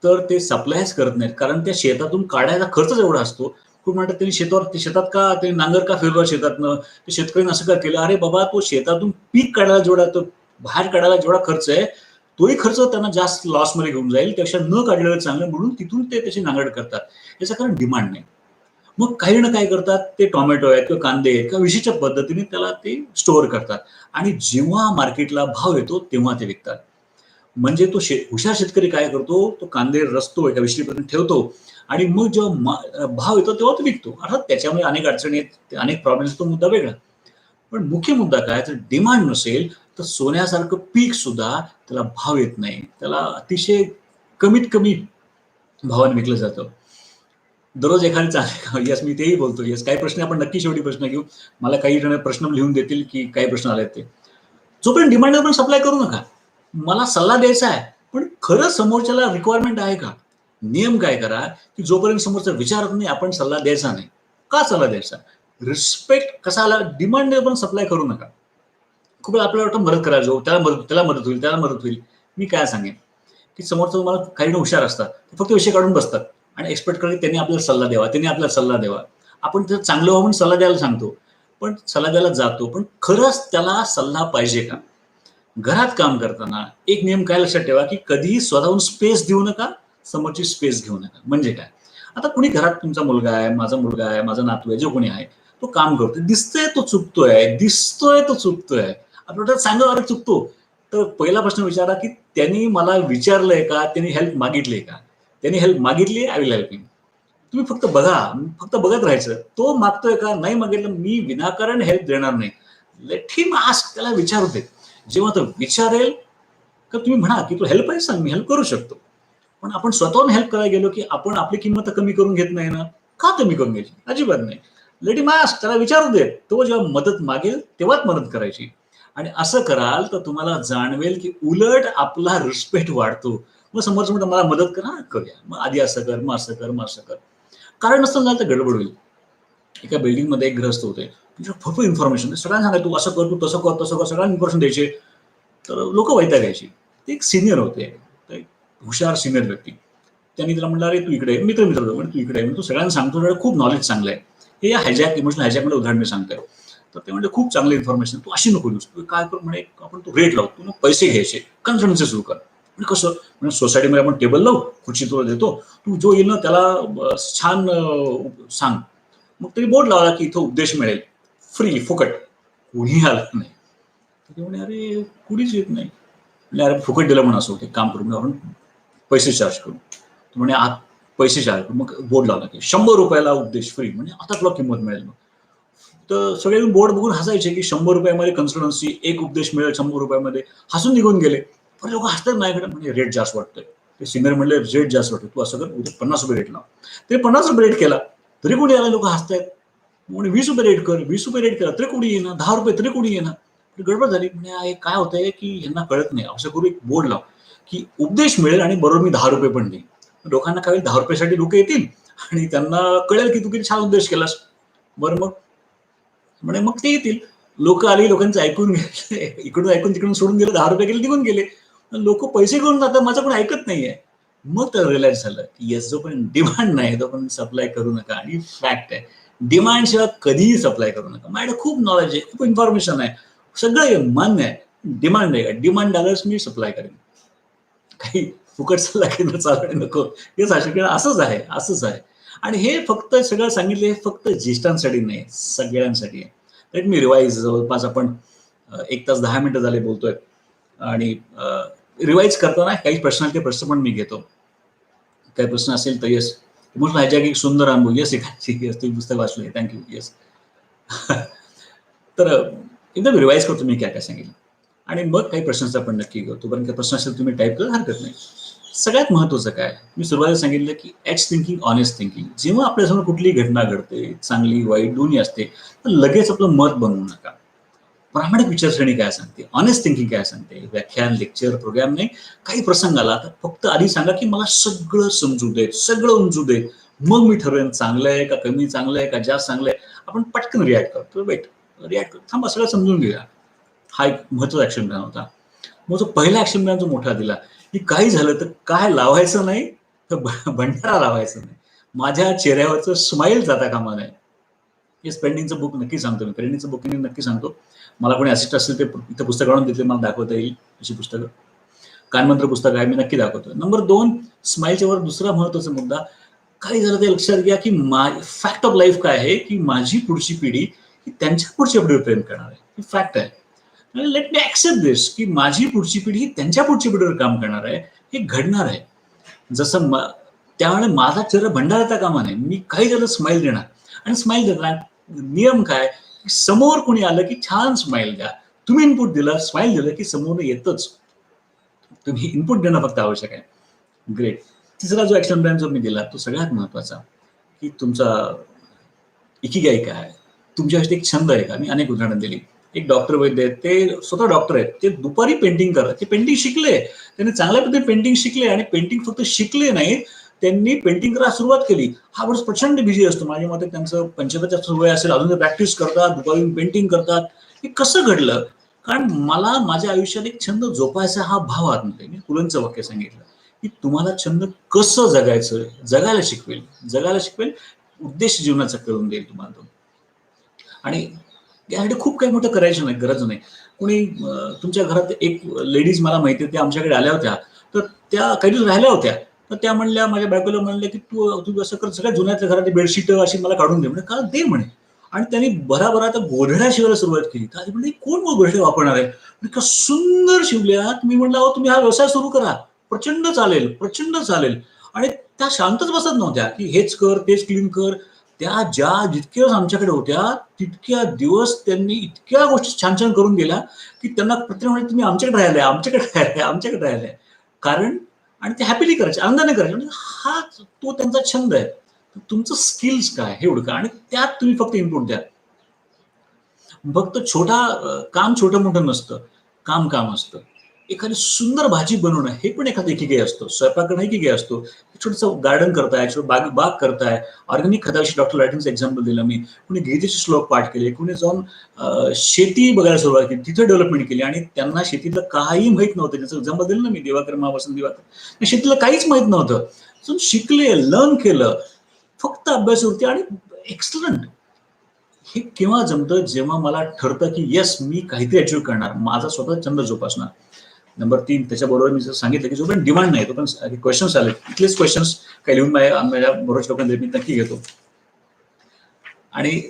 तर ते सप्लायच करत नाहीत. कारण त्या शेतातून काढायचा खर्चच एवढा असतो. खूप म्हणतात त्यांनी शेतात का ते नांगर का फिरवा शेतातनं? ते शेतकऱ्यांनी असं का केलं? अरे बाबा, तो शेतातून पीक काढायला जेवढा तो बाहेर काढायला जेवढा खर्च आहे, तोही खर्च त्यांना जास्त लॉसमध्ये घेऊन जाईल. त्यापेक्षा न काढलेलं चांगलं, म्हणून तिथून ते त्याची नांगरट करतात. याचं कारण डिमांड नाही. मग काही जण काय करतात, ते टोमॅटो आहेत किंवा कांदे आहेत किंवा विशिष्ट पद्धतीने त्याला ते स्टोअर करतात आणि जेव्हा मार्केटला भाव येतो तेव्हा ते विकतात. म्हणजे तो हुशार शेतकरी काय करतो, तो कांदे रचतो, एका विशिष्ट ठेवतो आणि मग जेव्हा भाव येतो तेव्हा तो विकतो. अर्थात त्याच्यामुळे अनेक अडचणी आहेत, अनेक प्रॉब्लेम्स, तो मुद्दा वेगळा. पण मुख्य मुद्दा काय, तर डिमांड नसेल तर सोन्यासारखं पीक सुद्धा त्याला भाव येत नाही. त्याला अतिशय कमीत कमी भावाने विकलं जातं. दररोज एखादे चांगले येस, मी तेही बोलतो. येस, काही प्रश्न आपण नक्की शेवटी प्रश्न घेऊ. मला काही जण प्रश्न लिहून देतील, की काही प्रश्न आलेत ते. जोपर्यंत डिमांड आहे, तोपर्यंत सप्लाय करू नका. मला सल्ला द्यायचा आहे, पण खरंच समोरच्याला रिक्वायरमेंट आहे का? नियम काय करा, की जोपर्यंत समोरचा विचारत नाही, आपण सल्ला द्यायचा नाही. का सल्ला द्यायचा? रिस्पेक्ट कसा आला, डिमांड आहे पण सप्लाय करू नका. खूप वेळा आपल्याला वाटतं मदत करायला जाऊ, त्याला मदत होईल, त्याला मदत होईल. मी काय सांगेन, की समोरचा तुम्हाला काही जण हुशार असतात. फक्त विषय काढून बसतात आणि एक्सपेक्ट करतात त्यांनी आपल्याला सल्ला द्यावा. आपण त्याचं चांगलं व्हावं म्हणून सल्ला द्यायला सांगतो. पण सल्ला द्यायला जातो. पण खरंच त्याला सल्ला पाहिजे का? घरात काम करताना एक नियम काय लक्षात ठेवा, की कधीही स्वतःहून स्पेस देऊ नका, समोरची स्पेस घेऊ नका. म्हणजे काय? आता कुणी घरात, तुमचा मुलगा आहे, माझा मुलगा आहे, माझा नातू आहे, जो कोणी आहे, तो काम करतोय. दिसतोय तो चुकतोय. आपण वाटतं सांगा, अरे चुकतो. तर पहिला प्रश्न विचारा, की त्यांनी मला विचारलंय का? त्यांनी हेल्प मागितली का? त्यांनी हेल्प मागितली, आय विल हेल्प हिम. तुम्ही फक्त बघा, फक्त बघत राहायचं. तो मागतोय का? नाही मागितलं, मी विनाकारण हेल्प देणार नाही. लेट हिम आस्क, त्याला विचारू दे. जेव्हा तो विचारेल, तर तुम्ही म्हणा की तू हेल्प आहे, सांग, मी हेल्प करू शकतो. पण आपण स्वतःहून हेल्प करायला गेलो की आपण आपली किंमत कमी करून घेत नाही ना. का कमी करून घ्यायची? अजिबात नाही. लेट हिम आस्क, त्याला विचारू दे. तो जेव्हा मदत मागेल तेव्हाच मदत करायची. आणि असं कराल तर तुम्हाला जाणवेल की उलट आपला रिस्पेक्ट वाढतो. मग समोरचं म्हणतं मला मदत कर, हां करूया. मग आधी असं कर, मग असं कर, मग असं कर. कारण नसतं झालं तर गडबड होईल. एका बिल्डिंगमध्ये एक गृहस्थ होते. त्यांच्याकडे भरपूर इन्फॉर्मेशन. सगळ्यांना सांगायचे, तू असं कर, तू तसं कर, तसं कर. सगळ्यांना इन्फॉर्मेशन द्यायचे. तर लोकं वैतागायची. ते एक सीनियर होते. ते एक हुशार सीनियर व्यक्ती. त्यांनी त्याला म्हटलं, "अरे तू इकडे ये." मित्र-मित्र होते. म्हणे, "तू इकडे ये." तू सगळ्यांना सांगतो, तुझ्याकडे खूप नॉलेज चांगलं आहे. हे इमोशनल हायजॅकमध्ये उदाहरण मी सांगतोय. तर ते म्हणले, "खूप चांगलं इन्फॉर्मेशन. तू अशी नको देऊस. तू काय कर म्हणे, आपण तू रेट लावू. तू ना पैसे घ्यायचे. कन्सल्टन्सी सुरू कर." म्हणजे कसं? म्हणजे सोसायटीमध्ये आपण टेबल लावू, खुर्ची तुला देतो. तू जो येईल ना त्याला छान सांग. मग त्यांनी बोर्ड लावला की इथं उपदेश मिळेल. फ्री, फुकट. कोणीही आलं नाही. तर ते म्हणे, "अरे कुणीच येत नाही." म्हणलं, "अरे फुकट दिलं म्हणून असं होतं. एक काम करू, म्हणजे आपण पैसे चार्ज करू." तो म्हणे, "आत पैसे चार्ज करू." मग बोर्ड लावला की ₹100 ला उपदेश फ्री. म्हणजे आता तुला किंमत मिळेल मग. तर सगळे बोर्ड बघून हसायचे की ₹100 मध्ये कन्सल्टन्सी, एक उपदेश मिळेल ₹100 मध्ये. हसून निघून गेले. पण लोकं हसतात माझ्याकडे, म्हणजे रेट जास्त वाटतोय. ते सिनियर म्हणले, "रेट जास्त वाटतोय. तू असं कर, उद्या ₹50 रेट लाव." ते ₹50 रेट केला. तरी कोणी आला, लोकं हसतायत. म्हणे ₹20 रेट कर, ₹20 रेट केला, तरी कोणी येईना. ₹10 तरी कोणी येईना. गडबड झाली. म्हणजे हे काय होतंय की यांना कळत नाही. असं करू, एक बोर्ड लाव की उपदेश मिळेल आणि बरोबर मी ₹10 पण देईन. लोकांना काय होईल, ₹10 साठी लोकं येतील आणि त्यांना कळेल की तू किती छान उपदेश केलास. बरं मग म्हणे मग ते येतील. लोकं आली, लोकांचं ऐकून घेतले. इकडून ऐकून तिकडून सोडून गेले, ₹10 गेले, निघून गेले. लोकं पैसे घेऊन जातात, माझं कोणी ऐकत नाहीये. मग तर रिअलाईज झालं, की येस जोपर्यंत डिमांड नाही तोपर्यंत सप्लाय करू नका. आणि फॅक्ट आहे. डिमांड शिवाय कधीही सप्लाय करू नका. माझ्याकडे खूप नॉलेज आहे, खूप इन्फॉर्मेशन आहे. सगळं आहे, मान्य आहे. डिमांड आहे का? डिमांड आल्यास मी सप्लाय करेन. काही फुकट सल्ला घेणं चालणे नको. हेच अशक्य, असंच आहे, असंच आहे. आणि हे फक्त सगळं सांगितलं, हे फक्त ज्येष्ठांसाठी नाही, सगळ्यांसाठी आहे. Let me revise. जवळपास आपण 1 तास 10 मिनिटं झाले बोलतोय. आणि रिवाइज करताना काही प्रश्नांचे प्रश्न पण मी घेतो. काही प्रश्न असेल तर येस. इमोशनल हायजॅक एक सुंदर अनुभव. येस एकाची येस, तुम्ही पुस्तक वाचलंय. Thank you. येस. तर एकदम रिवाइज करतो मी काय-काय सांगितलं. आणि मग काही प्रश्नांचा आपण नक्की घेऊ. तोपर्यंत काही प्रश्न असेल तुम्ही टाइप करा, हरकत नाही. सगळ्यात महत्त्वाचं काय? मी सुरुवातीला सांगितलं की एज थिंकिंग, हॉनेस्ट थिंकिंग. जेव्हा आपल्यासमोर कुठलीही घटना घडते, चांगली, वाईट दोन्ही असते, तर लगेच आपलं मत बनवू नका. प्रामाणिक विचारसरणी काय सांगते? हॉनेस्ट थिंकिंग काय सांगते? व्याख्यान, लेक्चर, प्रोग्राम नाही. काही प्रसंग आला तर फक्त आधी सांगा की मला सगळं समजू देत, सगळं उमजू देत. मग मी ठरवेन चांगलं आहे का कमी चांगलं आहे का जास्त चांगलं आहे. आपण पटकन रिॲक्ट करतो. वेट, रिॲक्ट करतो. थांबा, सगळं समजून घेऊया. हा एक महत्त्वाचा ॲक्शन प्लॅन होता. मग जो पहिला ॲक्शन प्लॅन जो मोठा दिला, की काही झालं तर काय लावायचं नाही, तर भंडारा लावायचा नाही. माझ्या चेहऱ्यावरचं स्माईल जाता कामा नये. येस, पेंडिंगचं बुक नक्की सांगतो मी. पेंडिंगचं बुक मी नक्की सांगतो. मला कोणी असिस्ट असेल ते इथं पुस्तक आणून देतील, मला दाखवता येईल अशी पुस्तकं. कानमंत्र पुस्तक आहे, मी नक्की दाखवतो. नंबर 2, स्माईलच्या वर दुसरा महत्त्वाचा मुद्दा, काही झालं ते लक्षात घ्या, की फॅक्ट ऑफ लाईफ काय आहे, की माझी पुढची पिढी ही त्यांच्या पुढच्या पिढीवर प्रेम करणार आहे. ही फॅक्ट आहे. लेट मी ॲक्सेप्ट दिस, की माझी पुढची पिढी ही त्यांच्या पुढच्या पिढीवर काम करणार आहे. हे घडणार आहे. जसं त्यामुळे माझा चेहरा भंडारता कामा नये. मी काही झालं स्माईल देणार. आणि स्माईल देताना नियम काय? समोर कोणी आलं की छान स्माईल द्या. तुम्ही इनपुट दिलं, स्माईल दिलं की समोरनं येतच. तुम्ही इनपुट देणं फक्त आवश्यक आहे. ग्रेट. तिसरा जो ॲक्शन प्लॅन जो मी दिला, तो सगळ्यात महत्त्वाचा, की तुमचा इकिगाई काय आहे? तुमच्या आयुष्यात एक छंद आहे का? मी अनेक उदाहरणं दिली. एक डॉक्टर वैद्य आहेत, ते स्वतः डॉक्टर आहेत. ते दुपारी पेंटिंग करतात. ते पेंटिंग शिकले. त्यांनी चांगल्या पद्धतीने पेंटिंग शिकले आणि पेंटिंग फक्त शिकले नाहीत, त्यांनी पेंटिंग करायला सुरुवात केली. हा माणूस प्रचंड बिझी असतो. माझ्या मते त्यांचं 75च्या वय असेल, अजून ते प्रॅक्टिस करतात, दुपारी पेंटिंग करतात. हे कसं घडलं? कारण मला माझ्या आयुष्यात एक छंद जोपासायचा हा भाव आतमध्ये. मी पुलंचं वाक्य सांगितलं, की तुम्हाला छंद कसं जगायचं? जगायला शिकवेल. जगायला शिकवेल, उद्देश जीवनाचा कळून देईल तुम्हाला तो. आणि यासाठी खूप काही मोठं करायचं नाही, गरज नाही. कोणी तुमच्या घरात एक लेडीज मला माहिती आहे, त्या आमच्याकडे आल्या होत्या. तर त्या काही दिवस राहिल्या होत्या. तर त्या म्हणल्या, माझ्या बायकोला म्हणल्या, की "तू तू असं कर, सगळ्या जुन्यातल्या घरातली बेडशीट अशी मला काढून दे." म्हणे, "का दे?" म्हणे. आणि त्यांनी भराभरा त्या गोधड्या शिवायला सुरुवात केली. तर आधी म्हणले, "कोण मग गोधड्या वापरणार आहे?" इतक्या सुंदर शिवल्यात. मी म्हटलं, "अहो, तुम्ही हा व्यवसाय सुरू करा. प्रचंड चालेल, प्रचंड चालेल." आणि त्या शांतच बसत नव्हत्या की हेच कर तेच क्लीन कर. त्या ज्या जितक्या दिवस आमच्याकडे होत्या तितक्या दिवस त्यांनी इतक्या गोष्टी छान छान करून गेल्या की त्यांना प्रत्येक म्हणजे तुम्ही आमच्याकडे राहिलाय आमच्याकडे राहिलाय आमच्याकडे राहिलाय. कारण आणि ते हॅपीली करायचे आनंदाने करायचे म्हणजे हा तो त्यांचा छंद आहे. तुमचं स्किल्स काय हे ओळखा आणि त्यात तुम्ही फक्त इनपुट द्या. फक्त काम छोटं मोठं नसतं. काम काम असतं. एखादी सुंदर भाजी बनवणं हे पण एखादं एकीके असतं. स्वयंपाक करणं एकीके असतो. छोटंसं गार्डन करताय, छोटं बाग करताय. ऑर्गॅनिक खताविषयी डॉक्टर लायटनचं एक्झाम्पल दिलं मी. कुणी गीतेचे श्लोक पाठ केले, कुणी जाऊन शेती बघायला सुरुवात केली, तिथे डेव्हलपमेंट केली आणि त्यांना शेतीतलं काही माहीत नव्हतं. त्याचं एक्झाम्पल दिलं ना मी दिवाकर महावसंत दिवाकर. शेतीतलं काहीच माहीत नव्हतं. शिकले, लर्न केलं. फक्त अभ्यासावरती आणि एक्सलंट. हे केव्हा जमतं जेव्हा मला ठरतं की येस मी काहीतरी अचीव्ह करणार माझा स्वतः छंद जोपासणार. नंबर 3 त्याच्याबरोबर मी जर सांगितलं की जोपर्यंत डिमांड नाही तोपर्यंत क्वेश्चन्स आले इथलेच क्वेश्चन्स काही लिहून माझ्या बरोच लोकांना मी नक्की घेतो. आणि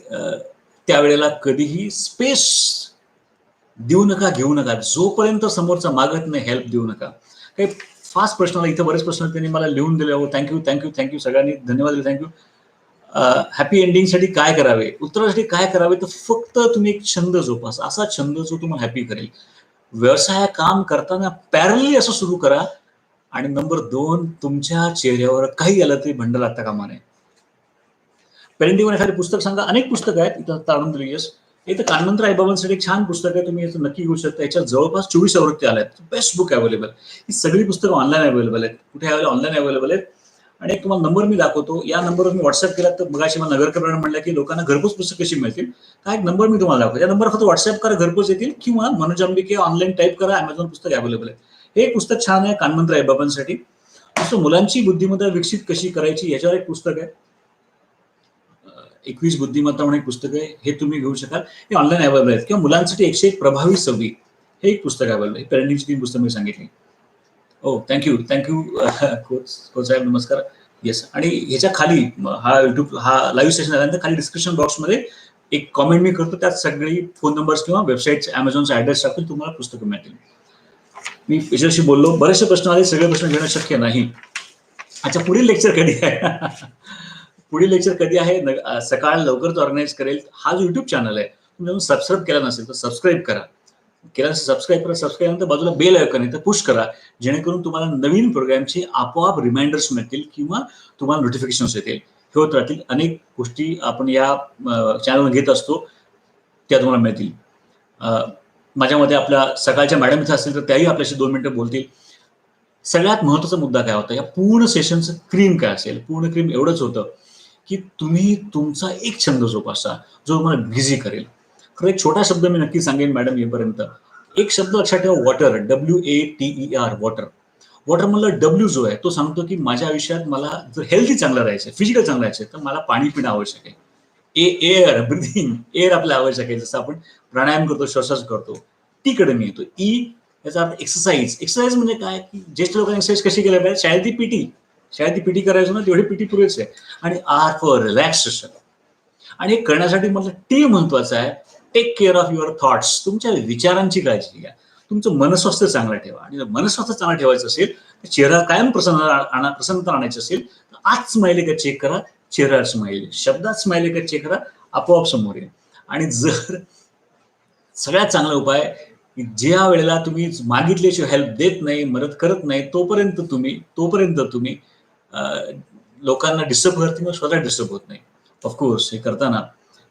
त्यावेळेला कधीही स्पेस देऊ नका घेऊ नका जोपर्यंत समोरचा मागत नाही हेल्प देऊ नका. काही फास्ट प्रश्न इथं बरेच प्रश्न त्यांनी मला लिहून दिले. थँक्यू थँक्यू थँक्यू सगळ्यांनी धन्यवाद दिले थँक्यू. हॅपी एंडिंगसाठी काय करावे उत्तरासाठी काय करावे तर फक्त तुम्ही एक छंद जोपासा असा छंद जो तुम्हाला हॅपी करेल. व्यवसाय काम करताना पॅरलली असं सुरू करा. आणि नंबर 2 तुमच्या चेहऱ्यावर काही आलं तरी भंड लागता कामा नये. पेरेंटिंगवर एखादे पुस्तक सांगा. अनेक पुस्तकं आहेत इथं तारण दिलीस. इथं कानमंत्र आईबाबांसाठी एक छान पुस्तक आहे तुम्ही याचं नक्की घेऊ शकता. याच्यात जवळपास 24 आवृत्ती आल्या आहेत. Best book available. ही सगळी पुस्तकं ऑनलाईन अवेलेबल आहेत. कुठे ऑनलाईन अवेलेबल आहेत. आणि एक तुम्हाला नंबर मी दाखवतो. या नंबरवर मी व्हॉट्सअप केला तर मगाशी मला नगरकर म्हणलं की लोकांना घरपोच पुस्तक कशी मिळतील. हा एक नंबर मी तुम्हाला दाखवतो. या नंबर फक्त व्हॉट्सअप करा घरपोच येतील किंवा मनोज अंबिके ऑनलाईन टाईप करा अमेझॉन पुस्तक अवेलेबल आहे. हे एक पुस्तक छान आहे कानमंत्र आईबाबांसाठी. दुसरं मुलांची बुद्धिमत्ता विकसित कशी करायची याच्यावर एक पुस्तक आहे. 21 बुद्धिमत्ता म्हणून एक पुस्तक आहे. हे तुम्ही घेऊ शकाल. हे ऑनलाईन अवेलेबल आहेत किंवा मुलांसाठी 101 प्रभावी सवयी हे एक पुस्तक अवेलेबल आहे. पेरेंटिंगची 3 पुस्तकं मी सांगितली. हो थँक्यू थँक्यू कोच साहेब नमस्कार. येस आणि ह्याच्या खाली हा युट्यूब हा लाईव्ह सेशन झाल्यानंतर खाली डिस्क्रिप्शन बॉक्समध्ये एक कॉमेंट मी करतो. त्यात सगळी फोन नंबर्स किंवा वेबसाईट अमेझॉनचा ऍड्रेस टाकून तुम्हाला पुस्तकं मिळतील. मी याच्याशी बोललो बरेचसे प्रश्न आले सगळे प्रश्न घेणं शक्य नाही. अच्छा पुढील लेक्चर कधी आहे पुढील लेक्चर कधी आहे सकाळ लवकरच ऑर्गनाईज करेल. हा जो युट्यूब चॅनल आहे तुम्ही सबस्क्राईब केला नसेल तर सबस्क्राईब करा. केल्यानंतर सबस्क्राईब करा. सबस्क्राईब नंतर बाजूला बेल आयकॉन आहे तर पुश करा जेणेकरून तुम्हाला नवीन प्रोग्रामचे आपोआप रिमाइंडर्स मिळतील किंवा तुम्हाला नोटिफिकेशन्स येतील. हे होत राहतील. अनेक गोष्टी आपण या चॅनलवर घेत असतो त्या तुम्हाला मिळतील. माझ्या मते आपल्या सकाळच्या मॅडम इथं असतील तर त्याही आपल्याशी 2 मिनिटं बोलतील. सगळ्यात महत्वाचा मुद्दा काय होता या पूर्ण सेशनचं क्रीम काय असेल पूर्ण क्रीम एवढंच होतं की तुम्ही तुमचा एक छंद जोपासा जो तुम्हाला बिझी करेल. खरं एक छोटा शब्द मी नक्की सांगेन मॅडम येईपर्यंत. एक शब्द लक्षात ठेवा वॉटर WATER वॉटर. वॉटर म्हणलं डब्ल्यू जो आहे तो सांगतो की माझ्या आयुष्यात मला जर हेल्थी चांगलं राहायचं फिजिकल चांगलं राहायचं तर मला पाणी पिणं आवश्यक आहे. एअर ब्रिथिंग एअर आपल्याला आवश्यक आहे जसं आपण प्राणायाम करतो श्वासाच करतो. टी कडे मी येतो. याचा अर्थ एक्सरसाइज म्हणजे काय की ज्येष्ठ लोकांनी एक्सरसाइज कशी केल्या पाहिजे शाळेत ती पीटी करायचो ना तेवढी पीटी पुरेच आहे. आणि आर फॉर रिलॅक्सेशन. आणि हे करण्यासाठी म्हटलं टी महत्वाचं आहे. Take care of your thoughts. तुमच्या विचारांची काळजी घ्या. तुमचं मनस्वास्थ्य चांगलं ठेवा आणि जर मनस्वास्थ्य चांगलं ठेवायचं असेल तर चेहरा कायम प्रसन्नता आणायची असेल तर आज स्माइली का चेक करा. चेहऱ्यावर स्माइली शब्दात स्माइली का चेक करा आपोआप समोर येईल. आणि जर सगळ्यात चांगला उपाय ज्या वेळेला तुम्ही मागितल्याशिवाय हेल्प देत नाही मदत करत नाही तोपर्यंत तुम्ही लोकांना डिस्टर्ब करत किंवा स्वतः डिस्टर्ब होत नाही. ऑफकोर्स हे करताना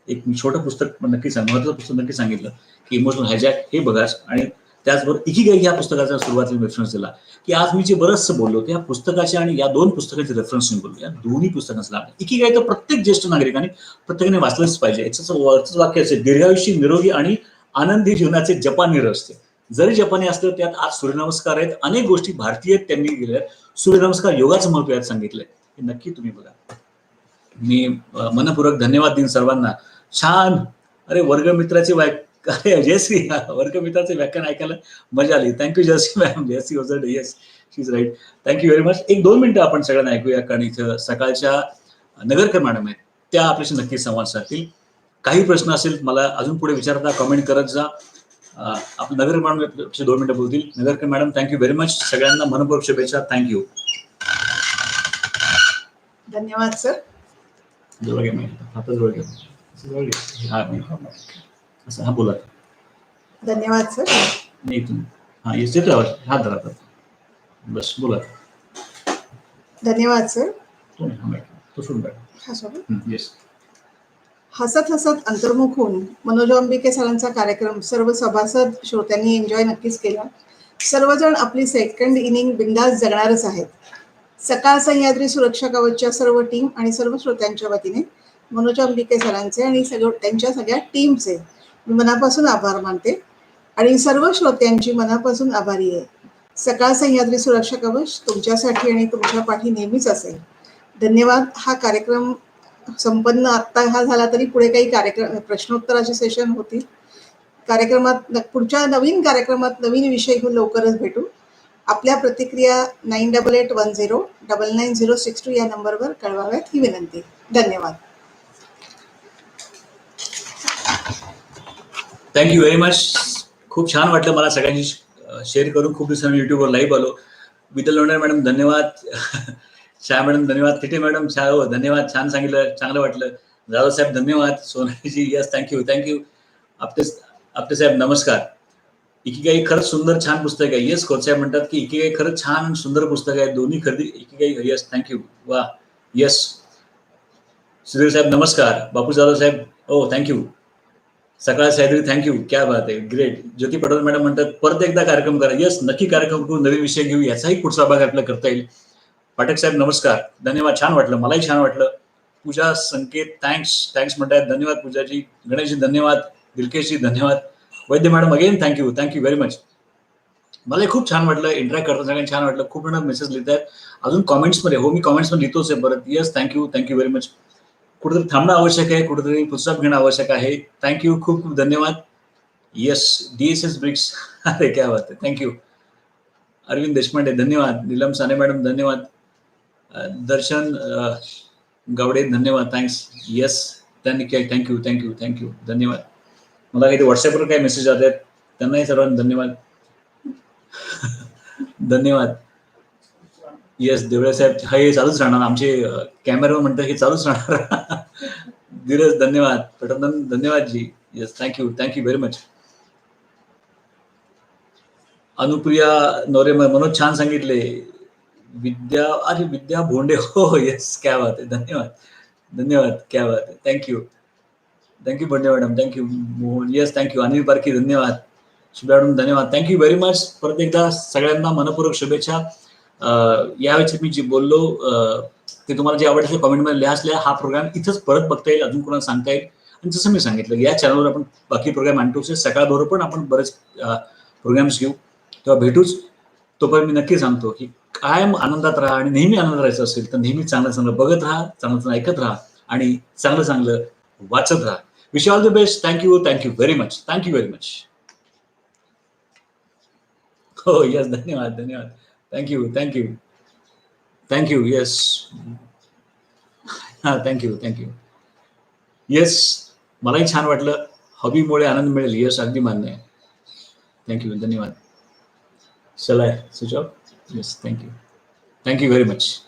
एक छोटं पुस्तक नक्की महत्वाचं पुस्तक नक्की सांगितलं की इमोशनल हायजॅक हे बघा. आणि त्याचबरोबर इकिगाई या पुस्तकाचा सुरुवातीला रेफरन्स दिला की आज मी जे बरंचसं बोललो त्या पुस्तकाचे आणि या 2 पुस्तकाचे रेफरन्स मी बोललो. या दोन्ही पुस्तकांचा इकिगाई तर प्रत्येक ज्येष्ठ नागरिकाने प्रत्येकाने वाचलंच पाहिजे. याचं वाक्य असेल दीर्घायुषी निरोगी आणि आनंदी जीवनाचे जपानी रहस्य. जरी जपानी असलं त्यात आज सूर्यनमस्कार आहेत. अनेक गोष्टी भारतीय त्यांनी केल्या. सूर्यनमस्कार योगाचं महत्व यात सांगितलंय. हे नक्की तुम्ही बघा. मी मनपूर्वक धन्यवाद देईन सर्वांना. छान अरे वर्गमित्राचे अरे जयश्री वर्गमित्राचे व्याख्यान ऐकायला मजा आली. Thank you Jayashree ma'am. Jayashree was yes she is right. Thank you very much. 1-2 मिनिटं आपण सगळ्यांना ऐकूया कारण इथं सकाळच्या नगरकर मॅडम आहेत त्या आपल्याशी नक्की संवाद साधतील. काही प्रश्न असेल मला अजून पुढे विचारता कमेंट करत जा. आपण नगरकर मॅडम 2 मिनिटं बोलतील. Nagarkar madam thank you very much. सगळ्यांना मनपूर्वक शुभेच्छा. थँक्यू. धन्यवाद सर. जवळ घ्या माहिती हातात जवळ घ्या जवळ घ्या असं हा बोला. धन्यवाद सर. नाही तुम्ही हा येते आवाज हात धरा बस बोला. धन्यवाद सर. तो सोडून हा सर. येस. हसत हसत अंतर्मुख होऊन मनोज अंबिके सरांचा कार्यक्रम सर्व सभासद श्रोत्यांनी एन्जॉय नक्कीच केला. सर्वजण आपली सेकंड इनिंग बिंदास जगणारच आहेत. सकाळ सह्याद्री सुरक्षा कवचच्या सर्व टीम आणि सर्व श्रोत्यांच्या वतीने मनोज अंबिके सरांचे आणि त्यांच्या सगळ्या टीमचे मी मनापासून आभार मानते आणि सर्व श्रोत्यांची मनापासून आभारी आहे. सकाळ सह्याद्री सुरक्षा कवच तुमच्यासाठी आणि तुमच्या पाठी नेहमीच असेल. धन्यवाद. हा कार्यक्रम संपन्न आत्ता हा झाला तरी पुढे काही कार्यक्रम प्रश्नोत्तराचे सेशन होतील. कार्यक्रमात पुढच्या नवीन कार्यक्रमात नवीन विषय घेऊन लवकरच भेटू. आपल्या प्रतिक्रिया 9810999062 या नंबरवर कळवाव्यात ही विनंती. धन्यवाद. Thank you very much. खूप छान वाटलं मला सगळ्यांनी शेअर करून. खूप दिवसांनी युट्यूबवर लाईव्ह आलो. विद्या लोणार मॅडम धन्यवाद. शाह मॅडम धन्यवाद. थिटे मॅडम शाह धन्यवाद. छान सांगितलं चांगलं वाटलं. जाधव साहेब धन्यवाद. सोनालीजी यस थँक्यू थँक्यू. आपटे साहेब नमस्कार. इकिगाई खरंच सुंदर छान पुस्तक आहे. येस खोतसाहेब म्हणतात की इकिगाई खरंच छान सुंदर पुस्तक आहे. दोन्ही खरेदी इकिगाई. Yes thank you. वा यस. सुधीर साहेब नमस्कार. बापू जाधव साहेब ओ थँक्यू. सकाळ सह्याद्री थँक्यू. क्या बात आहे ग्रेट. ज्योती पटोले मॅडम म्हणतात परत एकदा कार्यक्रम करा. यस नक्की कार्यक्रम करू. नवीन विषय घेऊ. याचाही पुढचा भाग आपल्याला करता येईल. पाठक साहेब नमस्कार. धन्यवाद. छान वाटलं मलाही छान वाटलं. पूजा संकेत थँक्स म्हणतात. धन्यवाद पूजाजी. गणेशजी धन्यवाद. दिलकेशजी धन्यवाद. Vaidya madam again thank you very much. मलाही खूप छान वाटलं. इंटरॅक्ट करता सगळ्यांनी छान वाटलं. खूप जण मेसेज लिहित आहेत अजून कॉमेंट्समध्ये. हो मी कॉमेंट्समध्ये लिहितोच आहे परत. Yes thank you very much. कुठेतरी थांबणं आवश्यक आहे. कुठेतरी पुस्तक घेणं आवश्यक आहे. थँक्यू खूप खूप धन्यवाद. Yes DSS BRICS. अरे क्या बात आहे. थँक्यू. अरविंद देशपांडे धन्यवाद. नीलम साने मॅडम धन्यवाद. दर्शन गावडे धन्यवाद. थँक्स. येस थँक्यू धन्यवाद. मला काही व्हॉट्सअपवर काही मेसेज आले आहेत त्यांनाही सर्वांना धन्यवाद. धन्यवाद. येस देवळे साहेब हे चालूच राहणार. आमचे कॅमेरामॅन म्हणतात हे चालूच राहणार. धीरज धन्यवाद. पटनंदन धन्यवाद जी. Yes thank you very much. Anupriya Nore Manoj छान सांगितले. विद्या भोंडे हो येस क्या बात आहे. धन्यवाद क्या बात आहे. Thank you Bhonde madam. Thank you Mohan. Yes thank you. Anil Parkhi धन्यवाद. शुभ्या मॅडम धन्यवाद. Thank you very much. परत एकदा सगळ्यांना मनपूर्वक शुभेच्छा. यावेळी मी जे बोललो ते तुम्हाला जे आवडतं कॉमेंटमध्ये लिहा. हा प्रोग्राम इथंच परत बघता येईल. अजून कोणाला सांगता येईल. आणि जसं मी सांगितलं या चॅनलवर आपण बाकी प्रोग्राम आणतो. सकाळबरोबर पण आपण बरेच प्रोग्राम्स घेऊ. तेव्हा भेटूच. तोपर्यंत मी नक्की सांगतो की कायम आनंदात राहा आणि नेहमी आनंद राहायचा असेल तर नेहमी चांगलं बघत राहा. चांगलं ऐकत राहा आणि चांगलं वाचत राहा. Wish all the best. Thank you very much. Very much. हो यस धन्यवाद. Thank you yes. हा थँक्यू येस. मलाही छान वाटलं. हॉबीमुळे आनंद मिळेल. यस अगदी मान्य आहे. थँक्यू धन्यवाद. चला switch off. Yes thank you very much.